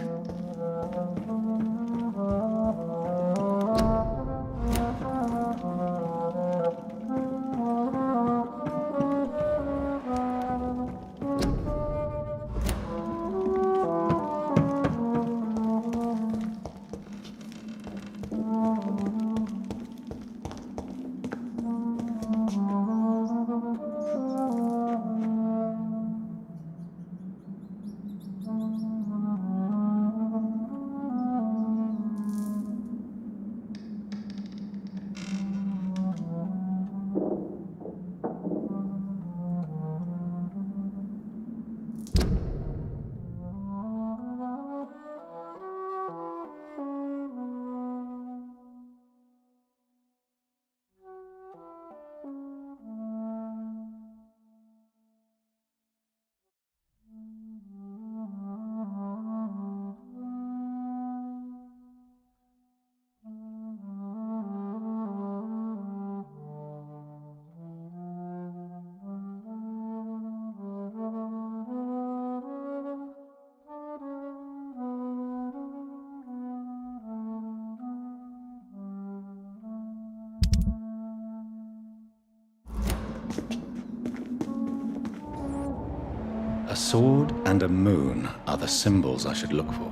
A sword and a moon are the symbols I should look for.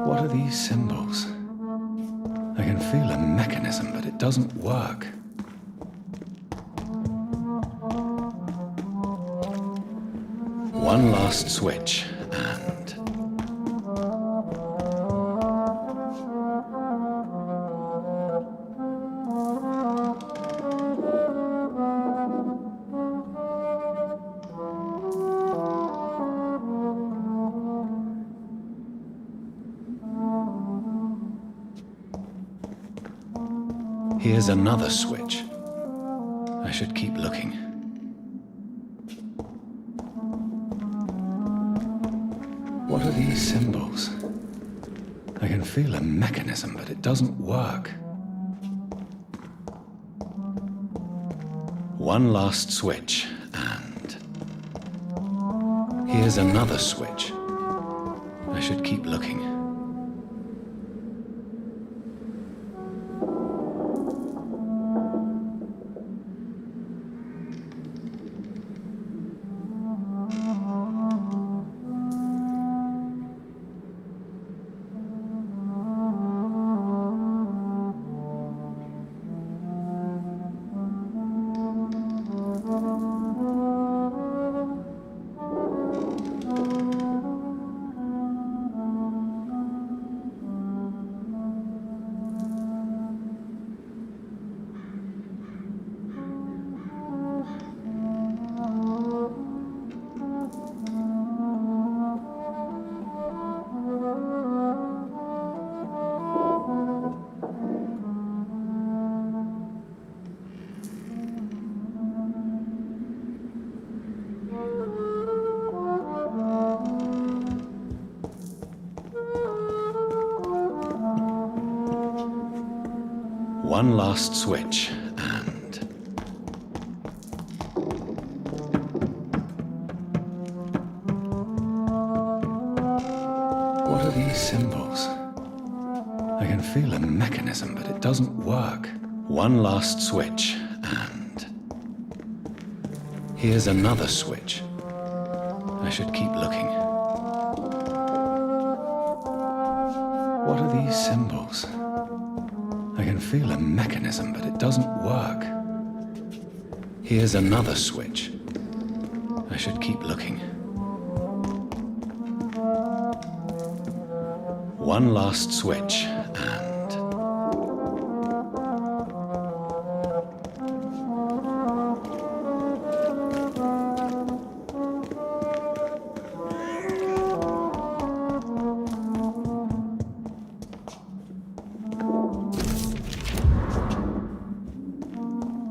What are these symbols? I can feel a mechanism, but it doesn't work. One last switch, and... Here's another switch. I should keep looking. What are these symbols? I can feel a mechanism, but it doesn't work. One last switch, and... Here's another switch. I should keep looking. One last switch, and... What are these symbols? I can feel a mechanism, but it doesn't work. One last switch, and... Here's another switch. I should keep looking. What are these symbols? I can feel a mechanism, but it doesn't work. Here's another switch. I should keep looking. One last switch, and...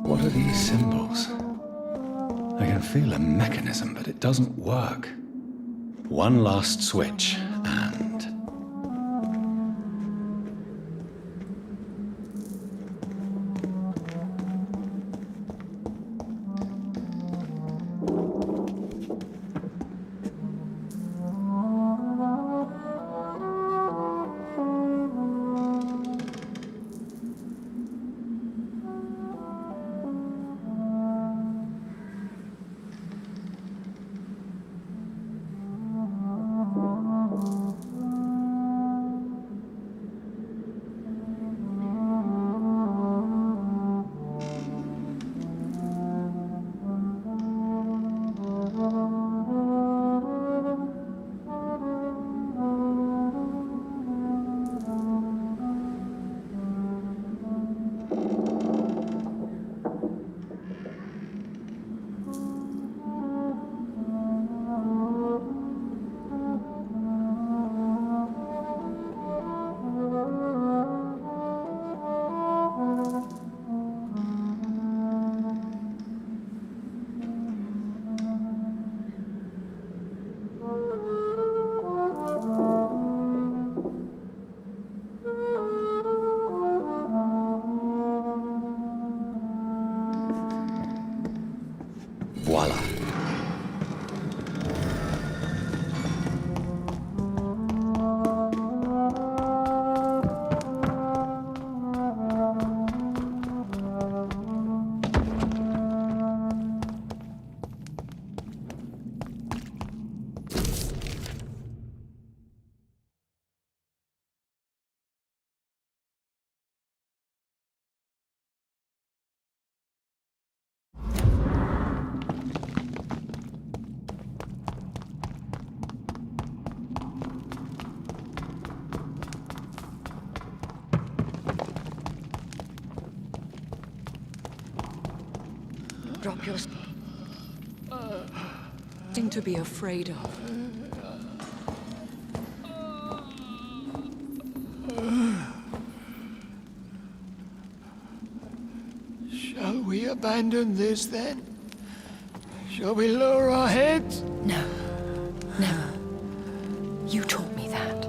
What are these symbols? I can feel a mechanism, but it doesn't work. One last switch, and... Voila. Drop your... Thing to be afraid of. Shall we abandon this then? Shall we lower our heads? No. Never. You taught me that.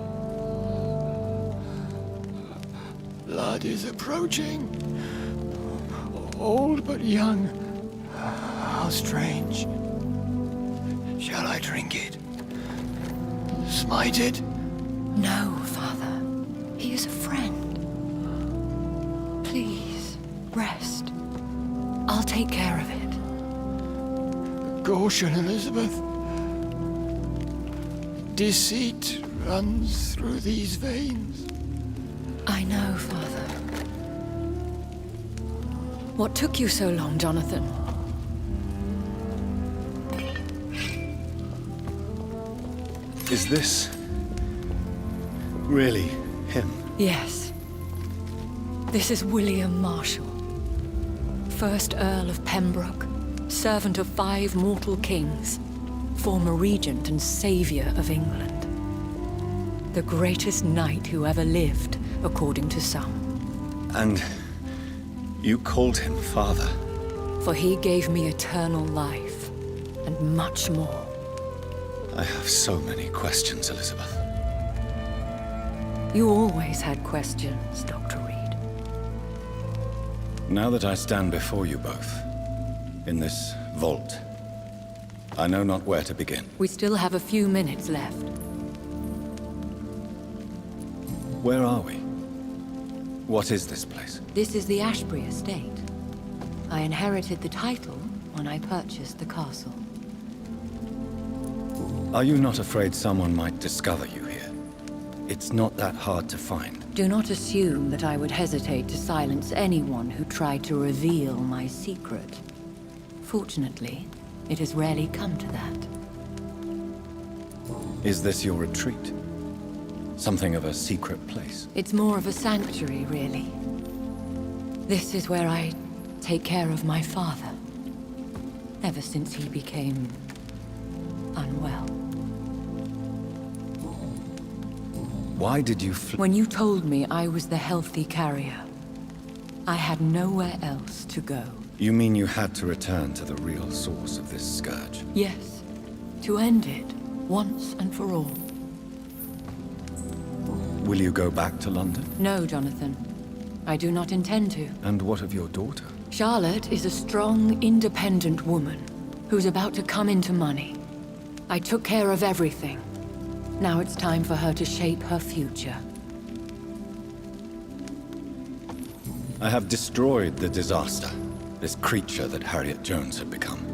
Blood is approaching. Old but young. How strange. Shall I drink it? Smite it? No, Father. He is a friend. Please, rest. I'll take care of it. Caution, Elizabeth. Deceit runs through these veins. I know, Father. What took you so long, Jonathan? Is this really him? Yes. This is William Marshall, 1st Earl of Pembroke, servant of 5 mortal kings, former regent and savior of England. The greatest knight who ever lived, according to some. And you called him father? For he gave me eternal life, and much more. I have so many questions, Elizabeth. You always had questions, Dr. Reed. Now that I stand before you both, in this vault, I know not where to begin. We still have a few minutes left. Where are we? What is this place? This is the Ashbury estate. I inherited the title when I purchased the castle. Are you not afraid someone might discover you here? it's not that hard to find. Do not assume that I would hesitate to silence anyone who tried to reveal my secret. Fortunately, it has rarely come to that. Is this your retreat? Something of a secret place? It's more of a sanctuary, really. This is where I take care of my father. Ever since he became unwell. Why did you flee? When you told me I was the healthy carrier, I had nowhere else to go. You mean you had to return to the real source of this scourge? Yes, to end it, once and for all. Will you go back to London? No, Jonathan. I do not intend to. And what of your daughter? Charlotte is a strong, independent woman who's about to come into money. I took care of everything. Now it's time for her to shape her future. I have destroyed the disaster, this creature that Harriet Jones had become.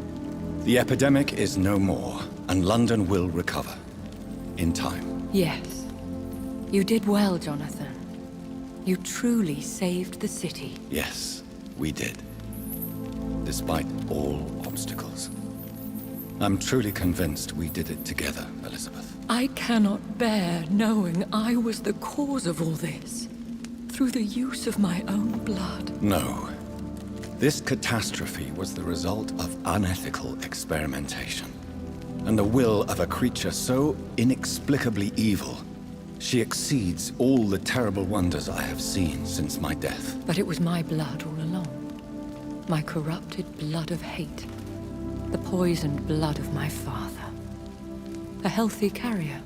The epidemic is no more, and London will recover. In time. Yes. You did well, Jonathan. You truly saved the city. Yes, we did. Despite all obstacles. I'm truly convinced we did it together, Elizabeth. I cannot bear knowing I was the cause of all this. Through the use of my own blood. No. This catastrophe was the result of unethical experimentation. And the will of a creature so inexplicably evil. She exceeds all the terrible wonders I have seen since my death. But it was my blood all along. My corrupted blood of hate. The poisoned blood of my father. A healthy carrier.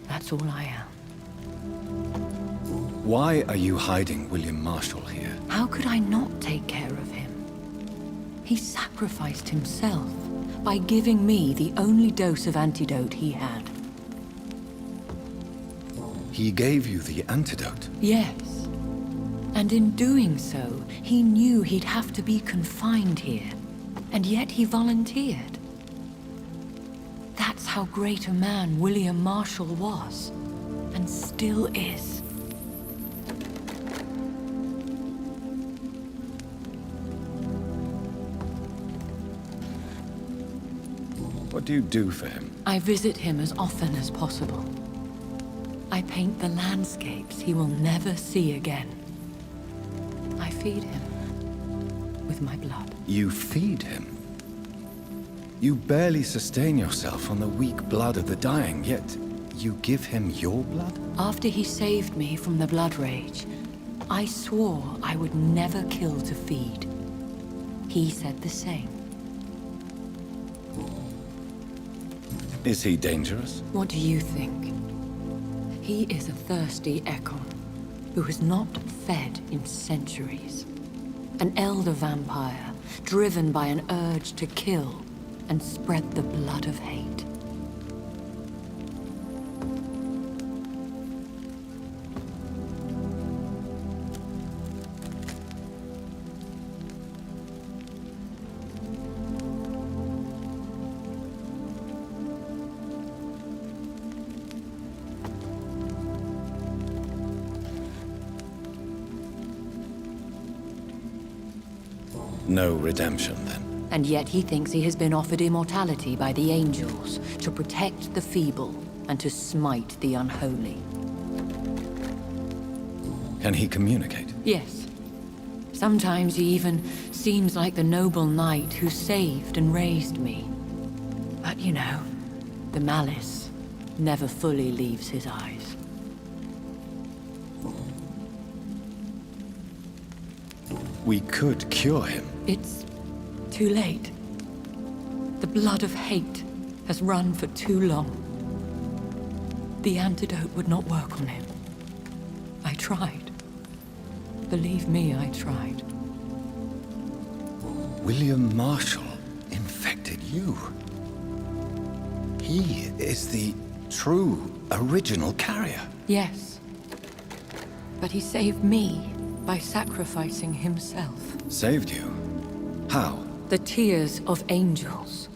That's all I am. Why are you hiding William Marshall here? How could I not take care of him? He sacrificed himself by giving me the only dose of antidote he had. He gave you the antidote? Yes. And in doing so, he knew he'd have to be confined here. And yet he volunteered. That's how great a man William Marshall was. And still is. What do you do for him? I visit him as often as possible. I paint the landscapes he will never see again. I feed him with my blood. You feed him? You barely sustain yourself on the weak blood of the dying, yet you give him your blood? After he saved me from the blood rage, I swore I would never kill to feed. He said the same. Is he dangerous? What do you think? He is a thirsty Ekon, who has not fed in centuries. An elder vampire, driven by an urge to kill and spread the blood of hate. No redemption, then. And yet he thinks he has been offered immortality by the angels to protect the feeble and to smite the unholy. Can he communicate? Yes. Sometimes he even seems like the noble knight who saved and raised me. But you know, the malice never fully leaves his eyes. We could cure him. It's too late. The blood of hate has run for too long. The antidote would not work on him. I tried. Believe me, I tried. William Marshall infected you. He is the true, original carrier. Yes. But he saved me by sacrificing himself. Saved you? How? The tears of angels.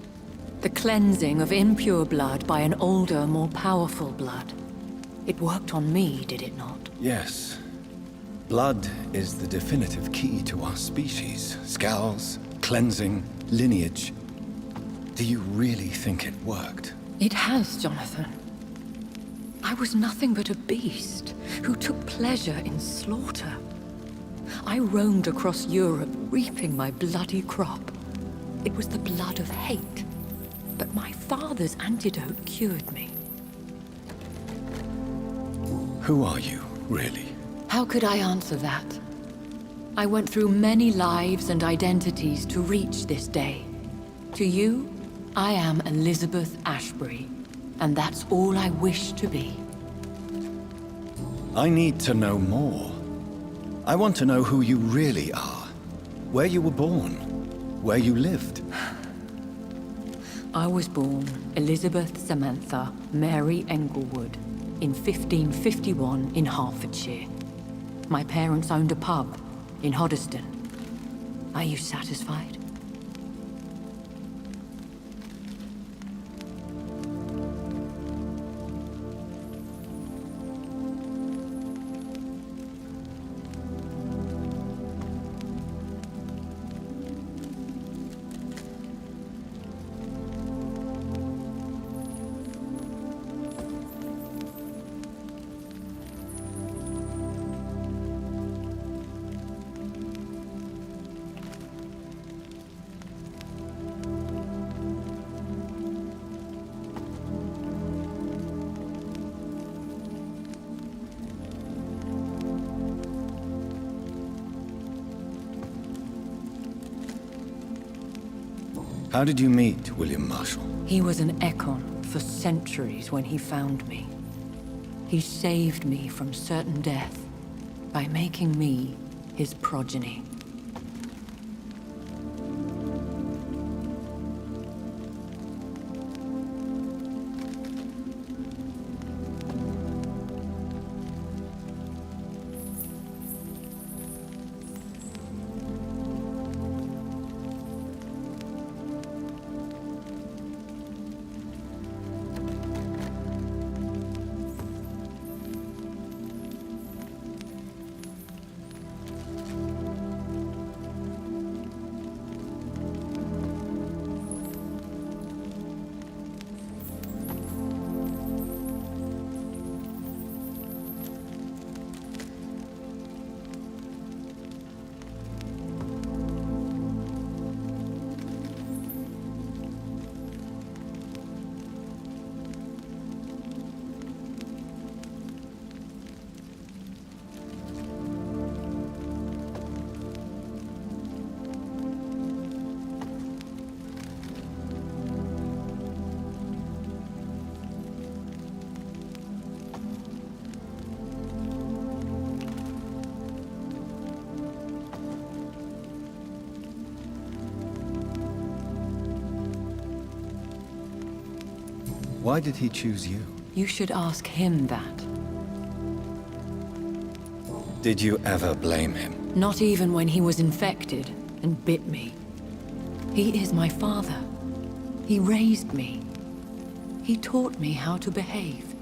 The cleansing of impure blood by an older, more powerful blood. It worked on me, did it not? Yes. Blood is the definitive key to our species. Scowls, cleansing, lineage. Do you really think it worked? It has, Jonathan. I was nothing but a beast who took pleasure in slaughter. I roamed across Europe, reaping my bloody crop. It was the blood of hate. But my father's antidote cured me. Who are you, really? How could I answer that? I went through many lives and identities to reach this day. To you, I am Elizabeth Ashbury, and that's all I wish to be. I need to know more. I want to know who you really are. Where you were born. Where you lived. I was born Elizabeth Samantha Mary Englewood in 1551 in Hertfordshire. My parents owned a pub in Hoddesdon. Are you satisfied? How did you meet William Marshall? He was an Ekon for centuries when he found me. He saved me from certain death by making me his progeny. Why did he choose you? You should ask him that. Did you ever blame him? Not even when he was infected and bit me. He is my father. He raised me. He taught me how to behave.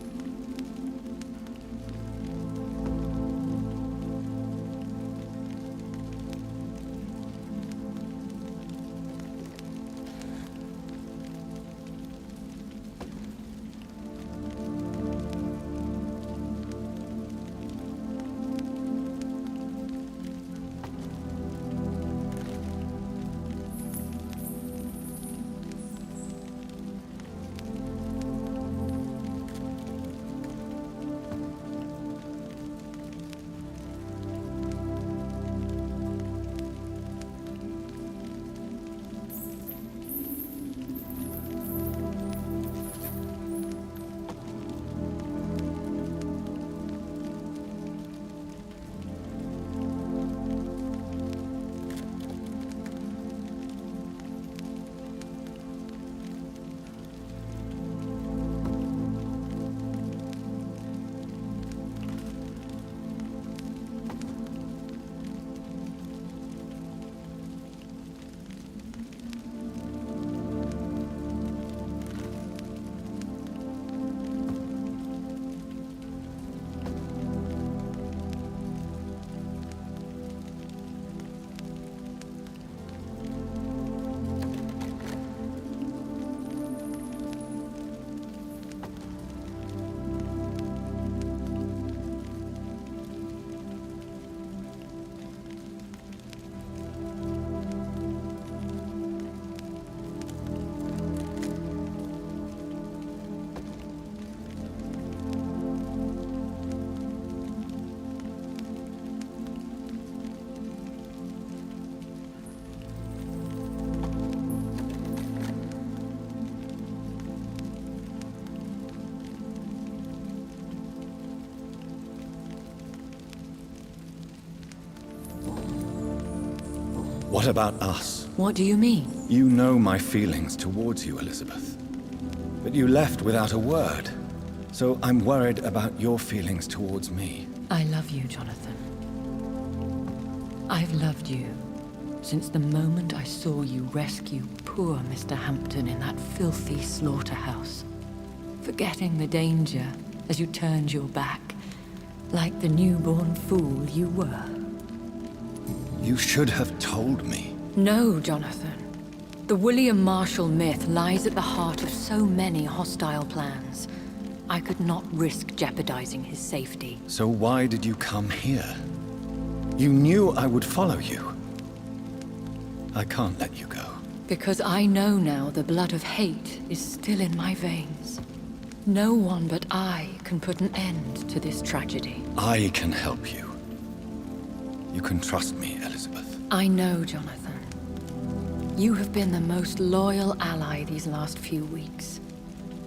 What about us? What do you mean? You know my feelings towards you, Elizabeth. But you left without a word. So I'm worried about your feelings towards me. I love you, Jonathan. I've loved you since the moment I saw you rescue poor Mr. Hampton in that filthy slaughterhouse. Forgetting the danger as you turned your back, like the newborn fool you were. You should have told me. No, Jonathan. The William Marshall myth lies at the heart of so many hostile plans. I could not risk jeopardizing his safety. So why did you come here? You knew I would follow you. I can't let you go. Because I know now the blood of hate is still in my veins. No one but I can put an end to this tragedy. I can help you. You can trust me, Elizabeth. I know, Jonathan. You have been the most loyal ally these last few weeks.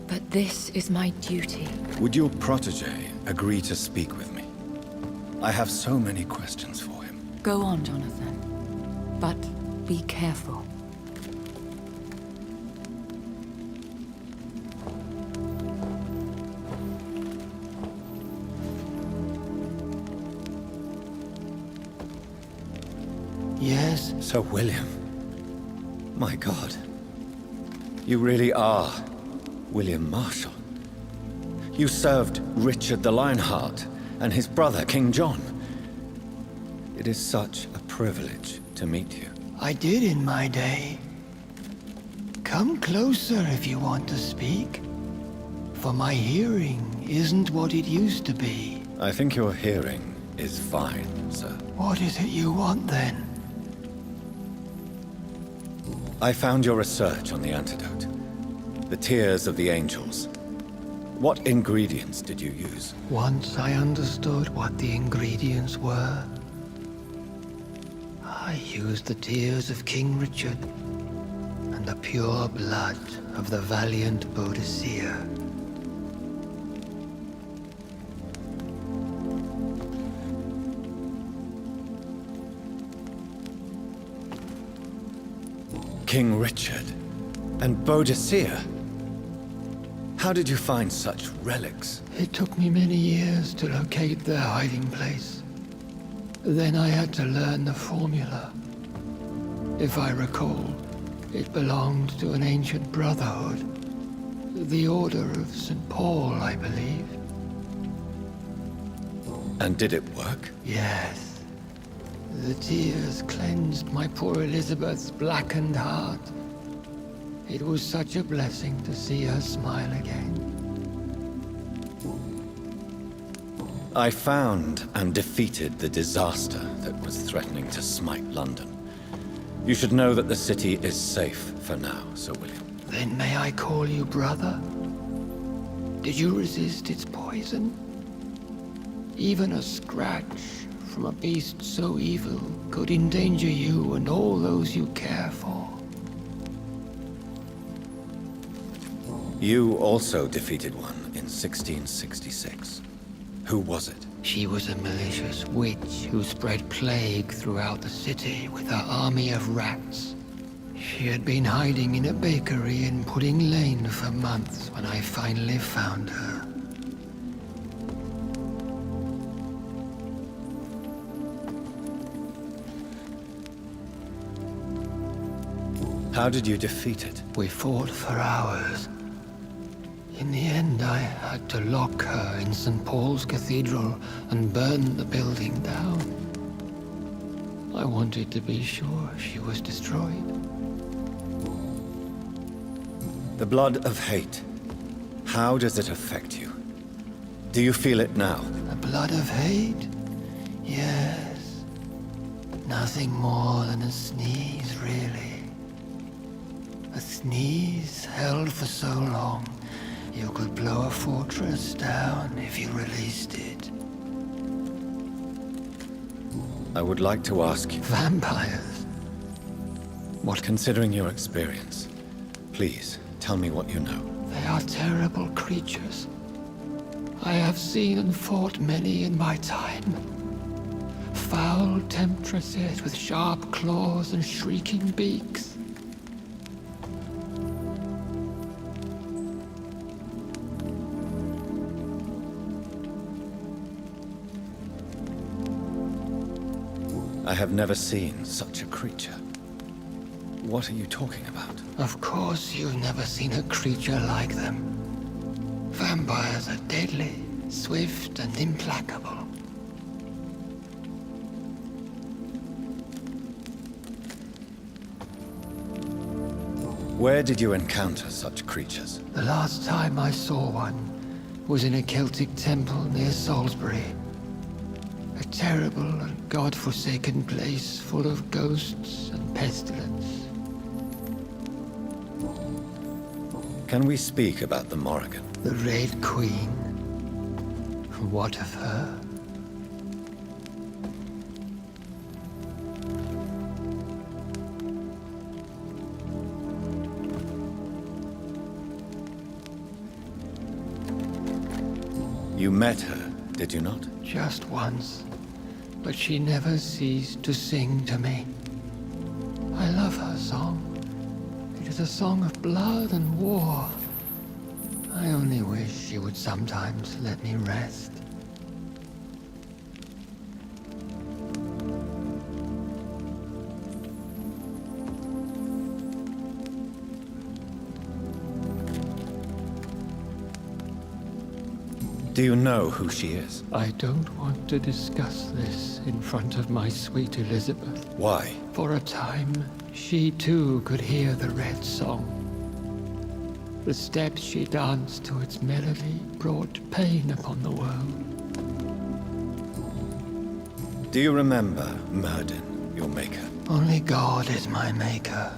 But this is my duty. Would your protege agree to speak with me? I have so many questions for him. Go on, Jonathan. But be careful. Yes? Sir William. My God. You really are William Marshall. You served Richard the Lionheart and his brother, King John. It is such a privilege to meet you. I did in my day. Come closer if you want to speak. For my hearing isn't what it used to be. I think your hearing is fine, sir. What is it you want then? I found your research on the antidote. The Tears of the Angels. What ingredients did you use? Once I understood what the ingredients were, I used the tears of King Richard and the pure blood of the valiant Boadicea. King Richard and Boadicea? How did you find such relics? It took me many years to locate their hiding place. Then I had to learn the formula. If I recall, it belonged to an ancient brotherhood. The Order of St. Paul, I believe. And did it work? Yes. The tears cleansed my poor Elizabeth's blackened heart. It was such a blessing to see her smile again. I found and defeated the disaster that was threatening to smite London. You should know that the city is safe for now, Sir William. Then may I call you brother? Did you resist its poison? Even a scratch from a beast so evil could endanger you and all those you care for. You also defeated one in 1666. Who was it? She was a malicious witch who spread plague throughout the city with her army of rats. She had been hiding in a bakery in Pudding Lane for months when I finally found her. How did you defeat it? We fought for hours. In the end, I had to lock her in St. Paul's Cathedral and burn the building down. I wanted to be sure she was destroyed. The blood of hate. How does it affect you? Do you feel it now? The blood of hate? Yes. Nothing more than a sneeze, really. A sneeze held for so long, you could blow a fortress down if you released it. I would like to ask you... Vampires? What, considering your experience, please tell me what you know. They are terrible creatures. I have seen and fought many in my time. foul temptresses with sharp claws and shrieking beaks. I have never seen such a creature. What are you talking about? Of course you've never seen a creature like them. Vampires are deadly, swift and implacable. Where did you encounter such creatures? The last time I saw one was in a Celtic temple near Salisbury. A terrible and god-forsaken place full of ghosts and pestilence. Can we speak about the Morrigan? The Red Queen. What of her? You met her, did you not? Just once. But she never ceased to sing to me. I love her song. It is a song of blood and war. I only wish she would sometimes let me rest. Do you know who she is? I don't want to discuss this in front of my sweet Elizabeth. Why? For a time, she too could hear the Red Song. The steps she danced to its melody brought pain upon the world. Do you remember Myrddin, your maker? Only God is my maker,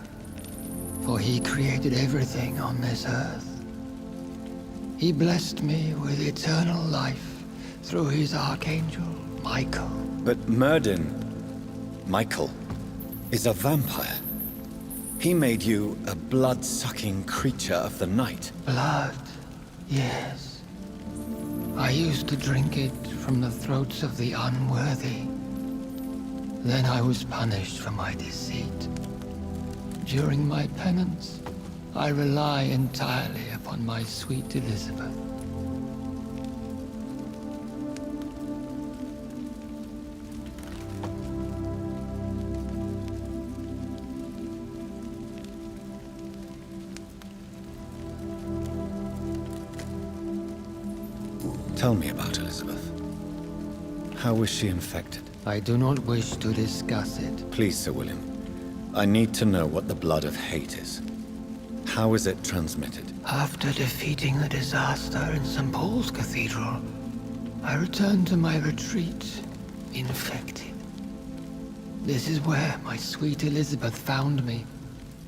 for he created everything on this earth. He blessed me with eternal life through his archangel, Michael. But Myrddin, Michael, is a vampire. He made you a blood-sucking creature of the night. Blood, yes. I used to drink it from the throats of the unworthy. Then I was punished for my deceit. During my penance, I rely entirely upon my sweet Elizabeth. Tell me about Elizabeth. How was she infected? I do not wish to discuss it. Please, Sir William. I need to know what the blood of hate is. How is it transmitted? After defeating the disaster in St. Paul's Cathedral, I returned to my retreat, infected. This is where my sweet Elizabeth found me,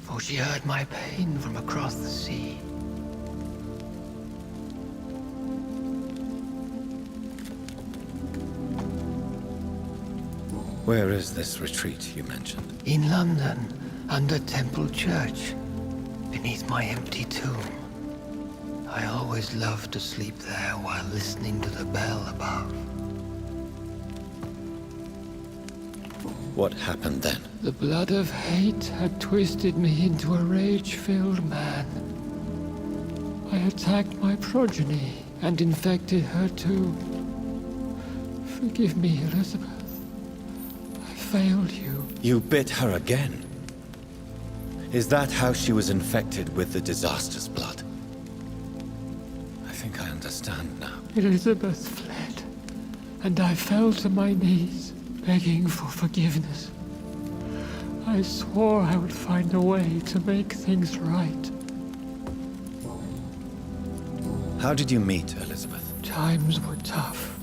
for she heard my pain from across the sea. Where is this retreat you mentioned? In London, under Temple Church, beneath my empty tomb. I always loved to sleep there while listening to the bell above. What happened then? The blood of hate had twisted me into a rage-filled man. I attacked my progeny and infected her too. Forgive me, Elizabeth. I failed you. You bit her again? Is that how she was infected with the disaster's blood? I think I understand now. Elizabeth fled, and I fell to my knees, begging for forgiveness. I swore I would find a way to make things right. How did you meet Elizabeth? Times were tough.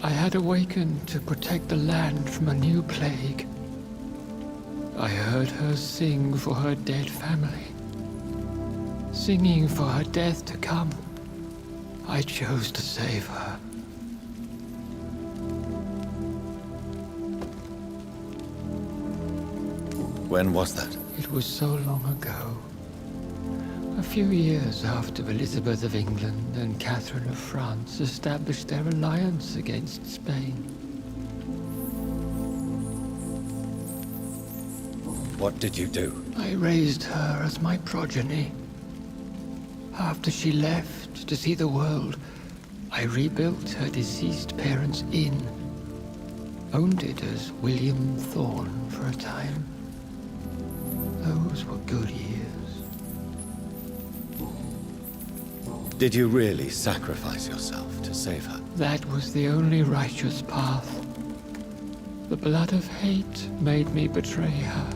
I had awakened to protect the land from a new plague. I heard her sing for her dead family. Singing for her death to come. I chose to save her. When was that? It was so long ago. A few years after Elizabeth of England and Catherine of France established their alliance against Spain. What did you do? I raised her as my progeny. After she left to see the world, I rebuilt her deceased parents' inn. Owned it as William Thorne for a time. Those were good years. Did you really sacrifice yourself to save her? That was the only righteous path. The blood of hate made me betray her.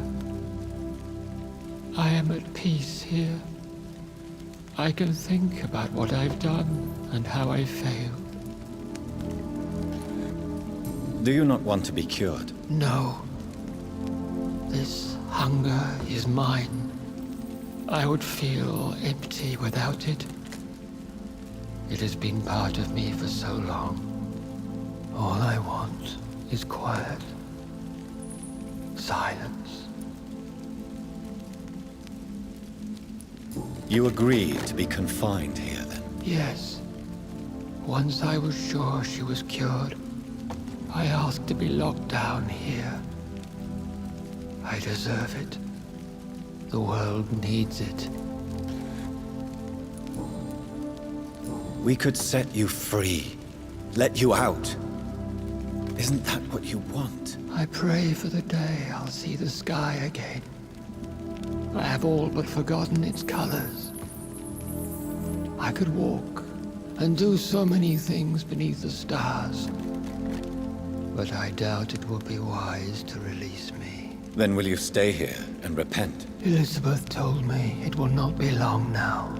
I am at peace here. I can think about what I've done and how I failed. Do you not want to be cured? No. This hunger is mine. I would feel empty without it. It has been part of me for so long. All I want is quiet. Silence. You agreed to be confined here, then? Yes. Once I was sure she was cured, I asked to be locked down here. I deserve it. The world needs it. We could set you free. Let you out. Isn't that what you want? I pray for the day I'll see the sky again. I have all but forgotten its colors. I could walk and do so many things beneath the stars. But I doubt it will be wise to release me. Then will you stay here and repent? Elizabeth told me it will not be long now.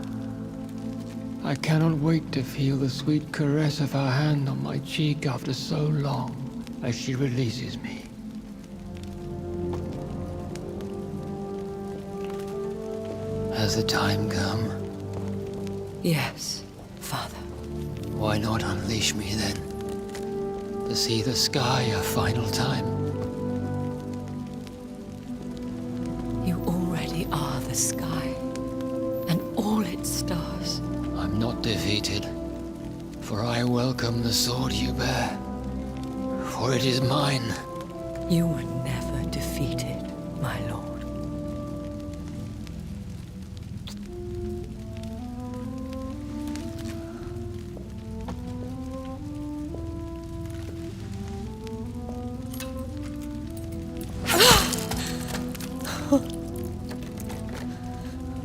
I cannot wait to feel the sweet caress of her hand on my cheek after so long as she releases me. Has the time come? Yes, Father. Why not unleash me then? To see the sky a final time. You already are the sky, and all its stars. I'm not defeated, for I welcome the sword you bear, for it is mine. You were never defeated, my lord.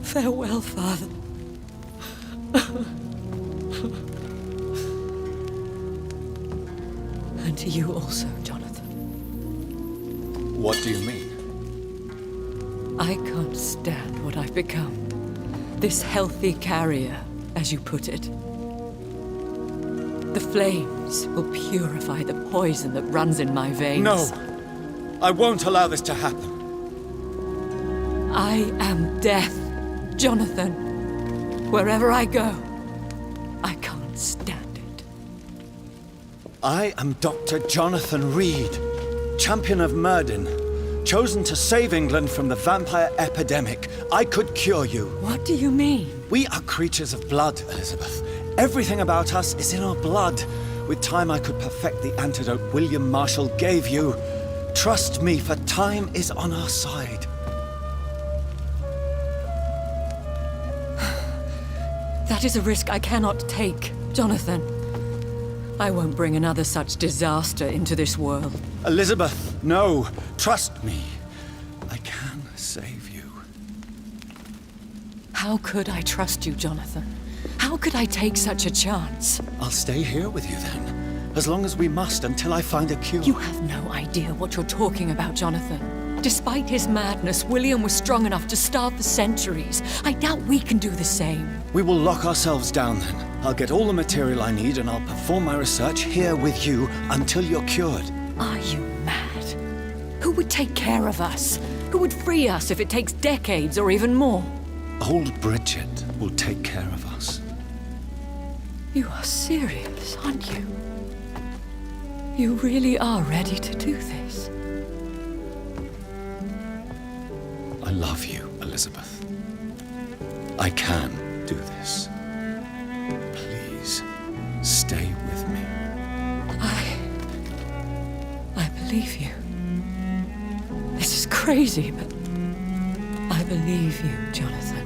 Farewell, Father. And to you also, Jonathan. What do you mean? I can't stand what I've become. This healthy carrier, as you put it. The flames will purify the poison that runs in my veins. No! I won't allow this to happen. I am death, Jonathan. Wherever I go, I can't stand it. I am Dr. Jonathan Reed, champion of Myrddin, chosen to save England from the vampire epidemic. I could cure you. What do you mean? We are creatures of blood, Elizabeth. Everything about us is in our blood. With time, I could perfect the antidote William Marshall gave you. Trust me, for time is on our side. That is a risk I cannot take, Jonathan. I won't bring another such disaster into this world. Elizabeth, no. Trust me. I can save you. How could I trust you, Jonathan? How could I take such a chance? I'll stay here with you then, as long as we must until I find a cure. You have no idea what you're talking about, Jonathan. Despite his madness, William was strong enough to starve for centuries. I doubt we can do the same. We will lock ourselves down then. I'll get all the material I need and I'll perform my research here with you until you're cured. Are you mad? Who would take care of us? Who would free us if it takes decades or even more? Old Bridget will take care of us. You are serious, aren't you? You really are ready to do this? I love you, Elizabeth. I can do this. Please, stay with me. I believe you. This is crazy, but believe you, Jonathan.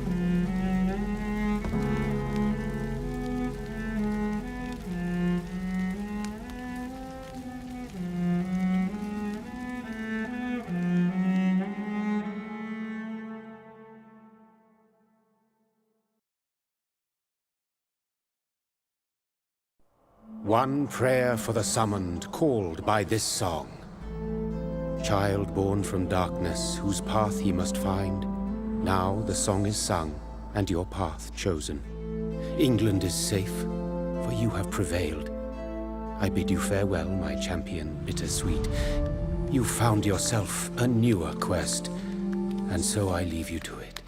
One prayer for the summoned, called by this song. Child born from darkness, whose path ye must find. Now the song is sung, and your path chosen. England is safe, for you have prevailed. I bid you farewell, my champion bittersweet. You found yourself a newer quest, and so I leave you to it.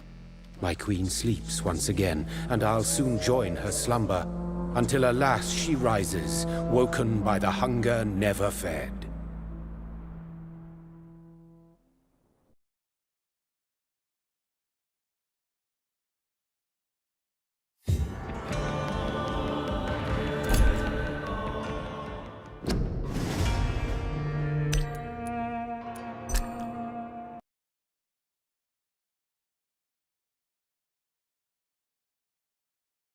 My queen sleeps once again, and I'll soon join her slumber, until alas she rises, woken by the hunger never fed.